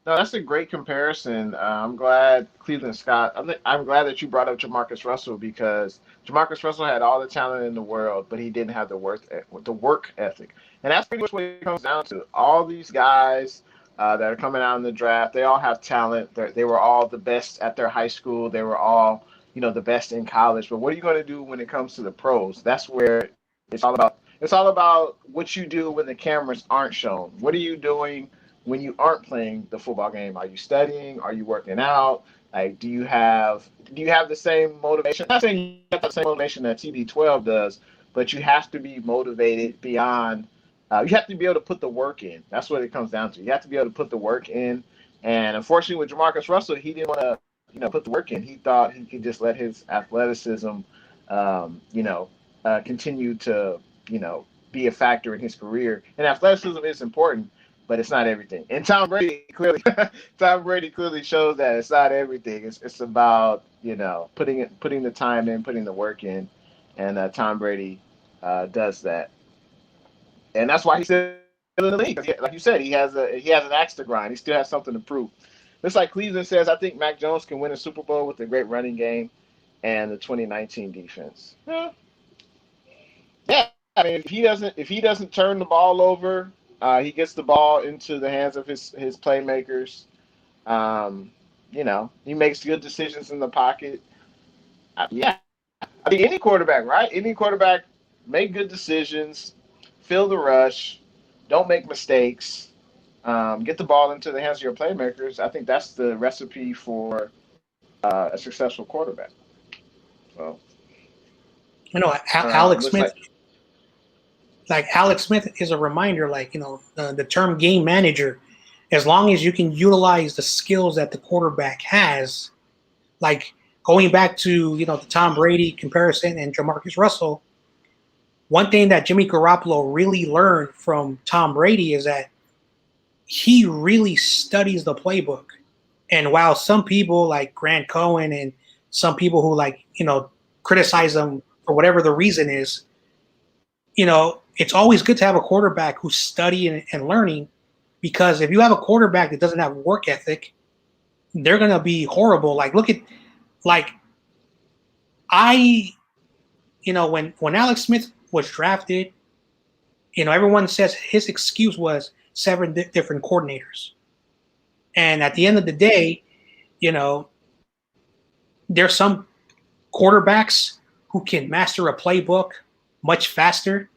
No, that's a great comparison. I'm glad Cleveland Scott. I'm glad that you brought up Jamarcus Russell, because Jamarcus Russell had all the talent in the world, but he didn't have the work ethic, and that's pretty much what it comes down to. All these guys that are coming out in the draft, they all have talent. They were all the best at their high school. They were all, the best in college. But what are you going to do when it comes to the pros? That's where it's all about. It's all about what you do when the cameras aren't shown. What are you doing when you aren't playing the football game? Are you studying? Are you working out? Like, do you have the same motivation? I'm not saying you have the same motivation that TB12 does, but you have to be motivated beyond. You have to be able to put the work in. That's what it comes down to. You have to be able to put the work in. And unfortunately, with Jamarcus Russell, he didn't want to, put the work in. He thought he could just let his athleticism, continue to, be a factor in his career. And athleticism is important, but it's not everything. And Tom Brady clearly shows that it's not everything. It's about, putting the time in, putting the work in, and Tom Brady does that. And that's why he's still in the league. Like you said, he has an axe to grind. He still has something to prove. Just like Cleveland says, I think Mac Jones can win a Super Bowl with a great running game and the 2019 defense. Yeah. I mean, if he doesn't turn the ball over, he gets the ball into the hands of his playmakers. He makes good decisions in the pocket. I mean, any quarterback, right? Any quarterback make good decisions, feel the rush, don't make mistakes, get the ball into the hands of your playmakers. I think that's the recipe for a successful quarterback. So, Alex Smith. Like Alex Smith is a reminder, the term game manager, as long as you can utilize the skills that the quarterback has, like going back to, the Tom Brady comparison and Jamarcus Russell, one thing that Jimmy Garoppolo really learned from Tom Brady is that he really studies the playbook. And while some people like Grant Cohen and some people who criticize him for whatever the reason is, it's always good to have a quarterback who's studying and learning, because if you have a quarterback that doesn't have work ethic, they're going to be horrible. When Alex Smith was drafted, everyone says his excuse was 7 different coordinators. And at the end of the day, there's some quarterbacks who can master a playbook much faster.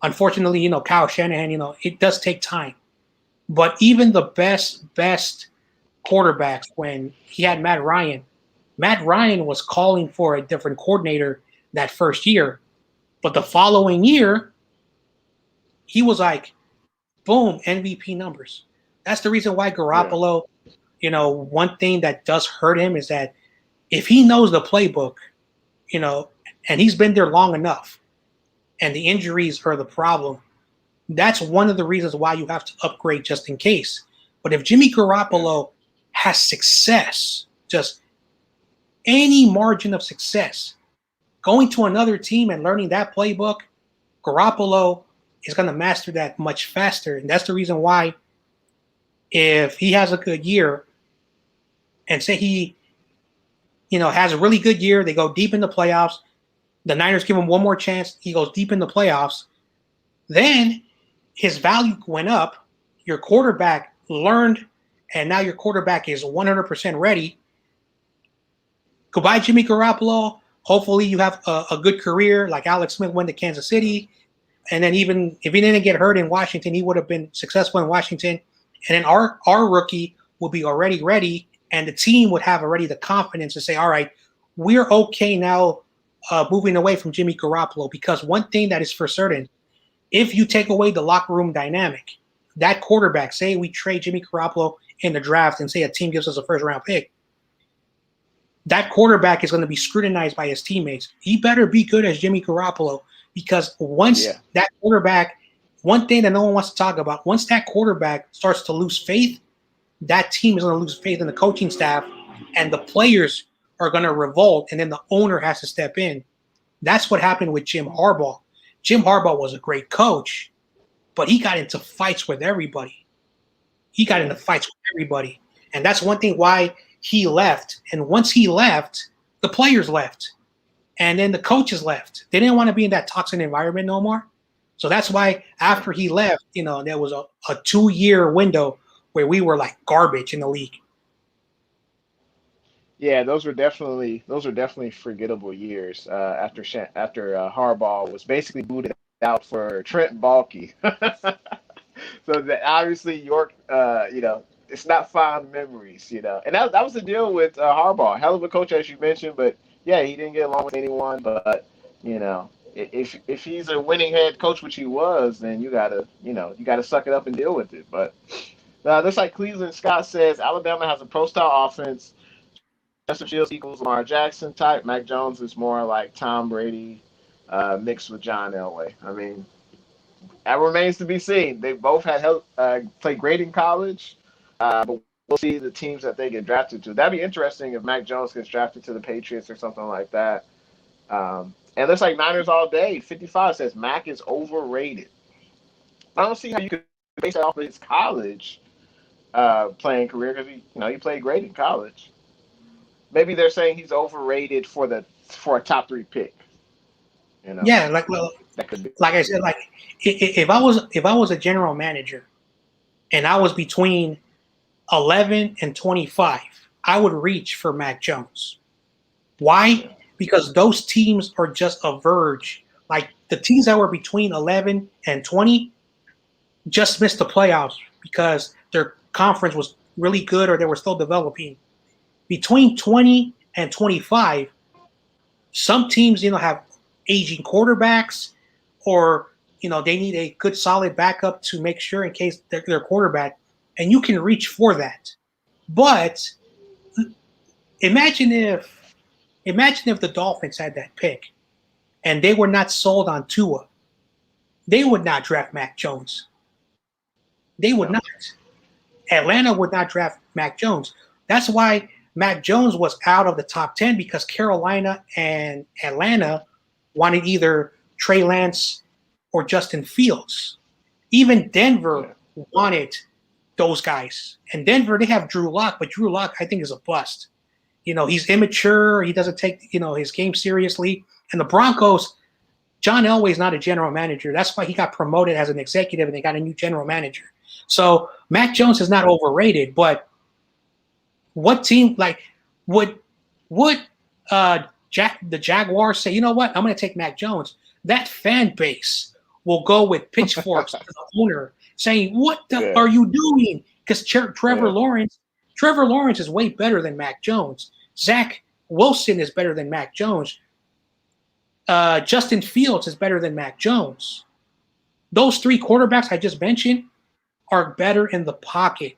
Unfortunately, Kyle Shanahan, it does take time. But even the best quarterbacks, when he had Matt Ryan was calling for a different coordinator that first year. But the following year, he was like, boom, MVP numbers. That's the reason why Garoppolo, one thing that does hurt him is that if he knows the playbook, and he's been there long enough, and the injuries are the problem. That's one of the reasons why you have to upgrade just in case. But if Jimmy Garoppolo has success, just any margin of success, going to another team and learning that playbook, Garoppolo is going to master that much faster. And that's the reason why if he has a good year and say he, has a really good year, they go deep in the playoffs, the Niners give him one more chance, he goes deep in the playoffs, then his value went up, your quarterback learned, and now your quarterback is 100% ready. Goodbye, Jimmy Garoppolo. Hopefully you have a good career like Alex Smith went to Kansas City. And then even if he didn't get hurt in Washington, he would have been successful in Washington. And then our rookie will be already ready, and the team would have already the confidence to say, all right, we're okay now moving away from Jimmy Garoppolo. Because one thing that is for certain, if you take away the locker room dynamic, that quarterback, say we trade Jimmy Garoppolo in the draft and say a team gives us a first-round pick, that quarterback is going to be scrutinized by his teammates. He better be good as Jimmy Garoppolo, because once that quarterback, one thing that no one wants to talk about, once that quarterback starts to lose faith, that team is going to lose faith in the coaching staff, and the players are going to revolt, and then the owner has to step in. That's what happened with Jim Harbaugh. Jim Harbaugh was a great coach, but he got into fights with everybody. And that's one thing why he left. And once he left, the players left. And then the coaches left. They didn't want to be in that toxic environment no more. So that's why after he left, there was a 2-year window where we were like garbage in the league. Yeah, those are definitely forgettable years after Harbaugh was basically booted out for Trent Baalke. So that obviously York, it's not fond memories, And that was the deal with Harbaugh. Hell of a coach, as you mentioned, but yeah, he didn't get along with anyone. But if he's a winning head coach, which he was, then you gotta suck it up and deal with it. But just like Cleveland Scott says, Alabama has a pro style offense. Justin Fields equals Lamar Jackson type. Mac Jones is more like Tom Brady mixed with John Elway. I mean, that remains to be seen. They both had played great in college, but we'll see the teams that they get drafted to. That'd be interesting if Mac Jones gets drafted to the Patriots or something like that. And it looks like Niners all day. 55 says Mac is overrated. I don't see how you could base that off of his college playing career, because he played great in college. Maybe they're saying he's overrated for a top 3 pick. Yeah, that could be. Like I said, like if I was a general manager and I was between 11 and 25, I would reach for Mac Jones. Why? Because those teams are just a verge. Like the teams that were between 11 and 20 just missed the playoffs because their conference was really good or they were still developing. Between 20 and 25, some teams, have aging quarterbacks, or they need a good solid backup to make sure in case their quarterback, and you can reach for that. But imagine if the Dolphins had that pick and they were not sold on Tua, they would not draft Mac Jones. They would not. Atlanta would not draft Mac Jones. That's why Mac Jones was out of the top 10, because Carolina and Atlanta wanted either Trey Lance or Justin Fields. Even Denver wanted those guys. And Denver, they have Drew Lock, but Drew Lock, I think, is a bust. He's immature. He doesn't take, his game seriously. And the Broncos, John Elway is not a general manager. That's why he got promoted as an executive and they got a new general manager. So Mac Jones is not overrated, but what team would the Jaguars say, you know what, I'm going to take Mac Jones? That fan base will go with pitchforks to the owner saying, what the are you doing? Because Trevor Lawrence is way better than Mac Jones. Zach Wilson is better than Mac Jones. Justin Fields is better than Mac Jones. Those 3 quarterbacks I just mentioned are better in the pocket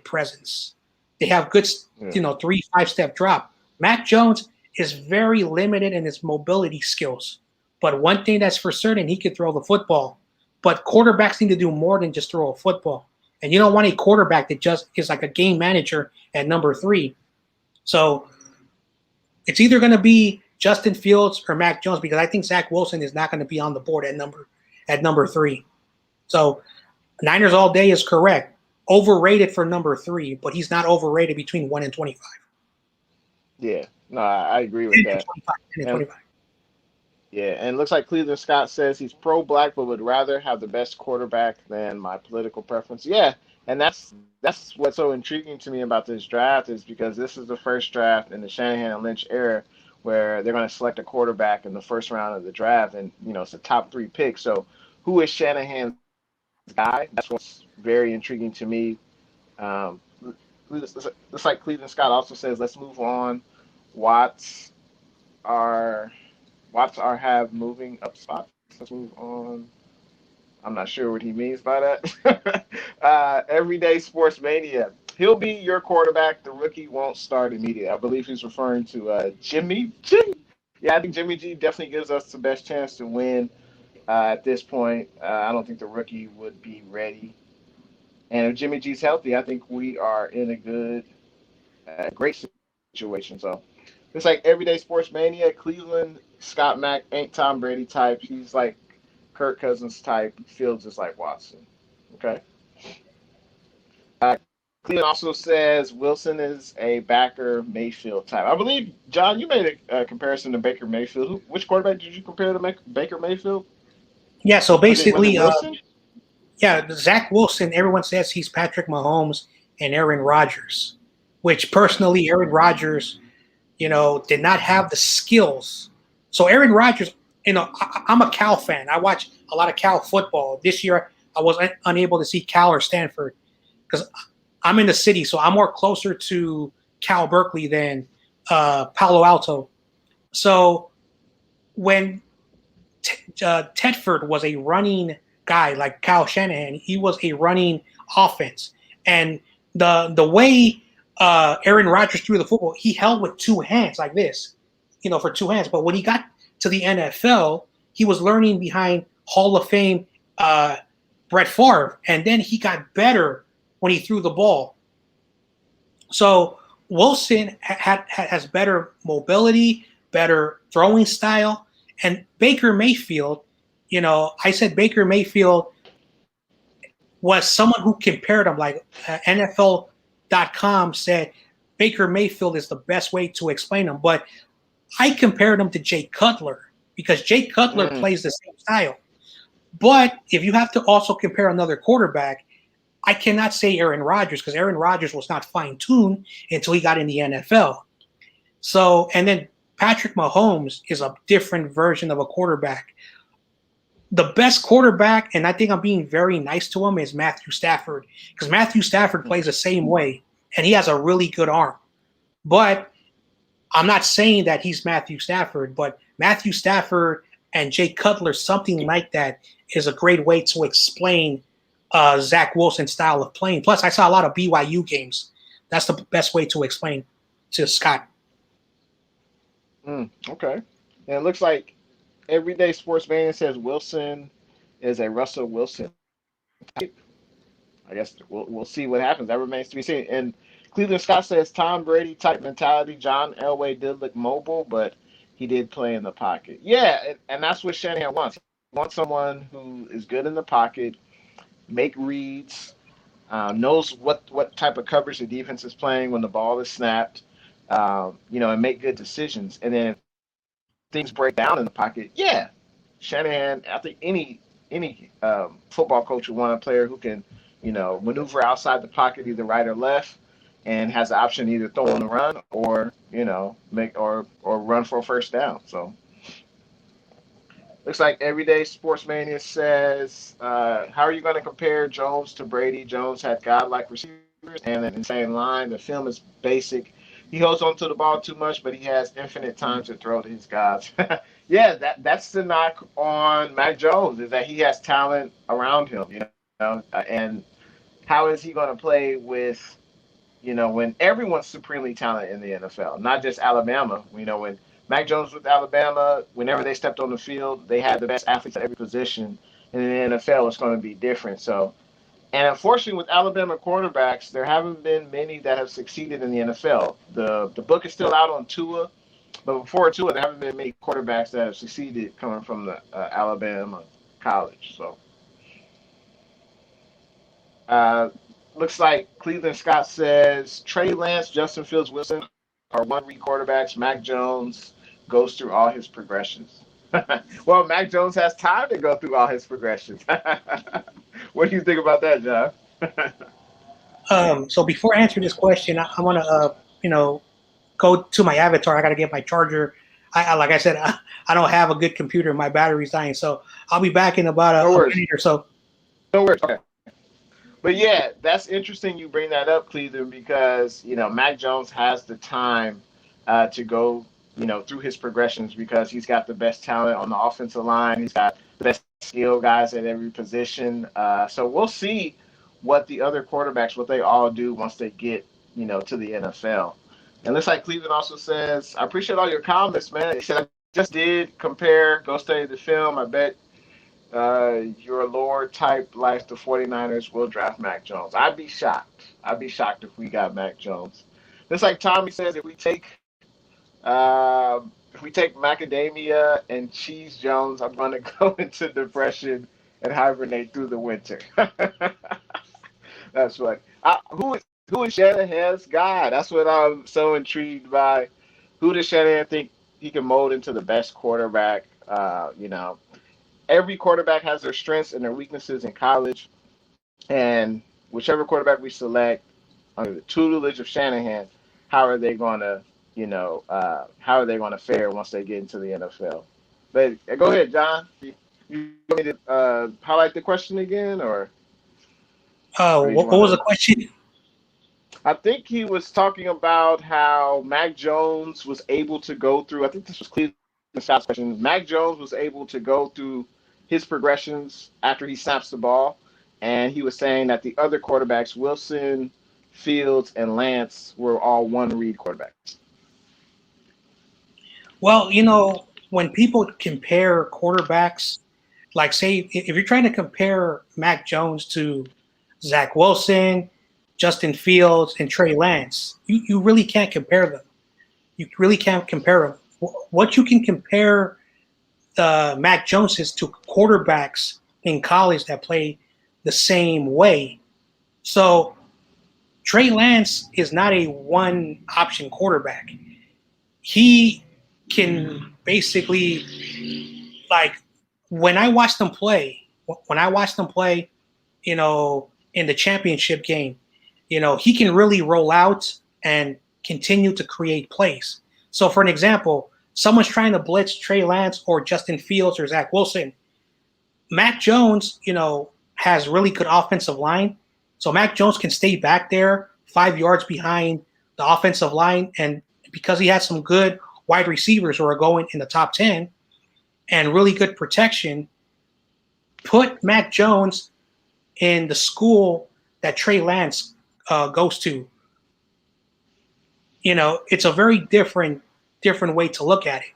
presence. They have good, 3-5 step drop. Mac Jones is very limited in his mobility skills. But one thing that's for certain, he could throw the football. But quarterbacks need to do more than just throw a football. And you don't want a quarterback that just is like a game manager at number 3. So it's either going to be Justin Fields or Mac Jones, because I think Zach Wilson is not going to be on the board at number 3. So Niners all day is correct. Overrated for number 3, but he's not overrated between 1 and 25. Yeah, no, I agree with that. 25, 10 and And 25. yeah, and it looks like Cleveland Scott says he's pro-black, but would rather have the best quarterback than my political preference. Yeah, and that's what's so intriguing to me about this draft, is because this is the first draft in the Shanahan and Lynch era where they're going to select a quarterback in the first round of the draft, and it's a top 3 pick. So who is Shanahan's guy? That's what's very intriguing to me. Um, looks like Cleveland Scott also says, let's move on. Watts are have moving up spots. Let's move on. I'm not sure what he means by that. Everyday Sports Mania. He'll be your quarterback. The rookie won't start immediately. I believe he's referring to Jimmy G. Yeah, I think Jimmy G definitely gives us the best chance to win at this point. I don't think the rookie would be ready. And if Jimmy G's healthy, I think we are in a great situation. So it's like Everyday Sports Mania. Cleveland, Scott Mack ain't Tom Brady type. He's like Kirk Cousins type. Fields is like Watson. Okay. Uh, Cleveland also says Wilson is a Baker Mayfield type. I believe, John, you made a comparison to Baker Mayfield. Which quarterback did you compare to Baker Mayfield? Yeah, so Was it basically, Wilson? Zach Wilson, everyone says he's Patrick Mahomes and Aaron Rodgers, which personally, Aaron Rodgers, did not have the skills. So Aaron Rodgers, I'm a Cal fan. I watch a lot of Cal football. This year, I was unable to see Cal or Stanford because I'm in the city, so I'm more closer to Cal Berkeley than Palo Alto. So when Tedford was a running guy like Kyle Shanahan, he was a running offense, and the way Aaron Rodgers threw the football, he held with 2 hands like this, for 2 hands. But when he got to the NFL, he was learning behind Hall of Fame Brett Favre, and then he got better when he threw the ball. So Wilson has better mobility, better throwing style, and Baker Mayfield. I said Baker Mayfield was someone who compared him, like NFL.com said Baker Mayfield is the best way to explain him. But I compared him to Jay Cutler because Jay Cutler plays the same style. But if you have to also compare another quarterback, I cannot say Aaron Rodgers because Aaron Rodgers was not fine-tuned until he got in the NFL. So, and then Patrick Mahomes is a different version of a quarterback. The best quarterback, and I think I'm being very nice to him, is Matthew Stafford because Matthew Stafford plays the same way, and he has a really good arm. But I'm not saying that he's Matthew Stafford, but Matthew Stafford and Jay Cutler, something like that, is a great way to explain Zach Wilson's style of playing. Plus, I saw a lot of BYU games. That's the best way to explain to Scott. Okay. And it looks like Everyday Sports Mania says Wilson is a Russell Wilson type. I guess we'll see what happens. That remains to be seen. And Cleveland Scott says Tom Brady type mentality. John Elway did look mobile, but he did play in the pocket. Yeah, and that's what Shanahan wants. He wants someone who is good in the pocket, make reads, knows what type of coverage the defense is playing when the ball is snapped, and make good decisions. And then if things break down in the pocket, yeah, Shanahan. I think any football coach would want a player who can, maneuver outside the pocket, either right or left, and has the option to either throw on the run or make or run for a first down. So looks like Everyday Sports Mania says, how are you going to compare Jones to Brady? Jones had godlike receivers and an insane line. The film is basic. He holds on to the ball too much, but he has infinite time to throw to his guys. Yeah, that's the knock on Mac Jones, is that he has talent around him, and how is he going to play with, when everyone's supremely talented in the NFL, not just Alabama, when Mac Jones with Alabama, whenever they stepped on the field, they had the best athletes at every position. And in the NFL, it's going to be different. So, and unfortunately, with Alabama quarterbacks, there haven't been many that have succeeded in the NFL. The book is still out on Tua, but before Tua, there haven't been many quarterbacks that have succeeded coming from the Alabama college. So, uh, looks like Cleveland Scott says Trey Lance, Justin Fields, Wilson are one-read quarterbacks. Mac Jones goes through all his progressions. Well, Mac Jones has time to go through all his progressions. What do you think about that, John? So before I answer this question, I want to, go to my avatar. I got to get my charger. Like I said, I don't have a good computer. My battery's dying, so I'll be back in about a minute or so. No worries. Okay. But yeah, that's interesting you bring that up, Cleveland, because Mac Jones has the time to go through his progressions because he's got the best talent on the offensive line. He's got the best skill guys at every position. So we'll see what the other quarterbacks, what they all do once they get to the NFL. And looks like Cleveland also says, I appreciate all your comments, man. He said, I just did compare, go study the film. I bet your Lord type like the 49ers will draft Mac Jones. I'd be shocked. I'd be shocked if we got Mac Jones. Just like Tommy says, if we take macadamia and cheese Jones, I'm going to go into depression and hibernate through the winter. That's right. Who is Shanahan's guy? That's what I'm so intrigued by. Who does Shanahan think he can mold into the best quarterback? Every quarterback has their strengths and their weaknesses in college, and whichever quarterback we select under the tutelage of Shanahan, how are they going to fare once they get into the NFL? But go ahead, John. You want me to highlight the question again, or? What was the question? I think he was talking about how Mac Jones was able to go through. I think this was Cleveland Scott's question. Mac Jones was able to go through his progressions after he snaps the ball, and he was saying that the other quarterbacks, Wilson, Fields, and Lance, were all one-read quarterbacks. Well, when people compare quarterbacks, like say if you're trying to compare Mac Jones to Zach Wilson, Justin Fields, and Trey Lance, you really can't compare them. You really can't compare them. What you can compare Mac Jones is to quarterbacks in college that play the same way. So Trey Lance is not a one-option quarterback. He can basically, like, when I watched them play, in the championship game, he can really roll out and continue to create plays. So for an example, someone's trying to blitz Trey Lance or Justin Fields or Zach Wilson. Mac Jones, has really good offensive line. So Mac Jones can stay back there 5 yards behind the offensive line. And because he has some good wide receivers who are going in the top 10 and really good protection, put Mac Jones in the school that Trey Lance goes to. It's a very different way to look at it.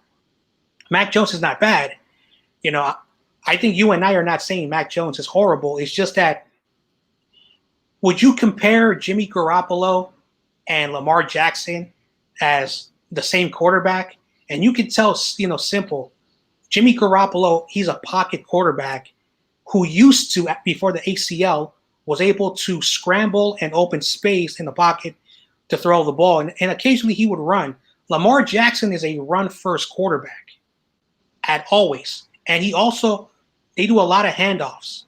Mac Jones is not bad. I think you and I are not saying Mac Jones is horrible. It's just that, would you compare Jimmy Garoppolo and Lamar Jackson as the same quarterback? And you can tell, simple. Jimmy Garoppolo, he's a pocket quarterback who used to, before the ACL, was able to scramble and open space in the pocket to throw the ball. And occasionally he would run. Lamar Jackson is a run-first quarterback always. And they do a lot of handoffs.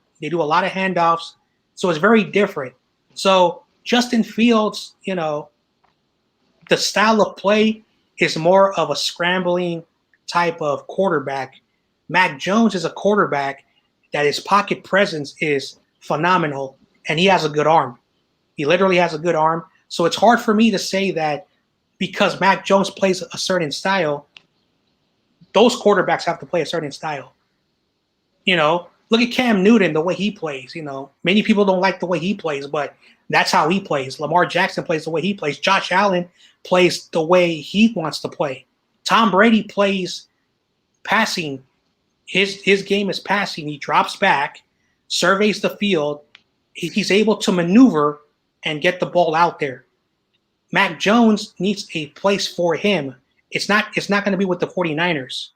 So it's very different. So Justin Fields, the style of play is more of a scrambling type of quarterback. Mac Jones is a quarterback that his pocket presence is phenomenal, and he has a good arm. He literally has a good arm. So it's hard for me to say that because Mac Jones plays a certain style, those quarterbacks have to play a certain style. Look at Cam Newton, the way he plays. Many people don't like the way he plays, but that's how he plays. Lamar Jackson plays the way he plays. Josh Allen plays the way he wants to play. Tom Brady plays passing. His game is passing. He drops back, surveys the field. He's able to maneuver and get the ball out there. Mac Jones needs a place for him. It's not going to be with the 49ers,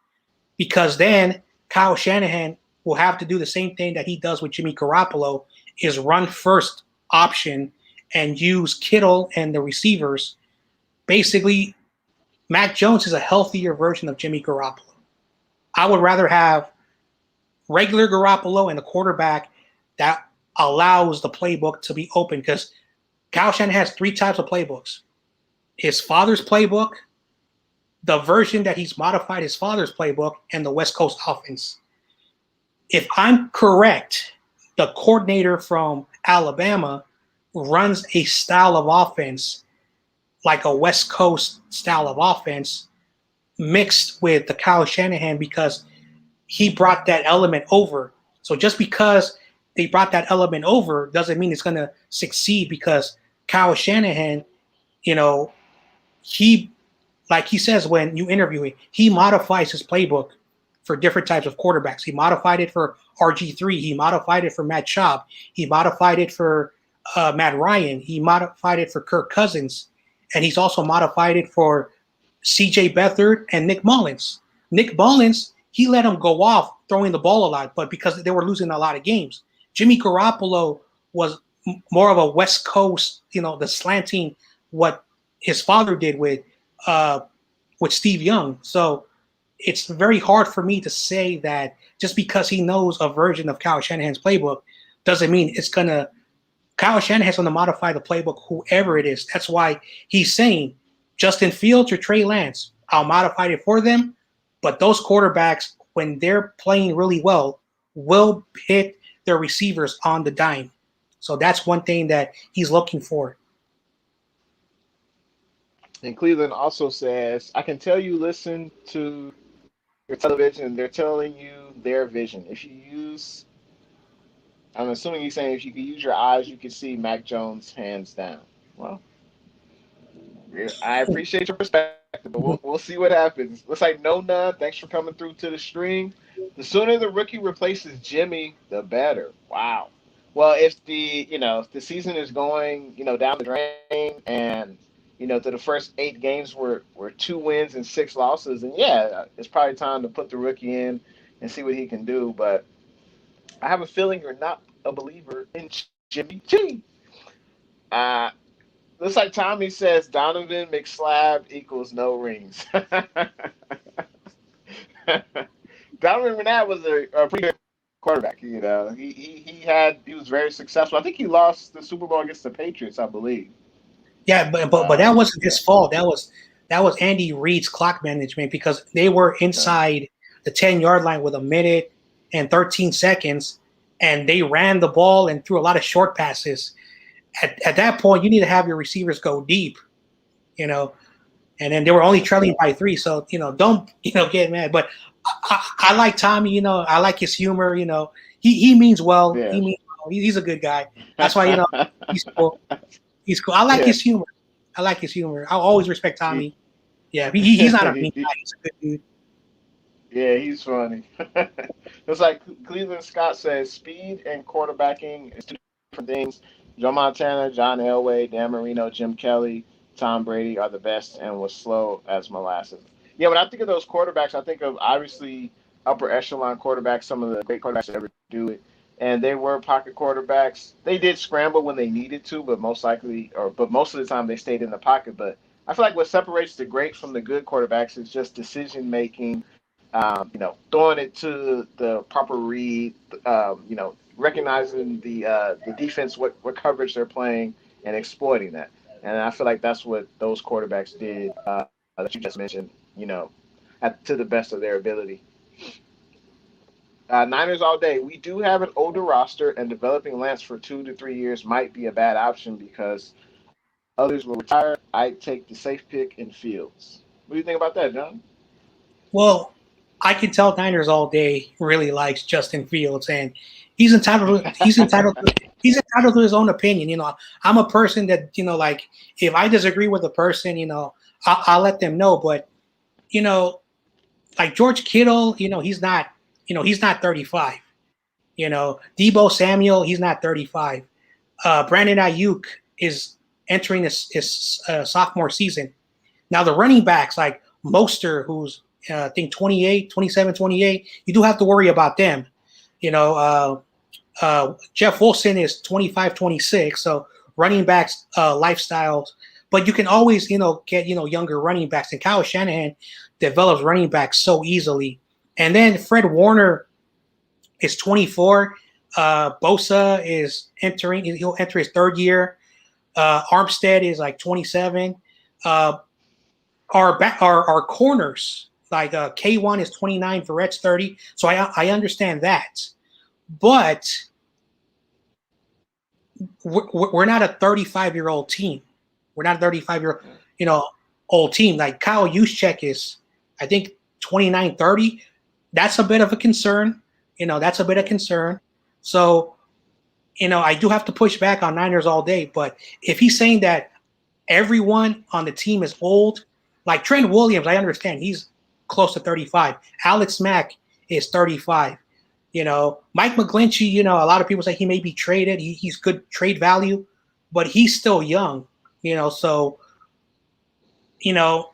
because then Kyle Shanahan will have to do the same thing that he does with Jimmy Garoppolo, is run first option and use Kittle and the receivers. Basically, Mac Jones is a healthier version of Jimmy Garoppolo. I would rather have regular Garoppolo and a quarterback that allows the playbook to be open, because Kyle Shanahan has 3 types of playbooks. His father's playbook, the version that he's modified his father's playbook, and the West Coast offense. If I'm correct, the coordinator from Alabama runs a style of offense like a West Coast style of offense mixed with the Kyle Shanahan, because he brought that element over. So just because they brought that element over doesn't mean it's going to succeed, because Kyle Shanahan, he, like he says when you interview him, he modifies his playbook for different types of quarterbacks. He modified it for RG3. He modified it for Matt Schaub. He modified it for Matt Ryan. He modified it for Kirk Cousins. And he's also modified it for CJ Beathard and Nick Mullins. Nick Mullins, he let him go off throwing the ball a lot, but because they were losing a lot of games. Jimmy Garoppolo was more of a West Coast, the slanting, what his father did with Steve Young. So it's very hard for me to say that just because he knows a version of Kyle Shanahan's playbook doesn't mean Kyle Shanahan's going to modify the playbook, whoever it is. That's why he's saying Justin Fields or Trey Lance, I'll modify it for them. But those quarterbacks, when they're playing really well, will hit their receivers on the dime. So that's one thing that he's looking for. And Cleveland also says, I can tell you listen to your television, they're telling you their vision. I'm assuming he's saying if you could use your eyes, you could see Mac Jones hands down. Well, I appreciate your perspective, but we'll see what happens. Looks like no none. Thanks for coming through to the stream. The sooner the rookie replaces Jimmy, the better. Wow. Well, if the season is going, down the drain, and to the first 8 games were 2 wins and 6 losses, and yeah, it's probably time to put the rookie in and see what he can do. But I have a feeling you're not a believer in Jimmy G. Looks like Tommy says Donovan McSlab equals no rings. Donovan McNabb was a pretty good quarterback. He was very successful. I think he lost the Super Bowl against the Patriots, I believe. Yeah, but that wasn't his fault. That was Andy Reid's clock management, because they were inside the 10-yard line with 1 minute and 13 seconds, and they ran the ball and threw a lot of short passes. At that point, you need to have your receivers go deep, and then they were only trailing by 3. So, don't, get mad. But I like Tommy, I like his humor, he means well. Yeah. He's a good guy. That's why, he's cool. He's cool. I like his humor. I'll always respect Tommy. Yeah, he's not a mean guy. He's a good dude. Yeah, he's funny. It's like Cleveland Scott says, speed and quarterbacking is 2 different things. Joe Montana, John Elway, Dan Marino, Jim Kelly, Tom Brady are the best and was slow as molasses. Yeah, when I think of those quarterbacks, I think of obviously upper echelon quarterbacks, some of the great quarterbacks that ever do it. And they were pocket quarterbacks. They did scramble when they needed to, but most of the time they stayed in the pocket. But I feel like what separates the great from the good quarterbacks is just decision making, throwing it to the proper read, recognizing the defense, what coverage they're playing, and exploiting that. And I feel like that's what those quarterbacks did that you just mentioned, to the best of their ability. Niners all day. We do have an older roster, and developing Lance for 2 to 3 years might be a bad option because others will retire. I'd take the safe pick in Fields. What do you think about that, John? Well, I can tell Niners all day really likes Justin Fields, and he's entitled to his own opinion. I'm a person that, if I disagree with a person, I'll let them know. But you know, like George Kittle, he's not 35. Debo Samuel, he's not 35. Brandon Ayuk is entering his sophomore season. Now the running backs like Mostert, who's I think 28, 27, 28, you do have to worry about them. Jeff Wilson is 25, 26. So running backs lifestyles, but you can always get younger running backs. And Kyle Shanahan develops running backs so easily. And then Fred Warner is 24. Bosa is he'll enter his third year. Armstead is like 27. Our corners, like K1 is 29, Verrett's 30. So I understand that. But we're not a 35-year-old team. We're not a 35-year-old, old team. Like Kyle Juszczyk is, I think, 29, 30. That's a bit of a concern. That's a bit of concern. So, I do have to push back on Niners all day. But if he's saying that everyone on the team is old, like Trent Williams, I understand he's close to 35. Alex Mack is 35. Mike McGlinchey, a lot of people say he may be traded. He's good trade value, but he's still young, so,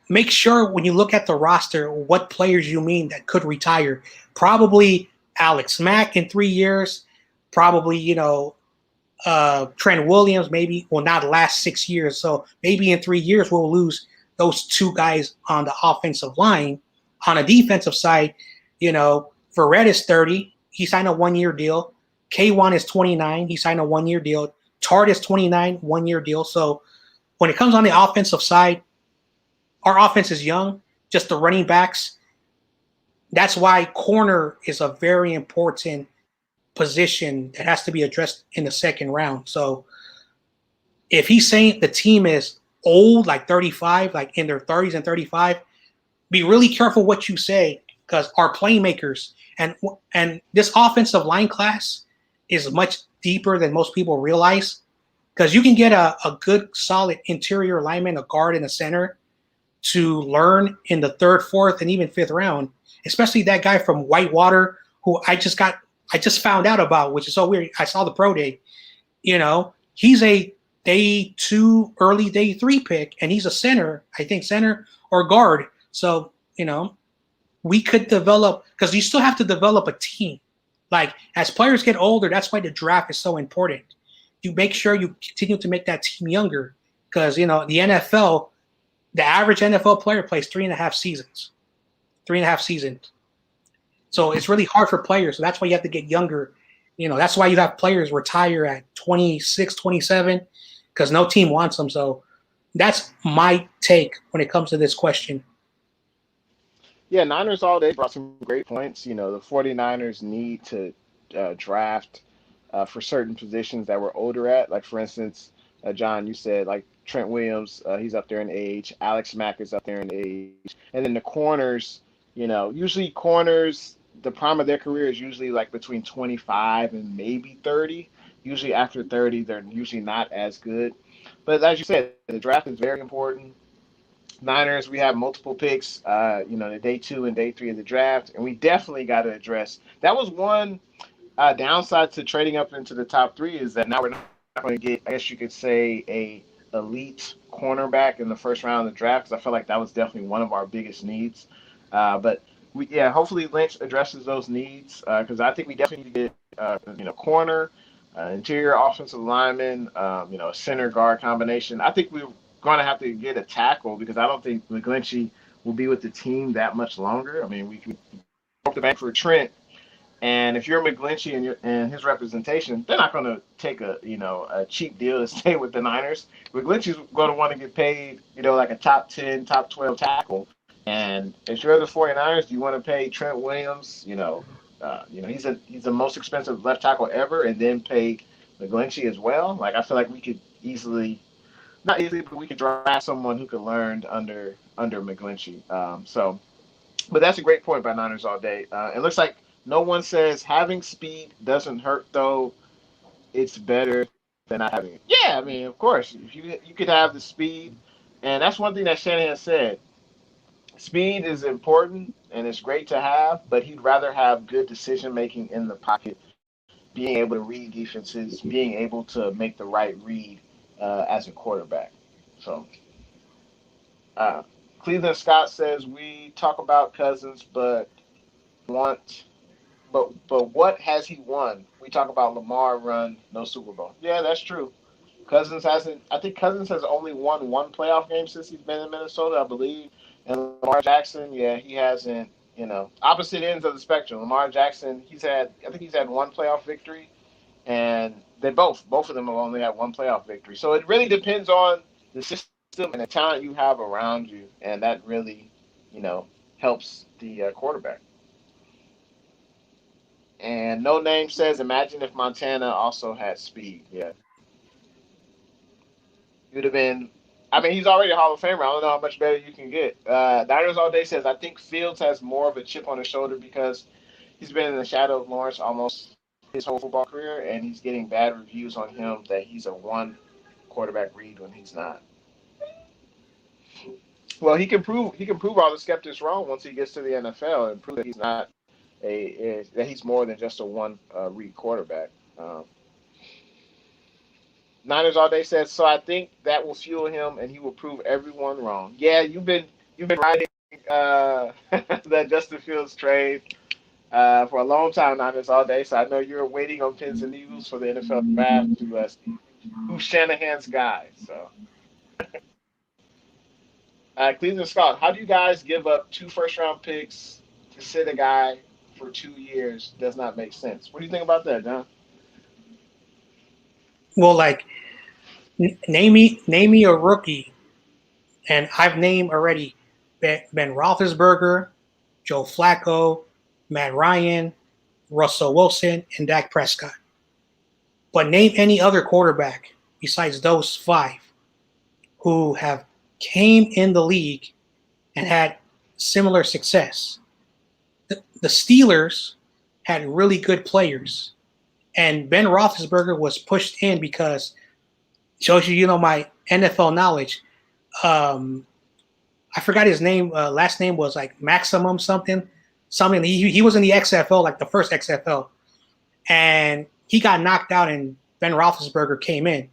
make sure when you look at the roster, what players you mean that could retire. Probably Alex Mack in 3 years, probably, Trent Williams maybe will not last 6 years. So maybe in 3 years, we'll lose those two guys on the offensive line. On a defensive side, Verrett is 30. He signed a 1-year deal. K1 is 29. He signed a 1-year deal. Tart is 29, 1-year deal. So when it comes on the offensive side, our offense is young, just the running backs. That's why corner is a very important position that has to be addressed in the second round. So if he's saying the team is old, like 35, like in their 30s and 35, be really careful what you say, because our playmakers and this offensive line class is much deeper than most people realize, because you can get a good, solid interior lineman, a guard, and a center to learn in the third, fourth, and even fifth round, especially that guy from Whitewater who I just found out about, which is so weird. I saw the pro day. He's a day 2, early day 3 pick, and he's a center, I think center or guard. So, we could develop, because you still have to develop a team. Like, as players get older, that's why the draft is so important. You make sure you continue to make that team younger, because, the NFL, the average NFL player plays 3.5 seasons. 3.5 seasons. So it's really hard for players. So that's why you have to get younger. That's why you have players retire at 26, 27, because no team wants them. So that's my take when it comes to this question. Yeah, Niners all day brought some great points. The 49ers need to draft for certain positions that we're older at. Like, for instance, John, you said, like, Trent Williams, he's up there in age. Alex Mack is up there in age. And then the corners, usually corners, the prime of their career is usually like between 25 and maybe 30. Usually after 30, they're usually not as good. But as you said, the draft is very important. Niners, we have multiple picks, the day 2 and day 3 of the draft, and we definitely got to address. That was one downside to trading up into the top 3, is that now we're not going to get, I guess you could say, a elite cornerback in the first round of the draft, because I feel like that was definitely one of our biggest needs. But hopefully Lynch addresses those needs, because I think we definitely need to get corner, interior offensive lineman, a center guard combination. I think we're going to have to get a tackle, because I don't think McGlinchey will be with the team that much longer. I mean, we could broke the bank for Trent, and if you're McGlinchey and his representation, they're not going to take a cheap deal to stay with the Niners. McGlinchey's going to want to get paid, like a top 10, top 12 tackle. And if you're the 49ers, do you want to pay Trent Williams? He's the most expensive left tackle ever, and then pay McGlinchey as well. Like, I feel like we could not easily, but we could draft someone who could learn under McGlinchey. But that's a great point by Niners all day. It looks like no one says having speed doesn't hurt, though. It's better than not having it. Yeah, I mean, of course, if you could have the speed, and that's one thing that Shanahan said. Speed is important and it's great to have, but he'd rather have good decision making in the pocket, being able to read defenses, being able to make the right read as a quarterback. So, uh, Cleveland Scott says we talk about Cousins, want but what has he won? We talk about Lamar run, no Super Bowl. Yeah, that's true. Cousins hasn't. I think Cousins has only won one playoff game since he's been in Minnesota, I believe. And Lamar Jackson, yeah, he hasn't. You know, opposite ends of the spectrum. Lamar Jackson, he's had. I think he's had one playoff victory, and they both of them have only had one playoff victory. So it really depends on the system and the talent you have around you, and that really, you know, helps the quarterback. And No Name says, imagine if Montana also had speed. Yeah, he would have been. I mean, he's already a Hall of Famer. I don't know how much better you can get. Diners All Day says, I think Fields has more of a chip on his shoulder because he's been in the shadow of Lawrence almost his whole football career, and he's getting bad reviews on him that he's a one quarterback read when he's not. Well, he can prove all the skeptics wrong once he gets to the NFL and prove that he's not that he's more than just a one read quarterback. Um, Niners all day says so. I think that will fuel him, and he will prove everyone wrong. Yeah, you've been riding that Justin Fields trade for a long time. Niners all day, so I know you're waiting on pins and needles for the NFL draft to see who's Shanahan's guy. So, Cleveland Scott, how do you guys give up two first round picks to sit a guy for 2 years? Does not make sense. What do you think about that, John? Well, like name me a rookie, and I've named already Ben Roethlisberger, Joe Flacco, Matt Ryan, Russell Wilson, and Dak Prescott. But name any other quarterback besides those five who have came in the league and had similar success. The Steelers had really good players, and Ben Roethlisberger was pushed in because shows you, my NFL knowledge. Um, I forgot his name. Last name was like Maximum something. Something. He was in the XFL, like the first XFL, and he got knocked out, and Ben Roethlisberger came in.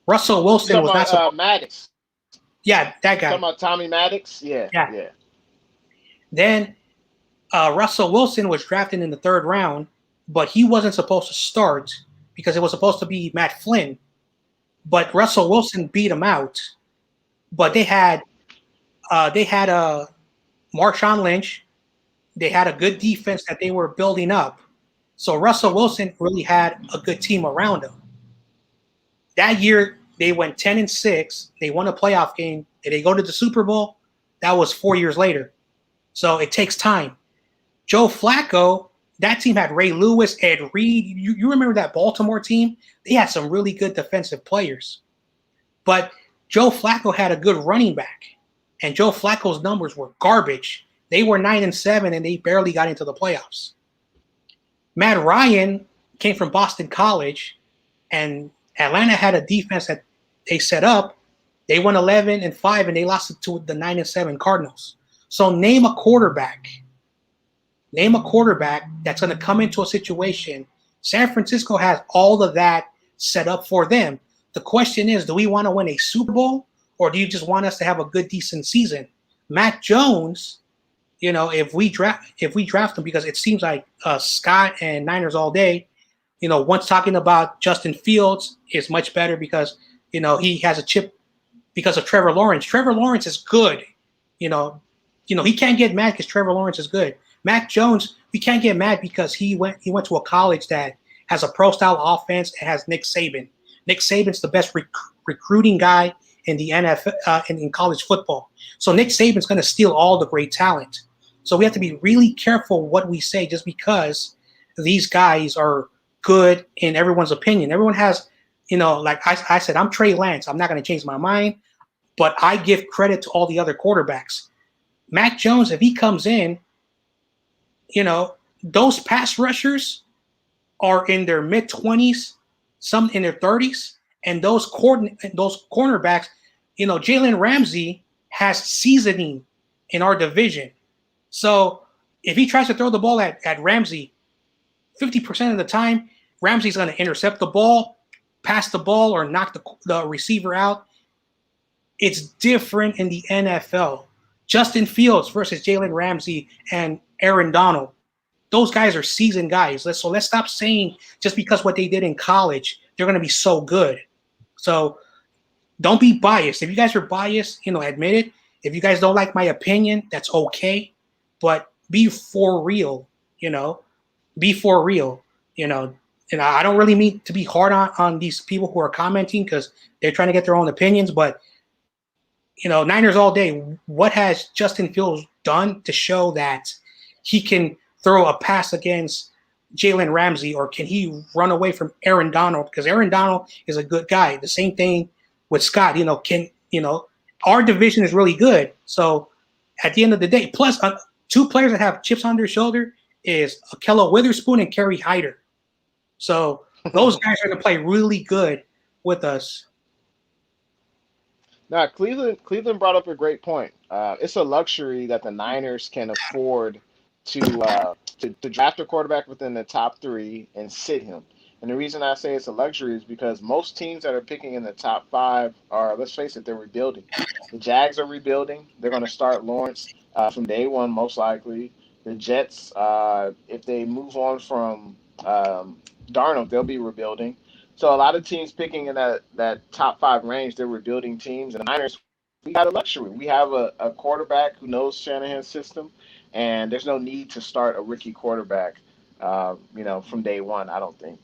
Russell You Wilson talking was about not supposed. Maddox? Yeah, that You talking guy. about Tommy Maddox? Yeah, Yeah. yeah. Then Russell Wilson was drafted in the third round, but he wasn't supposed to start because it was supposed to be Matt Flynn. But Russell Wilson beat him out. But they had Marshawn Lynch. They had a good defense that they were building up. So Russell Wilson really had a good team around him. That year they went 10-6. They won a playoff game. Did they go to the Super Bowl? That was 4 years later. So it takes time. Joe Flacco, that team had Ray Lewis, Ed Reed. You remember that Baltimore team? They had some really good defensive players. But Joe Flacco had a good running back. And Joe Flacco's numbers were garbage. They were 9-7, and they barely got into the playoffs. Matt Ryan came from Boston College, and Atlanta had a defense that they set up. They won 11-5, and they lost to the 9-7 Cardinals. So name a quarterback. Name a quarterback that's going to come into a situation. San Francisco has all of that set up for them. The question is, do we want to win a Super Bowl, or do you just want us to have a good, decent season? Matt Jones, if we draft him, because it seems like Scott and Niners all day, once talking about Justin Fields is much better because he has a chip because of Trevor Lawrence. Trevor Lawrence is good. He can't get mad because Trevor Lawrence is good. Mac Jones, we can't get mad because he went to a college that has a pro style offense and has Nick Saban. Nick Saban's the best recruiting guy in the NFL in college football. So Nick Saban's going to steal all the great talent. So we have to be really careful what we say just because these guys are good in everyone's opinion. Everyone has, like I said, I'm Trey Lance. I'm not going to change my mind, but I give credit to all the other quarterbacks. Mac Jones, if he comes in, those pass rushers are in their mid-20s, some in their 30s, and those cornerbacks, Jalen Ramsey has seasoning. in our division. So if he tries to throw the ball at Ramsey, 50% of the time, Ramsey's going to intercept the ball, pass the ball, or knock the receiver out. It's different in the NFL. Justin Fields versus Jalen Ramsey and Aaron Donald. Those guys are seasoned guys. Let's stop saying just because what they did in college, they're going to be so good. So don't be biased. If you guys are biased, admit it. If you guys don't like my opinion, that's okay. But be for real, Be for real, And I don't really mean to be hard on these people who are commenting because they're trying to get their own opinions. But, Niners all day, what has Justin Fields done to show that he can throw a pass against Jalen Ramsey, or can he run away from Aaron Donald? Because Aaron Donald is a good guy. The same thing with Scott. Our division is really good. So at the end of the day, plus two players that have chips on their shoulder is Akello Witherspoon and Kerry Hyder. So those guys are going to play really good with us. Now, Cleveland brought up a great point. It's a luxury that the Niners can afford to draft a quarterback within the top 3 and sit him. And the reason I say it's a luxury is because most teams that are picking in the top 5 are, let's face it, they're rebuilding. The Jags are rebuilding. They're going to start Lawrence from day one, most likely. The Jets, if they move on from Darnold, they'll be rebuilding. So a lot of teams picking in that top 5 range, they're rebuilding teams. And the Niners, we got a luxury. We have a quarterback who knows Shanahan's system, and there's no need to start a rookie quarterback, from day one, I don't think.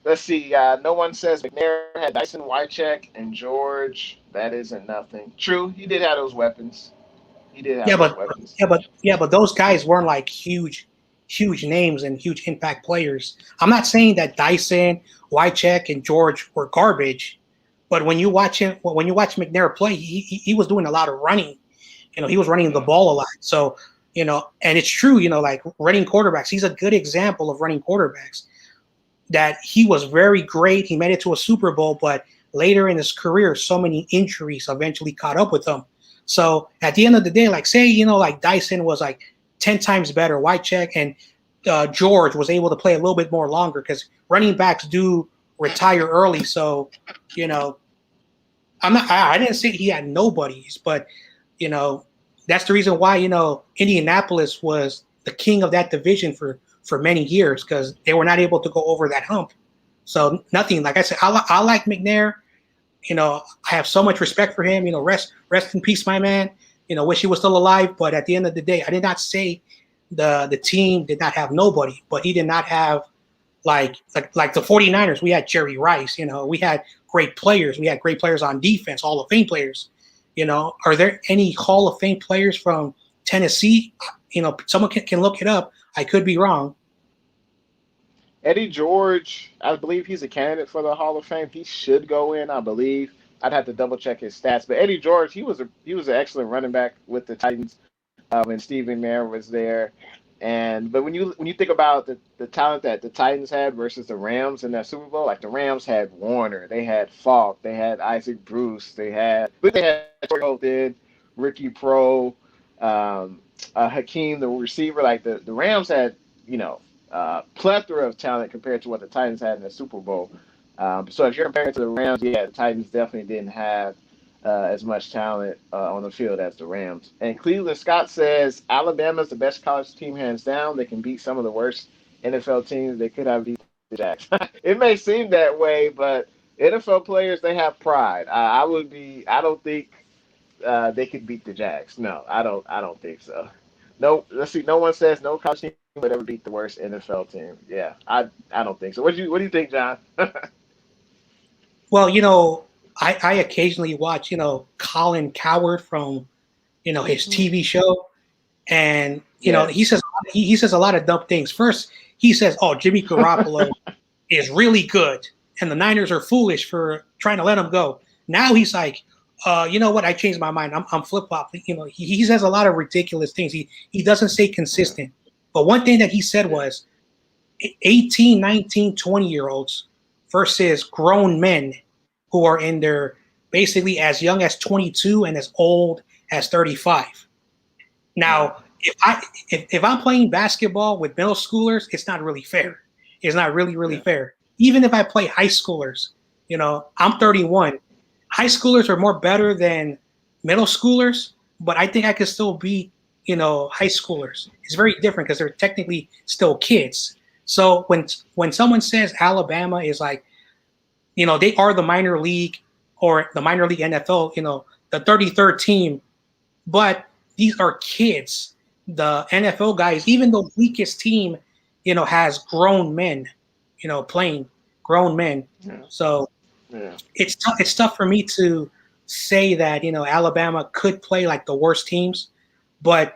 Let's see. No one says McNair had Dyson, Wycheck, and George. That isn't nothing. True, he did have those weapons. Weapons. But those guys weren't like huge names and huge impact players. I'm not saying that Dyson, Wycheck, and George were garbage, but when you watch McNair play, he was doing a lot of running. He was running the ball a lot. So, and it's true, like running quarterbacks. He's a good example of running quarterbacks. That he was very great. He made it to a Super Bowl, but later in his career, so many injuries eventually caught up with him. So at the end of the day, like say, like Dyson was like 10 times better. Wycheck and George was able to play a little bit more longer because running backs do retire early. So, I didn't say he had nobodies, but, that's the reason why, Indianapolis was the king of that division for many years because they were not able to go over that hump. So nothing, like I said, I like McNair. I have so much respect for him. Rest in peace, my man. Wish he was still alive. But at the end of the day, I did not say the team did not have nobody, but he did not have like the 49ers. We had Jerry Rice. We had great players. We had great players on defense, Hall of Fame players. Are there any Hall of Fame players from Tennessee? Someone can look it up. I could be wrong. Eddie George, I believe he's a candidate for the Hall of Fame. He should go in, I believe. I'd have to double check his stats. But Eddie George, he was an excellent running back with the Titans when Steve McNair was there. But when you think about the talent that the Titans had versus the Rams in that Super Bowl, like the Rams had Warner, they had Falk, they had Isaac Bruce, they had Torrey Holt, Ricky Pro, Hakeem, the receiver. Like the Rams had, plethora of talent compared to what the Titans had in the Super Bowl. So if you're comparing to the Rams, the Titans definitely didn't have as much talent on the field as the Rams. And Cleveland Scott says Alabama's the best college team hands down. They can beat some of the worst NFL teams. They could have beat the Jags. It may seem that way, but NFL players, they have pride. I don't think they could beat the Jags. No, I don't think so. No, let's see. No one says no college team would ever beat the worst NFL team. Yeah, I don't think so. What do you think, John? Well, I occasionally watch, Colin Cowherd from, his TV show, and he says a lot of dumb things. First, he says, "Oh, Jimmy Garoppolo is really good, and the Niners are foolish for trying to let him go." Now he's like, you know what? I changed my mind. I'm flip flop. He says a lot of ridiculous things. He doesn't stay consistent. But one thing that he said was 18, 19, 20-year-olds versus grown men who are in their basically as young as 22 and as old as 35. Now, if I'm playing basketball with middle schoolers, it's not really fair. It's not really fair. Even if I play high schoolers, I'm 31. High schoolers are more better than middle schoolers, but I think I could still beat, high schoolers. It's very different because they're technically still kids. So when someone says Alabama is like, they are the minor league or the minor league NFL, the 33rd team, but these are kids. The NFL guys, even the weakest team, has grown men, playing grown men. Yeah. So Yeah. it's tough for me to say that Alabama could play like the worst teams, but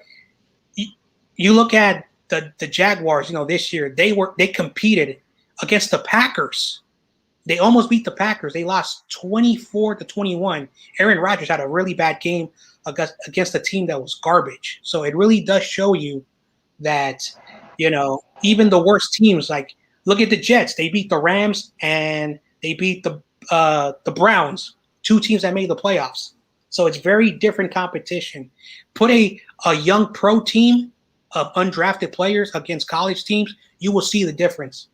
you look at the Jaguars. This year they competed against the Packers. They almost beat the Packers. They lost 24-21. Aaron Rodgers had a really bad game against a team that was garbage. So it really does show you that, even the worst teams, like look at the Jets. They beat the Rams and they beat the Browns, two teams that made the playoffs. So it's very different competition. Put a young pro team of undrafted players against college teams, you will see the difference.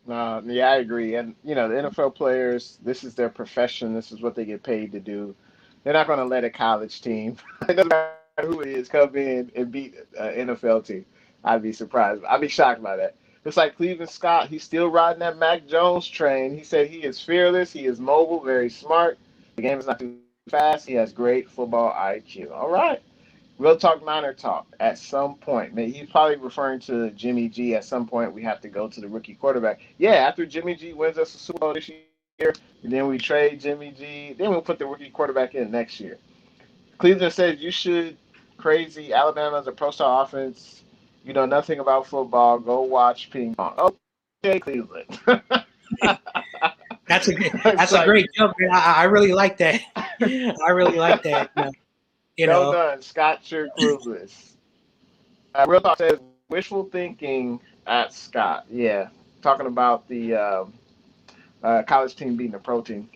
Yeah, I agree. And the NFL players, this is their profession. This is what they get paid to do. They're not going to let a college team, it doesn't matter who it is, come in and beat an NFL team. I'd be surprised. I'd be shocked by that. It's like Cleveland Scott. He's still riding that Mac Jones train. He said he is fearless. He is mobile, very smart. The game is not too fast. He has great football IQ. All right. We'll talk Niner talk at some point. Maybe he's probably referring to Jimmy G. At some point, we have to go to the rookie quarterback. Yeah, after Jimmy G wins us the Super Bowl this year, and then we trade Jimmy G, then we'll put the rookie quarterback in next year. Cleveland says you should crazy Alabama's a pro style offense. You know nothing about football. Go watch ping pong. Okay, Cleveland. That's a great joke, man. I really like that. I really like that. Well done, Scott. You're clueless. Real Talk says wishful thinking at Scott. Yeah, talking about the college team beating the pro team.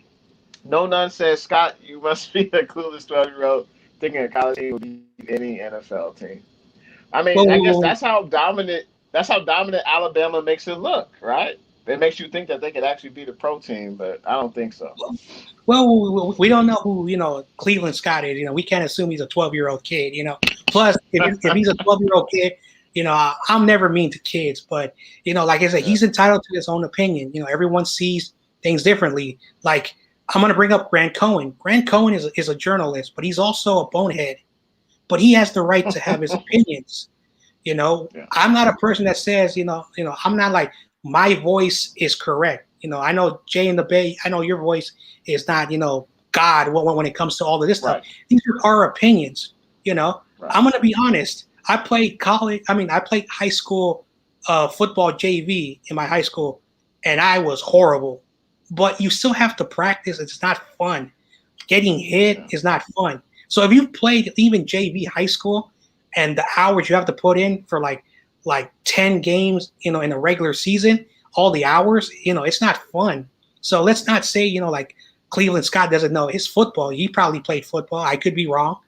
No None says Scott, you must be a clueless 12-year-old thinking a college team will beat any NFL team. I mean, I guess Well, that's how dominant. That's how dominant Alabama makes it look, right? It makes you think that they could actually beat a pro team, but I don't think so. we don't know who Cleveland Scott is. We can't assume he's a 12-year-old kid. Plus, if he's a 12-year-old kid, I'm never mean to kids, but like I said, Yeah. he's entitled to his own opinion. Everyone sees things differently. Like I'm going to bring up Grant Cohen. Grant Cohen is a journalist, but he's also a bonehead. But he has the right to have his opinions. Yeah. I'm not a person that says, I'm not like my voice is correct. I know Jay in the Bay. I know your voice is not, God when it comes to all of this stuff. Right. These are our opinions. Right. I'm gonna be honest. I played college. I played high school football JV in my high school, and I was horrible. But you still have to practice. It's not fun. Getting hit Yeah. is not fun. So if you played even JV high school and the hours you have to put in for like 10 games, in a regular season, all the hours, it's not fun. So let's not say, like Cleveland Scott doesn't know his football. He probably played football. I could be wrong.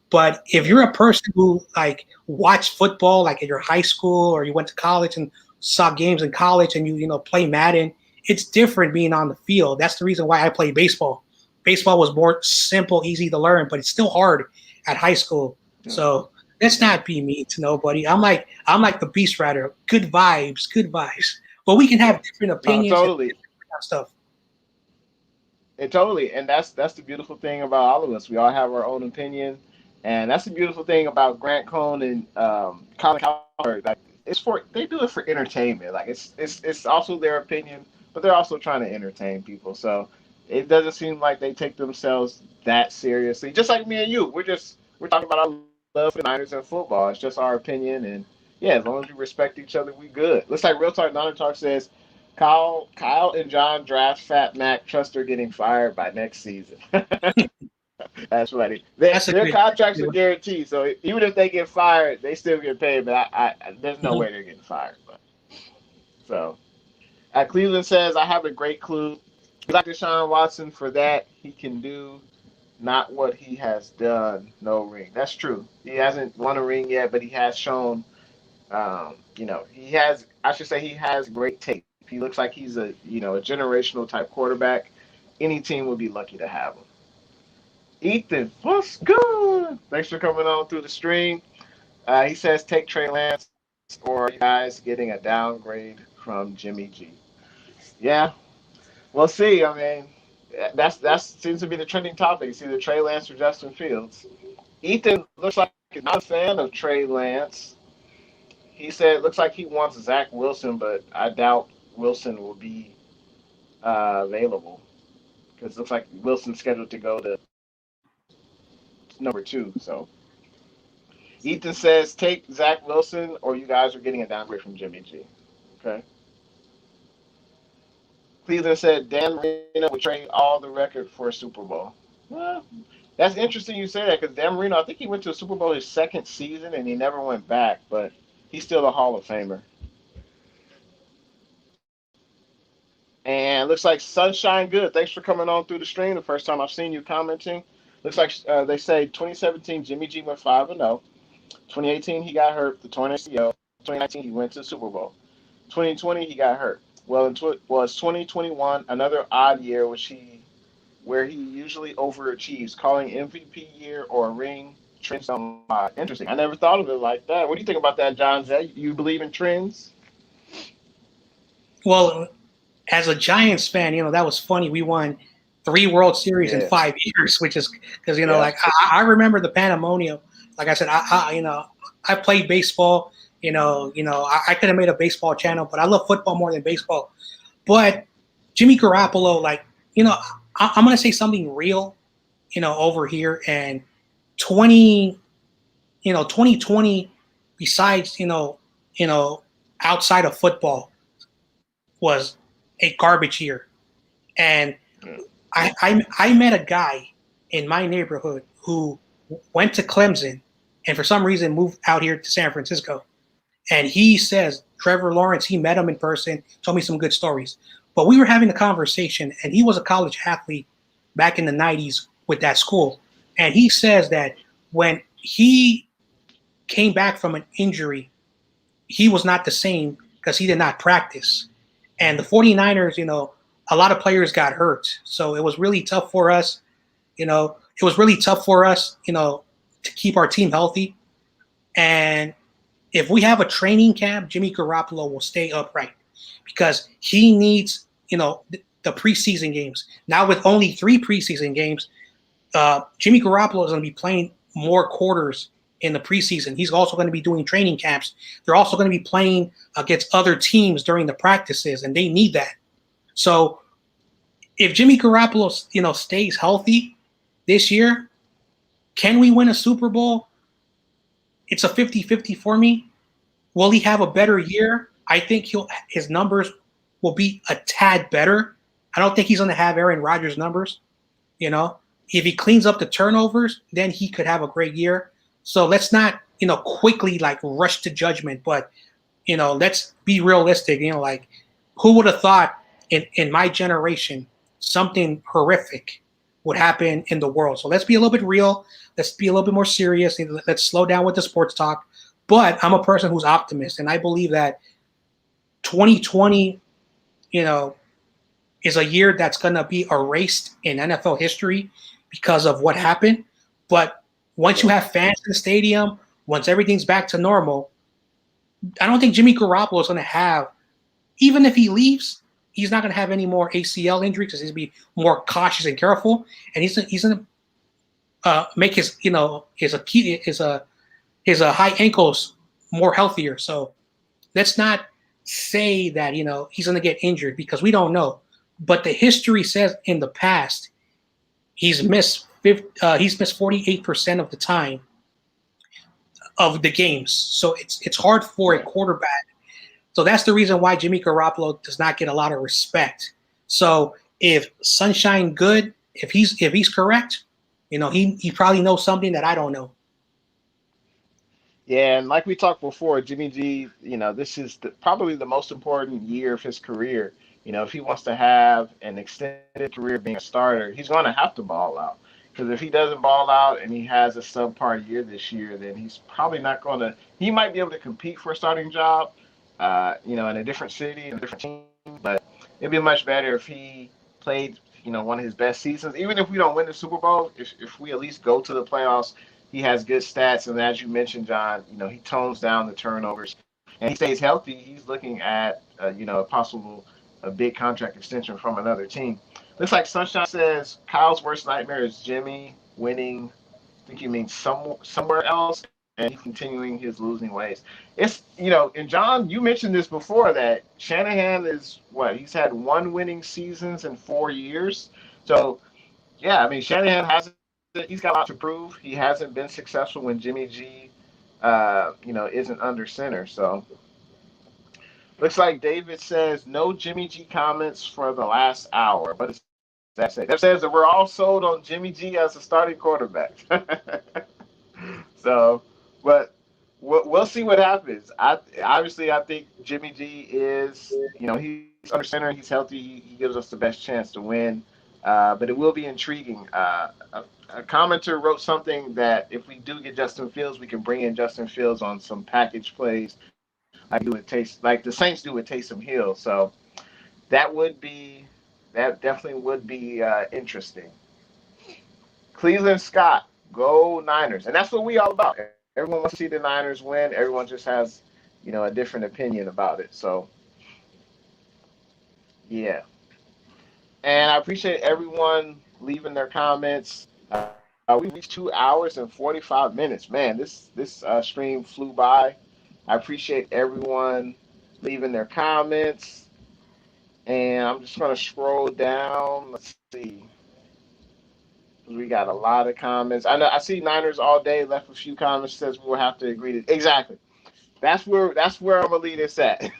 But if you're a person who like watched football like at your high school or you went to college and saw games in college and you play Madden, it's different being on the field. That's the reason why I play baseball. Baseball was more simple, easy to learn, but it's still hard at high school. Yeah. So let's not be mean to nobody. I'm like the Beast Rider. Good vibes, good vibes. But we can have different opinions and Totally. different stuff. Totally, and that's the beautiful thing about all of us. We all have our own opinion, and that's the beautiful thing about Grant Cohn and Colin Cowherd. Like they do it for entertainment. Like it's also their opinion, but they're also trying to entertain people. So it doesn't seem like they take themselves that seriously. Just like me and you, we're talking about our love for the Niners and football. It's just our opinion, and yeah, as long as we respect each other, we good. Looks like Real Talk Niner Talk says Kyle and John draft Fat Mac. Trust getting fired by next season. That's funny. Their contracts are guaranteed, so even if they get fired, they still get paid. But there's no way they're getting fired. But so, Cleveland says I have a great clue. We like DeShaun Watson for that. He can do not what he has done, no ring. That's true. He hasn't won a ring yet, but he has shown, he has, I should say, he has great tape. He looks like he's a generational type quarterback. Any team would be lucky to have him. Ethan, what's good? Thanks for coming on through the stream. He says, take Trey Lance, or are you guys getting a downgrade from Jimmy G? Yeah, we'll see. I mean, that's seems to be the trending topic. It's either Trey Lance or Justin Fields. Ethan looks like he's not a fan of Trey Lance. He said it looks like he wants Zach Wilson, but I doubt Wilson will be available because it looks like Wilson's scheduled to go to number 2. So Ethan says take Zach Wilson, or you guys are getting a downgrade from Jimmy G. Okay. Cleveland said Dan Marino would trade all the record for a Super Bowl. Well, that's interesting you say that because Dan Marino, I think he went to a Super Bowl his second season and he never went back, but he's still a Hall of Famer. And looks like Sunshine Good. Thanks for coming on through the stream. The first time I've seen you commenting. Looks like they say 2017 Jimmy G went 5-0. 2018 he got hurt, the torn ACL. 2019 he went to the Super Bowl. 2020 he got hurt. Well, was 2021 another odd year, where he usually overachieves, calling MVP year or a ring trends on interesting. I never thought of it like that. What do you think about that, Jon Jay? You believe in trends? Well, as a Giants fan, that was funny. We won 3 World Series in Yeah. 5 years, which is because Yeah. like I remember the pandemonium. Like I said, I played baseball. I could have made a baseball channel, but I love football more than baseball. But Jimmy Garoppolo, I'm gonna say something real, over here. And 2020, besides outside of football, was a garbage year. And I met a guy in my neighborhood who went to Clemson and for some reason moved out here to San Francisco. And he says Trevor Lawrence, he met him in person, told me some good stories. But we were having a conversation, and he was a college athlete back in the 90s with that school. And he says that when he came back from an injury, he was not the same because he did not practice. And the 49ers, a lot of players got hurt. So it was really tough for us. To keep our team healthy. And if we have a training camp, Jimmy Garoppolo will stay upright because he needs, the preseason games. Now with only 3 preseason games, Jimmy Garoppolo is going to be playing more quarters in the preseason. He's also going to be doing training camps. They're also going to be playing against other teams during the practices, and they need that. So if Jimmy Garoppolo, stays healthy this year, can we win a Super Bowl? It's a 50-50 for me. Will he have a better year? I think his numbers will be a tad better. I don't think he's going to have Aaron Rodgers' numbers. If he cleans up the turnovers, then he could have a great year. So let's not, quickly rush to judgment, but let's be realistic. Who would have thought in my generation something horrific would happen in the world? So let's be a little bit real. Let's be a little bit more serious. Let's slow down with the sports talk. But I'm a person who's optimist, and I believe that 2020, is a year that's going to be erased in NFL history because of what happened. But once you have fans in the stadium, once everything's back to normal, I don't think Jimmy Garoppolo is going to have, even if he leaves, he's not going to have any more ACL injuries because he's going to be more cautious and careful. And he's going to make his high ankles more healthier. So let's not say that, he's going to get injured because we don't know. But the history says in the past, he's missed 48% of the time of the games. So it's hard for a quarterback. So that's the reason why Jimmy Garoppolo does not get a lot of respect. So if Sunshine Good, if he's correct, he probably knows something that I don't know. Yeah, and like we talked before, Jimmy G, this is probably the most important year of his career. If he wants to have an extended career being a starter, he's going to have to ball out Because if he doesn't ball out and he has a subpar year this year, then he's probably not going to. He might be able to compete for a starting job, in a different city and a different team. But it'd be much better if he played, one of his best seasons. Even if we don't win the Super Bowl, if we at least go to the playoffs, he has good stats. And as you mentioned, John, he tones down the turnovers and he stays healthy. He's looking at, a possible a big contract extension from another team. Looks like Sunshine says Kyle's worst nightmare is Jimmy winning. I think you mean somewhere else, and he's continuing his losing ways. It's and John, you mentioned this before that Shanahan is what he's had one winning seasons in 4 years. So yeah, I mean Shanahan hasn't. He's got a lot to prove. He hasn't been successful when Jimmy G, isn't under center. So looks like David says no Jimmy G comments for the last hour. What does that say? That says that we're all sold on Jimmy G as a starting quarterback. So, but we'll see what happens. I think Jimmy G is, he's under center, he's healthy, he gives us the best chance to win. But it will be intriguing. A commenter wrote something that if we do get Justin Fields, we can bring in Justin Fields on some package plays, like the Saints do with Taysom Hill. So that definitely would be interesting. Cleveland Scott, go Niners, and that's what we all about. Everyone wants to see the Niners win. Everyone just has, a different opinion about it. So, yeah. And I appreciate everyone leaving their comments. We reached 2 hours and 45 minutes. Man, this stream flew by. I appreciate everyone leaving their comments. And I'm just going to scroll down. Let's see. We got a lot of comments. I see Niners all day left a few comments. Says we'll have to agree to exactly. That's where I'm gonna leave this at.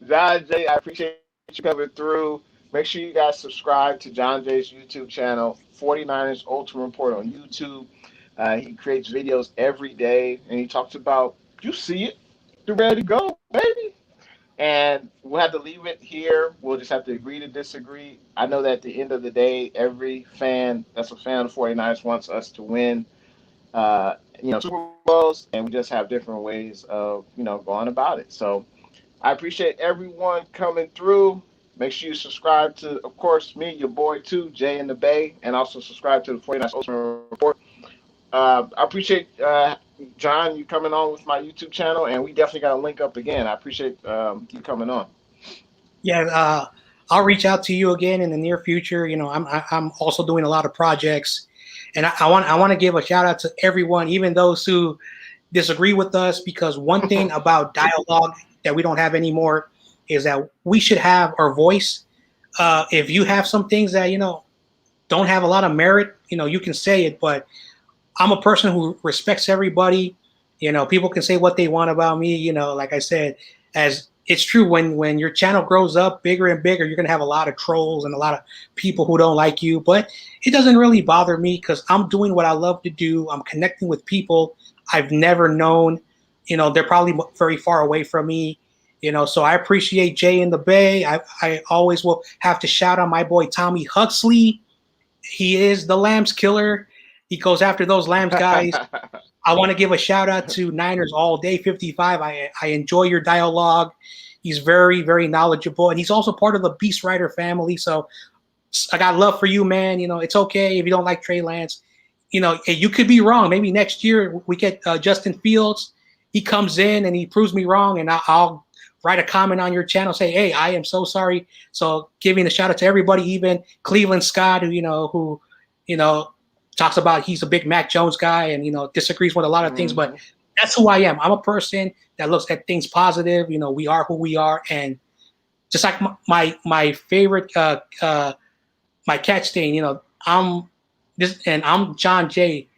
Jon Jay, I appreciate you coming through. Make sure you guys subscribe to Jon Jay's YouTube channel, 49ers Ultimate Report on YouTube. He creates videos every day, and he talks about you see it, you're ready to go, baby. And we'll have to leave it here. We'll just have to agree to disagree. I know that at the end of the day, every fan that's a fan of 49ers wants us to win, Super Bowls, and we just have different ways of, going about it. So I appreciate everyone coming through. Make sure you subscribe to, of course, me, your boy, too, Jay in the Bay, and also subscribe to the 49ers Ultimate Report. I appreciate John, you coming on with my YouTube channel, and we definitely got to link up again. I appreciate you coming on. Yeah, I'll reach out to you again in the near future. I'm also doing a lot of projects, and I want to give a shout out to everyone, even those who disagree with us, because one thing about dialogue that we don't have anymore is that we should have our voice. If you have some things that don't have a lot of merit, you can say it, but I'm a person who respects everybody. People can say what they want about me. Like I said, as it's true, when your channel grows up bigger and bigger, you're going to have a lot of trolls and a lot of people who don't like you. But it doesn't really bother me because I'm doing what I love to do. I'm connecting with people I've never known. They're probably very far away from me. So I appreciate Jay in the Bay. I always will have to shout out my boy Tommy Huxley. He is the Lambs killer. He goes after those Lambs guys. I want to give a shout out to Niners All Day 55. I enjoy your dialogue. He's very, very knowledgeable. And he's also part of the Beast Rider family. So I got love for you, man. It's okay if you don't like Trey Lance. You could be wrong. Maybe next year we get Justin Fields. He comes in and he proves me wrong. And I'll write a comment on your channel, say, hey, I am so sorry. So giving a shout out to everybody, even Cleveland Scott, who talks about he's a big Mac Jones guy and, disagrees with a lot of things, but that's who I am. I'm a person that looks at things positive. We are who we are. And just like my favorite, my catch thing, I'm Jon Jay.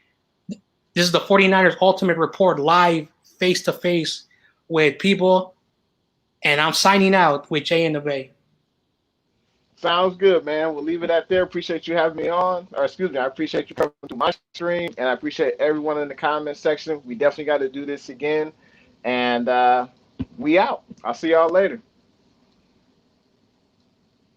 This is the 49ers Ultimate Report live face-to-face with people. And I'm signing out with Jay in the Bay. Sounds good, man. We'll leave it at there. Appreciate you having me on. Or excuse me, I appreciate you coming to my stream, and I appreciate everyone in the comment section. We definitely got to do this again. And we out. I'll see y'all later.